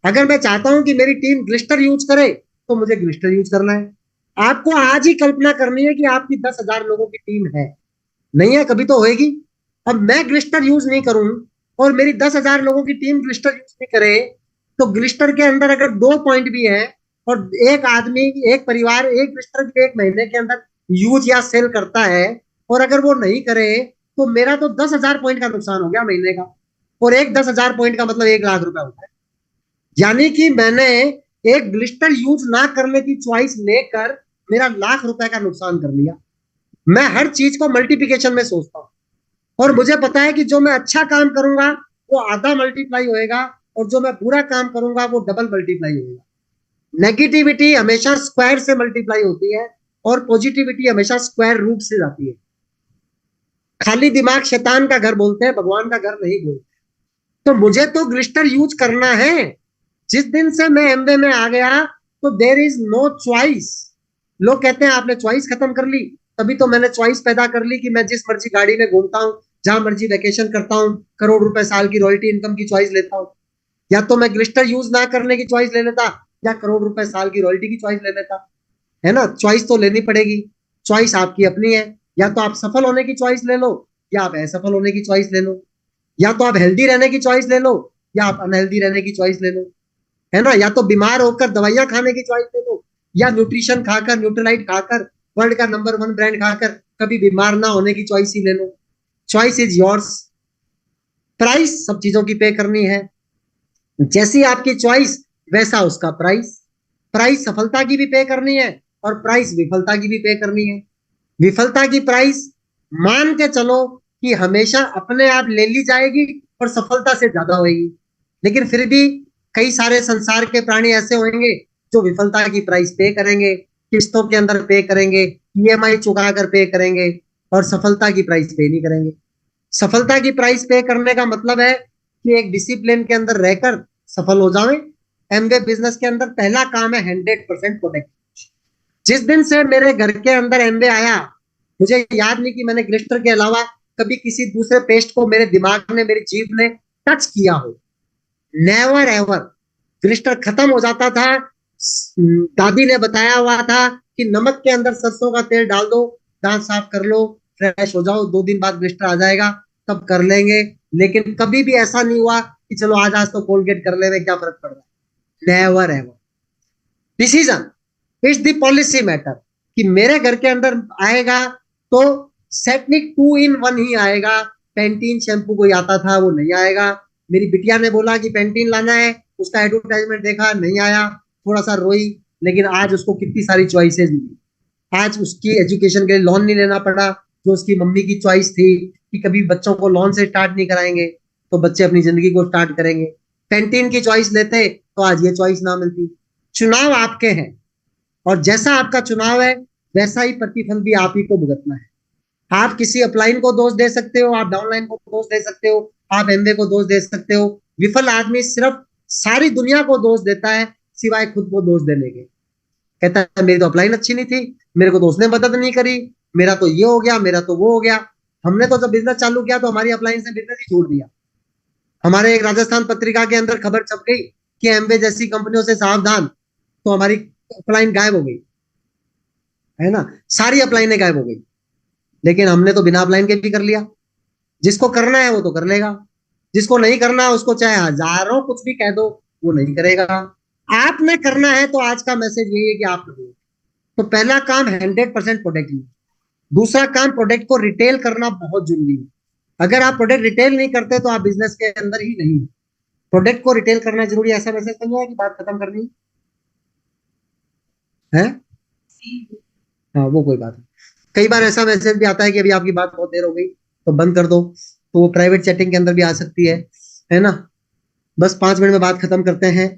अगर मैं चाहता हूं कि मेरी टीम ग्लिस्टर यूज करे तो मुझे ग्लिस्टर यूज करना है। आपको आज ही कल्पना करनी है कि आपकी 10,000 लोगों की टीम है, नहीं है, कभी तो होएगी। अब मैं ग्लिस्टर यूज नहीं करूं और मेरी 10,000 लोगों की टीम ग्लिस्टर यूज नहीं करे, तो ग्लिस्टर के अंदर अगर 2 पॉइंट भी है और एक आदमी, एक परिवार एक ग्लिस्टर के 1 महीने के अंदर यूज या सेल करता है, और अगर वो नहीं करे तो मेरा तो 10,000 पॉइंट का नुकसान हो गया महीने का। और एक 10,000 पॉइंट का मतलब 1 लाख रुपए होता है। यानी कि मैंने एक ग्लिस्टर यूज ना करने की चॉइस लेकर मेरा लाख रुपए का नुकसान कर लिया। मैं हर चीज को मल्टीप्लिकेशन में सोचता हूँ, और मुझे पता है कि जो मैं अच्छा काम करूंगा वो आधा मल्टीप्लाई होएगा, और जो मैं बुरा काम करूंगा वो डबल मल्टीप्लाई होएगा। नेगेटिविटी हमेशा स्क्वायर से मल्टीप्लाई होती है और पॉजिटिविटी हमेशा स्क्वायर रूट से जाती है। खाली दिमाग शैतान का घर बोलते हैं, भगवान का घर नहीं बोलते। तो मुझे तो ग्लिस्टर यूज करना है। जिस दिन से मैं एमवे में आ गया तो देर इज नो चॉइस। लोग कहते हैं आपने चॉइस खत्म कर ली, तभी तो मैंने चॉइस पैदा कर ली कि मैं जिस मर्जी गाड़ी में घूमता हूँ, जहां मर्जी वेकेशन करता हूँ, करोड़ रुपए साल की रॉयल्टी इनकम की चॉइस लेता हूँ। या तो मैं ग्लिस्टर यूज ना करने की चॉइस ले लेता, या करोड़ रुपए साल की रॉयल्टी की चॉइस ले लेता। है ना, चॉइस तो लेनी पड़ेगी। चॉइस आपकी अपनी है। या तो आप सफल होने की चॉइस ले लो, या आप असफल होने की चॉइस ले लो। या तो आप हेल्दी रहने की चॉइस ले लो, या आप अनहेल्दी रहने की चॉइस ले लो। है ना, या तो बीमार होकर दवाइयां खाने की चॉइस ले लो, या न्यूट्रिशन खाकर, न्यूट्रलाइट खाकर, वर्ल्ड का नंबर 1 ब्रांड खाकर कभी बीमार ना होने की चॉइस ही ले लो। Choice is yours. प्राइस सब चीजों की पे करनी है। जैसी आपकी चॉइस वैसा उसका प्राइस। प्राइस सफलता की भी पे करनी है और प्राइस विफलता की भी पे करनी है। विफलता की प्राइस मान के चलो कि हमेशा अपने आप ले ली जाएगी और सफलता से ज्यादा होगी। लेकिन फिर भी कई सारे संसार के प्राणी ऐसे होंगे जो विफलता की प्राइस पे करेंगे, किस्तों के अंदर पे करेंगे, ईएमआई चुका कर पे करेंगे, और सफलता की प्राइस पे नहीं करेंगे। सफलता की प्राइस पे करने का मतलब है कि एक डिसिप्लिन के अंदर रहकर सफल हो जाए। एमवे बिजनेस के अंदर पहला काम है 100% प्रोटेक्ट। जिस दिन से मेरे घर के अंदर एमवे आया, मुझे याद नहीं कि मैंने ग्लिस्टर के अलावा कभी किसी दूसरे पेस्ट को मेरे दिमाग ने, मेरी जीभ ने टच किया हो। Never ever. ग्लिस्टर खत्म हो जाता था, दादी ने बताया हुआ था कि नमक के अंदर सरसों का तेल डाल दो, दांत साफ कर लो, फ्रेश हो जाओ, 2 दिन बाद ग्लिस्टर आ जाएगा, तब कर लेंगे। लेकिन कभी भी ऐसा नहीं हुआ कि चलो आज आज तो कोलगेट कर ले में क्या फर्क पड़ रहा है। Never ever. Decision is the policy matter कि मेरे घर के अंदर आएगा तो सेटनिक 2 in 1 ही आएगा। पेंटीन शैम्पू कोई आता था वो नहीं आएगा। मेरी बिटिया ने बोला कि पेंटीन लाना है, उसका एडवर्टाइजमेंट देखा, नहीं आया, थोड़ा सा रोई। लेकिन आज उसको कितनी सारी चॉइसेस मिली। आज उसकी एजुकेशन के लिए लोन नहीं लेना पड़ा, जो उसकी मम्मी की चॉइस थी कि कभी बच्चों को लोन से स्टार्ट नहीं कराएंगे तो बच्चे अपनी जिंदगी को स्टार्ट करेंगे। पेंटीन की चॉइस लेते तो आज ये चॉइस ना मिलती। चुनाव आपके हैं, और जैसा आपका चुनाव है वैसा ही प्रतिफल भी आप ही को भुगतना है। आप किसी अपलाइन को दोष दे सकते हो, आप डाउनलाइन को दोष दे सकते हो, आप एमवे को दोष दे सकते हो। विफल आदमी सिर्फ सारी दुनिया को दोष देता है सिवाय खुद को दोष देने के। कहता है मेरी तो अपलाइन अच्छी नहीं थी, मेरे को तो उसने मदद नहीं करी, मेरा तो ये हो गया, मेरा तो वो हो गया। हमने तो जब बिजनेस चालू किया तो हमारी अपलाइन से बिजनेस ही छोड़ दिया। हमारे एक राजस्थान पत्रिका के अंदर खबर छप गई कि एमवे जैसी कंपनियों से सावधान, तो हमारी अपलाइन गायब हो गई। है ना, सारी अपलाइनें गायब हो गई। लेकिन हमने तो बिना अपलाइन के भी कर लिया। जिसको करना है वो तो कर लेगा, जिसको नहीं करना उसको चाहे हजारों कुछ भी कह दो वो नहीं करेगा। आपने करना है तो आज का मैसेज यही है कि आप करो। तो पहला काम 100% प्रोडक्ट। दूसरा काम प्रोडक्ट को रिटेल करना बहुत जरूरी है। अगर आप प्रोडक्ट रिटेल नहीं करते तो आप बिजनेस के अंदर ही नहीं। प्रोडक्ट को रिटेल करना जरूरी है। ऐसा मैसेज समझा कि बात खत्म करनी है। हाँ वो कोई बात है। कई बार ऐसा मैसेज भी आता है कि अभी आपकी बात बहुत देर हो गई तो बंद कर दो, तो वो प्राइवेट चैटिंग के अंदर भी आ सकती है ना। बस 5 मिनट में बात खत्म करते हैं।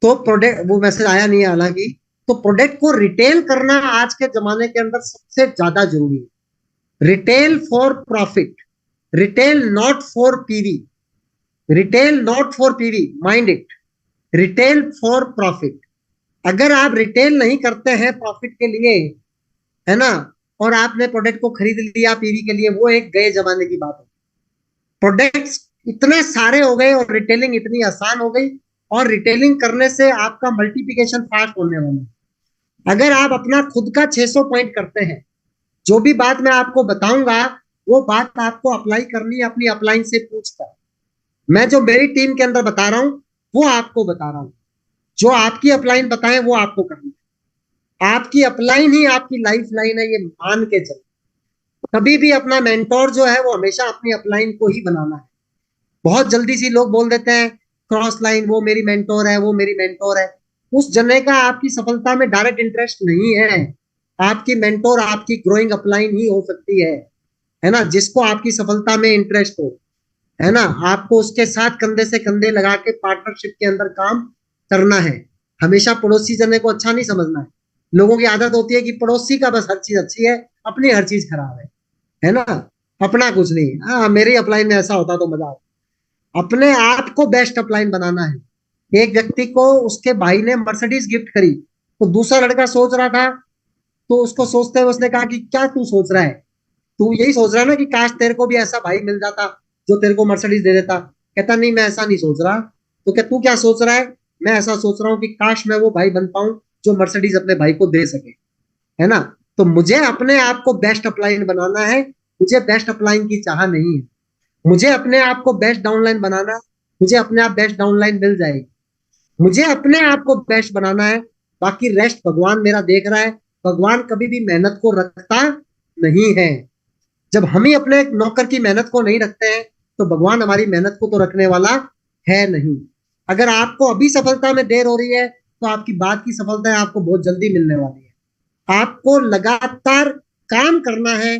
तो प्रोडक्ट, वो मैसेज आया नहीं है हालांकि। तो प्रोडक्ट को रिटेल करना आज के जमाने के अंदर सबसे ज्यादा जरूरी है। Retail for profit, retail not for PV, retail not for PV, mind it. Retail for profit. अगर आप रिटेल नहीं करते हैं प्रॉफिट के लिए, है ना, और आपने प्रोडक्ट को खरीद लिया पीवी के लिए, वो एक गए जमाने की बात है। प्रोडक्ट्स इतने सारे हो गए और रिटेलिंग इतनी आसान हो गई, और रिटेलिंग करने से आपका मल्टीप्लिकेशन फास्ट होने वाला है। अगर आप अपना खुद का 600 पॉइंट करते हैं, जो भी बात मैं आपको बताऊंगा वो बात आपको अप्लाई करनी है अपनी अपलाइन से पूछकर। मैं जो मेरी टीम के अंदर बता रहा हूं वो आपको बता रहा हूं, जो आपकी अपलाइन बताएं वो आपको करना है। आपकी अपलाइन ही आपकी लाइफ लाइन है, ये मान के चलो। कभी भी अपना मेंटोर जो है वो हमेशा अपनी अपलाइन को ही बनाना है। बहुत जल्दी सी लोग बोल देते हैं क्रॉस लाइन, वो मेरी मेंटोर है, वो मेरी मेंटोर है। उस जने का आपकी सफलता में डायरेक्ट इंटरेस्ट नहीं है। आपकी मेंटोर आपकी ग्रोइंग अपलाइन ही हो सकती है ना, जिसको आपकी सफलता में इंटरेस्ट हो, है ना। आपको उसके साथ कंधे से कंधे लगा के पार्टनरशिप के अंदर काम करना है। हमेशा पड़ोसी जने को अच्छा नहीं समझना है। लोगों की आदत होती है कि पड़ोसी का बस हर चीज अच्छी है, अपनी हर चीज खराब है ना। अपना कुछ नहीं। हाँ, मेरी अपलाइन में ऐसा होता तो मजा आता। अपने आप को बेस्ट अपलाइन बनाना है। एक व्यक्ति को उसके भाई ने मर्सिडीज गिफ्ट करी, तो दूसरा लड़का सोच रहा था, तो उसको सोचते हुए उसने कहा कि क्या तू सोच रहा है, तू यही सोच रहा है ना कि काश तेरे को भी ऐसा भाई मिल जाता जो तेरे को मर्सिडीज दे देता। कहता नहीं, मैं ऐसा नहीं सोच रहा। तो क्या तू क्या सोच रहा है? मैं ऐसा सोच रहा हूँ कि काश मैं वो भाई बन पाऊं जो मर्सिडीज अपने भाई को दे सके, है ना। तो मुझे अपने आप को बेस्ट अपलाइन बनाना है। मुझे बेस्ट अपलाइन की चाह नहीं है। मुझे अपने आप को बेस्ट डाउनलाइन बनाना है। मुझे अपने आप बेस्ट डाउनलाइन मिल जाएगी। मुझे अपने आप को बेस्ट बनाना है। बाकी रेस्ट भगवान मेरा देख रहा है। भगवान कभी भी मेहनत को रखता नहीं है। जब हम ही अपने नौकर की मेहनत को नहीं रखते हैं तो भगवान हमारी मेहनत को तो रखने वाला है नहीं। अगर आपको अभी सफलता में देर हो रही है तो आपकी बात की सफलता आपको बहुत जल्दी मिलने वाली है। आपको लगातार काम करना है।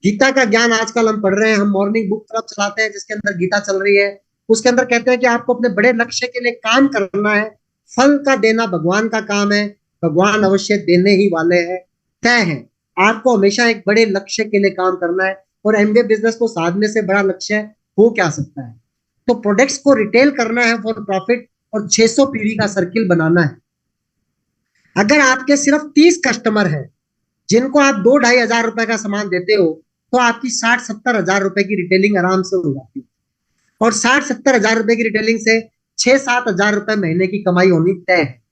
गीता का ज्ञान आजकल हम पढ़ रहे हैं, हम मॉर्निंग बुक क्लब चलाते हैं जिसके अंदर गीता चल रही है। उसके अंदर कहते हैं कि आपको अपने बड़े लक्ष्य के लिए काम करना है। फल का देना भगवान का काम है। भगवान अवश्य देने ही वाले हैं, तय है। आपको हमेशा एक बड़े लक्ष्य के लिए काम करना है। और एमबीए बिजनेस को साधने से बड़ा लक्ष्य हो क्या सकता है। तो प्रोडक्ट्स को रिटेल करना है फॉर प्रॉफिट, और 600 पीढ़ी का सर्किल बनाना है। अगर आपके सिर्फ 30 कस्टमर हैं जिनको आप 2-2.5 हजार रुपए का सामान देते हो, तो आपकी 60-70 हजार रुपए की रिटेलिंग आराम से हो जाती है। और 60-70 हजार रुपए की रिटेलिंग से 6-7 हजार रुपए महीने की कमाई होनी तय है।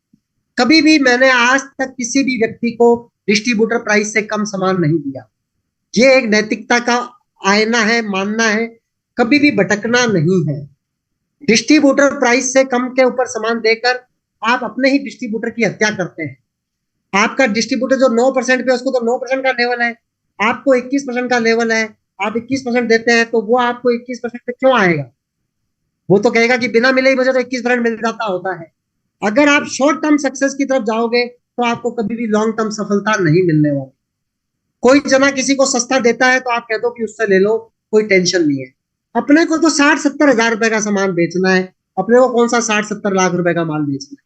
कभी भी मैंने आज तक किसी भी व्यक्ति को डिस्ट्रीब्यूटर प्राइस से कम सामान नहीं दिया। ये एक नैतिकता का आईना है, मानना है, कभी भी भटकना नहीं है। डिस्ट्रीब्यूटर प्राइस से कम के ऊपर सामान देकर आप अपने ही डिस्ट्रीब्यूटर की हत्या करते हैं। आपका डिस्ट्रीब्यूटर जो 9% पे, उसको तो 9% का लेवल है, आपको 21% का लेवल है। आप 21% देते हैं तो वो आपको 21% पे क्यों आएगा? वो तो कहेगा कि बिना मिले ही मुझे तो 21% मिल जाता होता है। अगर आप शॉर्ट टर्म सक्सेस की तरफ जाओगे तो आपको कभी भी लॉन्ग टर्म सफलता नहीं मिलने वाली। कोई जना किसी को सस्ता देता है तो आप कह दो कि उससे ले लो, कोई टेंशन नहीं है। अपने को तो 60-70 हजार रुपए का सामान बेचना है। अपने को कौन सा 60-70 लाख रुपए का माल बेचना है?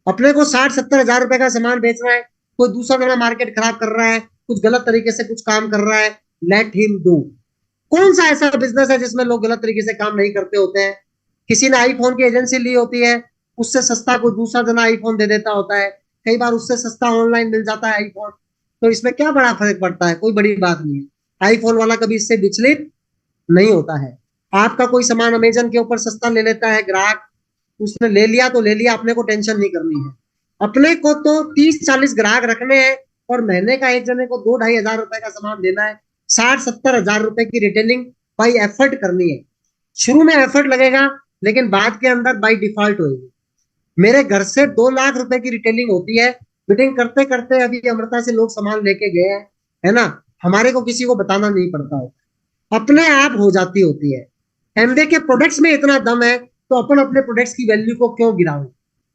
अपने को 60-70 हजार रुपए का सामान बेचना है। कोई दूसरा जना मार्केट खराब कर रहा है, कुछ गलत तरीके से कुछ काम कर रहा है, लेट हिम डू। कौन सा ऐसा बिजनेस है जिसमें लोग गलत तरीके से काम नहीं करते होते हैं? किसी ने आईफोन की एजेंसी ली होती है, उससे सस्ता कोई दूसरा जना आईफोन दे देता होता है। कई बार उससे सस्ता ऑनलाइन मिल जाता है आईफोन। तो इसमें क्या बड़ा फर्क पड़ता है? कोई बड़ी बात नहीं है। आईफोन वाला कभी इससे विचलित नहीं होता है। आपका कोई सामान अमेजन के ऊपर सस्ता ले लेता है ग्राहक, उसने ले लिया तो ले लिया, अपने को टेंशन नहीं करनी है। अपने को तो 30-40 ग्राहक रखने हैं और महीने का एक जने को 2-2.5 हजार रुपए का सामान देना है। 60-70 हजार रुपए की रिटेलिंग बाई एफर्ट करनी है। शुरू में एफर्ट लगेगा लेकिन बाद के अंदर बाई डिफॉल्ट होगी। मेरे घर से 2 लाख रुपए की रिटेलिंग होती है। मीटिंग करते करते अभी अमृता से लोग सामान लेके गए हैं, है ना। हमारे को किसी को बताना नहीं पड़ता होता, अपने आप हो जाती होती है। एमवे के प्रोडक्ट्स में इतना दम है तो अपन अपने प्रोडक्ट्स की वैल्यू को क्यों गिराएं?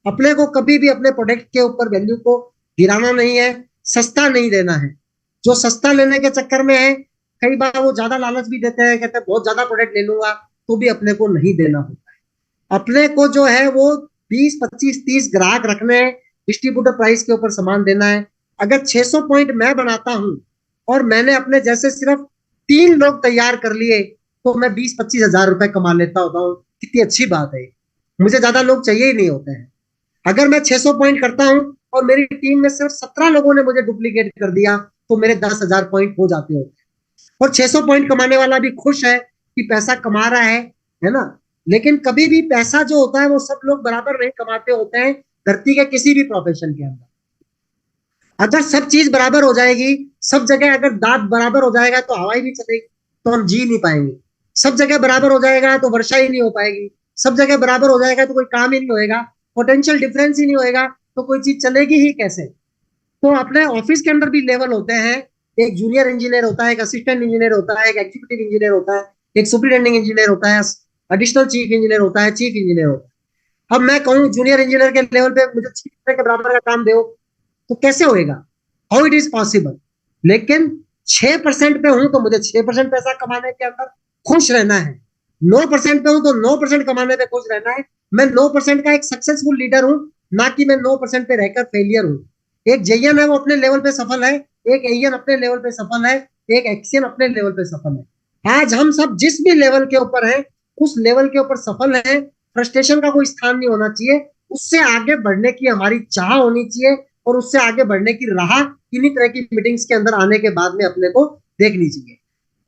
अपने को कभी भी अपने प्रोडक्ट के ऊपर वैल्यू को गिराना नहीं है, सस्ता नहीं देना है। जो सस्ता लेने के चक्कर में है, कई बार वो ज्यादा लालच भी देते हैं, कहते हैं बहुत ज्यादा प्रोडक्ट ले लूंगा, तो भी अपने को नहीं देना होता है। अपने को जो है वो 20-25-30 ग्राहक रखने हैं, डिस्ट्रीब्यूटर प्राइस के ऊपर सामान देना है। अगर 600 पॉइंट मैं बनाता हूं और मैंने अपने जैसे सिर्फ 3 लोग तैयार कर लिए, तो मैं 20-25 हजार रुपए कमा लेता होता हूँ। कितनी अच्छी बात है। मुझे ज्यादा लोग चाहिए ही नहीं होते हैं। अगर मैं 600 पॉइंट करता हूं और मेरी टीम में सिर्फ 17 लोगों ने मुझे डुप्लीकेट कर दिया, तो मेरे 10,000 पॉइंट हो जाते होते हैं। और 600 पॉइंट कमाने वाला भी खुश है कि पैसा कमा रहा है ना। लेकिन कभी भी पैसा जो होता है वो सब लोग बराबर नहीं कमाते होते हैं, धरती के किसी भी प्रोफेशन के अंदर। अगर सब चीज बराबर हो जाएगी, सब जगह अगर दांत बराबर हो जाएगा तो हवा ही नहीं चलेगी, तो हम जी नहीं पाएंगे। सब जगह बराबर हो जाएगा तो वर्षा ही नहीं हो पाएगी, सब जगह बराबर हो जाएगा तो कोई काम ही नहीं होएगा, पोटेंशियल डिफरेंस ही नहीं होएगा, तो कोई चीज चलेगी ही कैसे। तो अपने ऑफिस के अंदर भी लेवल होते हैं, एक जूनियर इंजीनियर होता है, एक असिस्टेंट इंजीनियर होता है, एक एग्जीक्यूटिव इंजीनियर होता है, एक सुपरिटेंडिंग इंजीनियर होता है, एडिशनल चीफ इंजीनियर होता है, चीफ इंजीनियर होता है। अब मैं कहूँ जूनियर इंजीनियर के लेवल पे मुझे चीफ इंजीनियर के बराबर का काम दो, तो कैसे होएगा, हाउ इट इज पॉसिबल। लेकिन 6% पे हूं तो मुझे 6% पैसा कमाने के अंदर खुश रहना है, 9% पे हूं तो 9% कमाने पे खुश रहना है। मैं 9% का एक सक्सेसफुल लीडर हूं, ना कि मैं 9% पे रहकर फेलियर हूं। एक जेईएन है वो अपने लेवल पे सफल है, एक एईएन अपने लेवल पे सफल है, एक एक्सीएन अपने लेवल पे सफल है। आज हम सब जिस भी लेवल के ऊपर हैं, उस लेवल के ऊपर सफल है। फ्रस्ट्रेशन का कोई स्थान नहीं होना चाहिए, उससे आगे बढ़ने की हमारी चाह होनी चाहिए, और उससे आगे बढ़ने की राह इन्हीं तरह की मीटिंग्स के अंदर आने के बाद में अपने को देखनी चाहिए।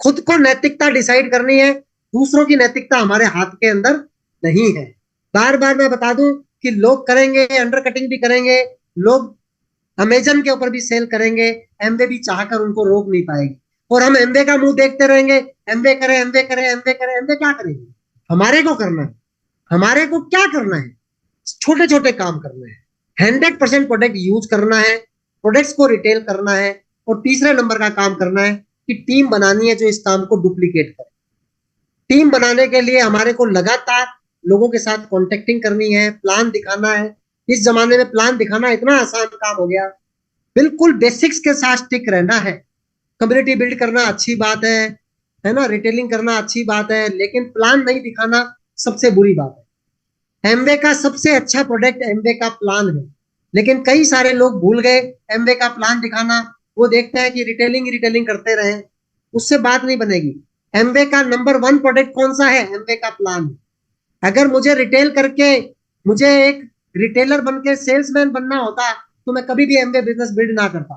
खुद को नैतिकता डिसाइड करनी है, दूसरों की नैतिकता हमारे हाथ के अंदर नहीं है। बार बार मैं बता दूं कि लोग करेंगे, अंडर कटिंग भी करेंगे, लोग अमेजन के ऊपर भी सेल करेंगे, एमवे भी चाहकर उनको रोक नहीं पाएगी, और हम एमवे का मुंह देखते रहेंगे, एमवे करें एमवे करें एमवे करें। एमवे क्या करेंगे, हमारे को करना है, हमारे को क्या करना है, छोटे छोटे काम करने हैं, 100% प्रोडक्ट यूज करना है, प्रोडक्ट्स को रिटेल करना है, और तीसरे नंबर का काम करना है कि टीम बनानी है जो इस काम को डुप्लीकेट करे। टीम बनाने के लिए हमारे को लगातार लोगों के साथ कॉन्टेक्टिंग करनी है, प्लान दिखाना है। इस जमाने में प्लान दिखाना इतना आसान काम हो गया, बिल्कुल बेसिक्स के साथ स्टिक रहना है। कम्युनिटी बिल्ड करना अच्छी बात है ना, रिटेलिंग करना अच्छी बात है, लेकिन प्लान नहीं दिखाना सबसे बुरी बात है। एमवे का सबसे अच्छा प्रोडक्ट एमवे का प्लान है, लेकिन कई सारे लोग भूल गए एमवे का प्लान दिखाना। वो देखते हैं कि रिटेलिंग रिटेलिंग करते रहे, उससे बात नहीं बनेगी। एमवे का नंबर 1 प्रोडक्ट कौन सा है, एमवे का प्लान। अगर मुझे रिटेल करके मुझे एक रिटेलर बन के सेल्समैन बनना होता तो मैं कभी भी एमवे बिजनेस बिल्ड ना करता।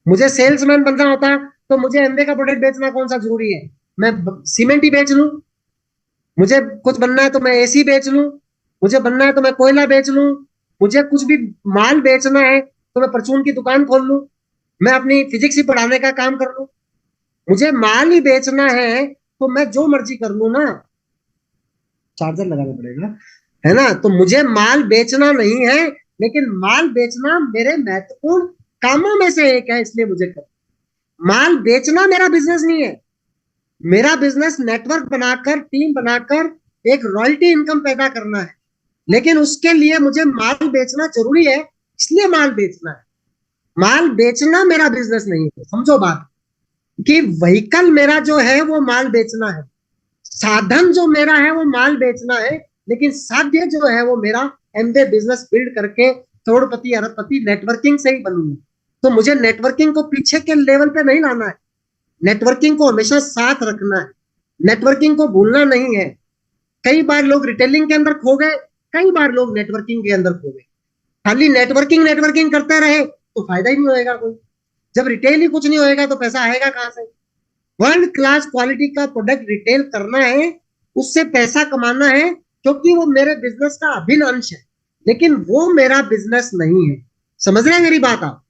मुझे सेल्समैन बनना होता तो मुझे एमवे का प्रोडक्ट बेचना कौन सा जरूरी है, मैं सीमेंट ही बेच लूं। मुझे कुछ बनना है तो मैं एसी बेच लूं, मुझे बनना है तो मैं कोयला बेच लूं, मुझे कुछ भी माल बेचना है तो मैं परचून की दुकान खोल लूं, मैं अपनी फिजिक्स ही पढ़ाने का काम कर लूं। मुझे माल ही बेचना है तो मैं जो मर्जी कर लूं ना, चार्जर लगाना पड़ेगा, है ना। तो मुझे माल बेचना नहीं है, लेकिन माल बेचना मेरे महत्वपूर्ण कामों में से एक है, इसलिए मुझे कर। माल बेचना मेरा बिजनेस नहीं है, मेरा बिजनेस नेटवर्क बनाकर, टीम बनाकर एक रॉयल्टी इनकम पैदा करना है। लेकिन उसके लिए मुझे माल बेचना जरूरी है, इसलिए माल बेचना है। माल बेचना मेरा बिजनेस नहीं है, समझो बात, कि व्हीकल मेरा जो है वो माल बेचना है, साधन जो मेरा है वो माल बेचना है, लेकिन साध्य जो है वो मेरा एमवे बिजनेस बिल्ड करके करोड़पति अरबपति नेटवर्किंग से ही बनूंगा। तो मुझे नेटवर्किंग को पीछे के लेवल पे नहीं लाना है, नेटवर्किंग को हमेशा साथ रखना है, नेटवर्किंग को भूलना नहीं है। कई बार लोग रिटेलिंग के अंदर खो गए, कई बार लोग नेटवर्किंग के अंदर खो गए। खाली नेटवर्किंग नेटवर्किंग करते रहे तो फायदा ही नहीं होएगा कोई। जब रिटेल ही कुछ नहीं होएगा तो पैसा आएगा कहां से। वर्ल्ड क्लास क्वालिटी का प्रोडक्ट रिटेल करना है, उससे पैसा कमाना है, क्योंकि वो मेरे बिजनेस का अभिन्न अंश है, लेकिन वो मेरा बिजनेस नहीं है। समझ रहे हैं मेरी बात आप,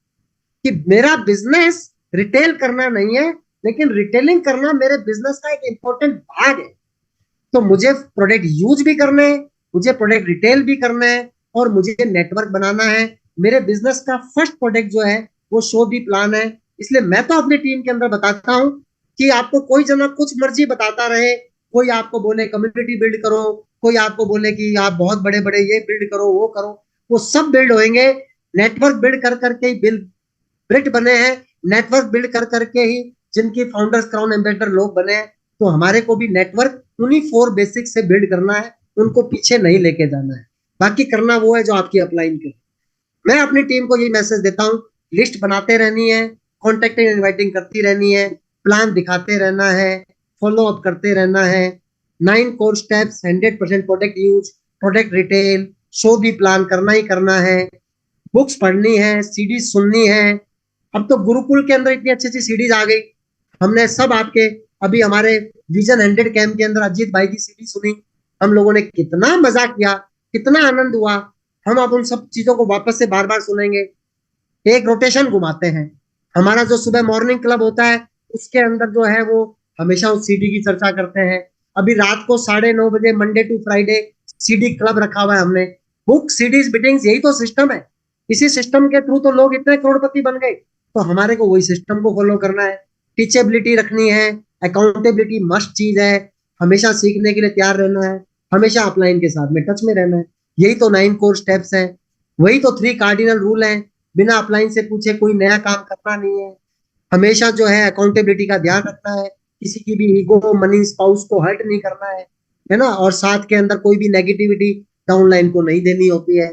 कि मेरा बिजनेस रिटेल करना नहीं है, लेकिन रिटेलिंग करना मेरे बिजनेस का एक इंपॉर्टेंट भाग है। तो मुझे प्रोडक्ट यूज भी करना है, मुझे प्रोडक्ट रिटेल भी करना है, और मुझे नेटवर्क बनाना है। मेरे बिजनेस का फर्स्ट प्रोडक्ट जो है वो शो दी प्लान है। इसलिए मैं तो अपनी टीम के अंदर बताता हूं कि आपको कोई जना कुछ मर्जी बताता रहे, कोई आपको बोले कम्युनिटी बिल्ड करो, कोई आपको बोले कि आप बहुत बड़े बड़े ये बिल्ड करो वो करो, वो सब बिल्ड होंगे। नेटवर्क बिल्ड कर करके ही ब्रिट बने हैं, नेटवर्क बिल्ड कर करके ही जिनकी फाउंडर्स क्राउन एम्बेसडर लोग बने हैं। तो हमारे को भी नेटवर्क उन्हीं 4 बेसिक्स से बिल्ड करना है, उनको पीछे नहीं लेके जाना है। बाकी करना वो है जो आपकी अपलाइन के। मैं अपनी टीम को यही मैसेज देता हूँ, लिस्ट बनाते रहनी है, कॉन्टेक्टिंग इन्वाइटिंग करती रहनी है, प्लान दिखाते रहना है, फॉलो अप करते रहना है। 9 core steps, 100% product use, product retail, show भी प्लान करना ही करना है, बुक्स पढ़नी है, सीडीज सुननी है। अब तो गुरुकुल के अंदर इतनी अच्छी अच्छी सीडीज आ गई, हमने सब आपके अभी हमारे विजन 100 कैंप के अंदर अजीत भाई की सीडी सुनी, हम लोगों ने कितना मजा किया, कितना आनंद हुआ। हम अब उन सब चीजों को वापस से बार बार सुनेंगे। एक रोटेशन घुमाते हैं। हमारा जो सुबह मॉर्निंग क्लब होता है उसके अंदर जो है वो हमेशा उस सीडी की चर्चा करते हैं। अभी रात को 9:30 बजे Monday to Friday CD club रखा हुआ है हमने। बुक सीडीज बिटिंग्स, यही तो सिस्टम है। इसी सिस्टम के थ्रू तो लोग इतने करोड़पति बन गए। तो हमारे को वही सिस्टम को फॉलो करना है। टीचेबिलिटी रखनी है, अकाउंटेबिलिटी मस्ट चीज है, हमेशा सीखने के लिए तैयार रहना है, हमेशा अपलाइन के साथ में टच में रहना है। यही तो 9 कोर स्टेप्स है, वही तो 3 कार्डिनल रूल है। बिना अपलाइन से पूछे कोई नया काम करना नहीं है। हमेशा जो है अकाउंटेबिलिटी का ध्यान रखना है, किसी की भी ईगो, मनी, स्पाउस को हर्ट नहीं करना है ना। और साथ के अंदर कोई भी नेगेटिविटी डाउनलाइन को नहीं देनी होती है।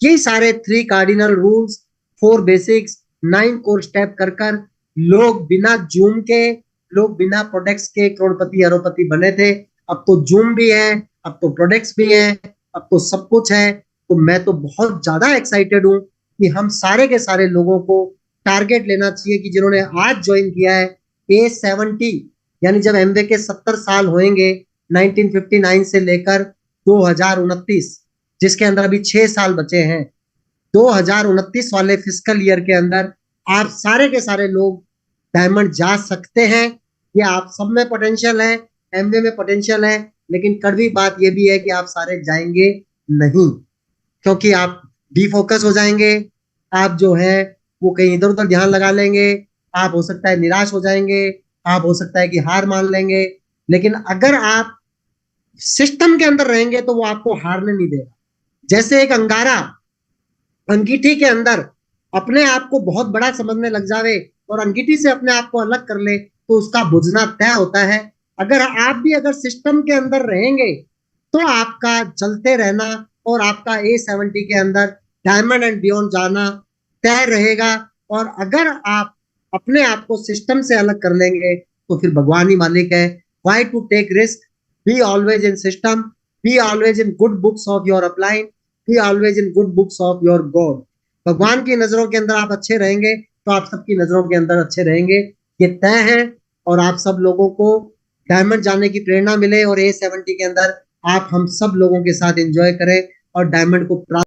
यही सारे 3 cardinal rules, 4 basics, 9 core step कर कर लोग बिना जूम के, लोग बिना प्रोडक्ट्स के करोड़पति अरबपति बने थे। अब तो जूम भी है, अब तो प्रोडक्ट्स भी है, अब तो सब कुछ है। तो मैं तो बहुत ज्यादा एक्साइटेड हूँ कि हम सारे के सारे लोगों को टारगेट लेना चाहिए कि जिन्होंने आज ज्वाइन किया है A70, यानी जब एमवे के 70 साल होंगे 1959 से लेकर 2029, जिसके अंदर अभी 6 साल बचे हैं, 2029 वाले फिस्कल ईयर के अंदर आप सारे के सारे लोग डायमंड जा सकते हैं। ये आप सब में पोटेंशियल है, एमवे में पोटेंशियल है, लेकिन कड़वी बात ये भी है कि आप सारे जाएंगे नहीं, क्योंकि आप डिफोकस हो जाएंगे। आप जो है वो कहीं इधर उधर ध्यान लगा लेंगे, आप हो सकता है निराश हो जाएंगे, आप हो सकता है कि हार मान लेंगे। लेकिन अगर आप सिस्टम के अंदर रहेंगे तो वो आपको हारने नहीं देगा। जैसे एक अंगारा अंगीठी के अंदर अपने आप को बहुत बड़ा समझने लग जावे और अंगीठी से अपने आप को अलग कर ले तो उसका बुझना तय होता है। अगर आप भी अगर सिस्टम के अंदर रहेंगे तो आपका चलते रहना और आपका A70 के अंदर डायमंड एंड बियॉन्ड जाना तय रहेगा। और अगर आप अपने आप को सिस्टम से अलग कर लेंगे तो फिर भगवान ही मालिक है। Why to take risk, be always in system, be always in good books of your upline, be always in good books of your God. भगवान की नजरों के अंदर आप अच्छे रहेंगे तो आप सबकी नजरों के अंदर अच्छे रहेंगे, ये तय है। और आप सब लोगों को डायमंड जाने की प्रेरणा मिले और A70 के अंदर आप हम सब लोगों के साथ एंजॉय करें और डायमंड को प्राप्त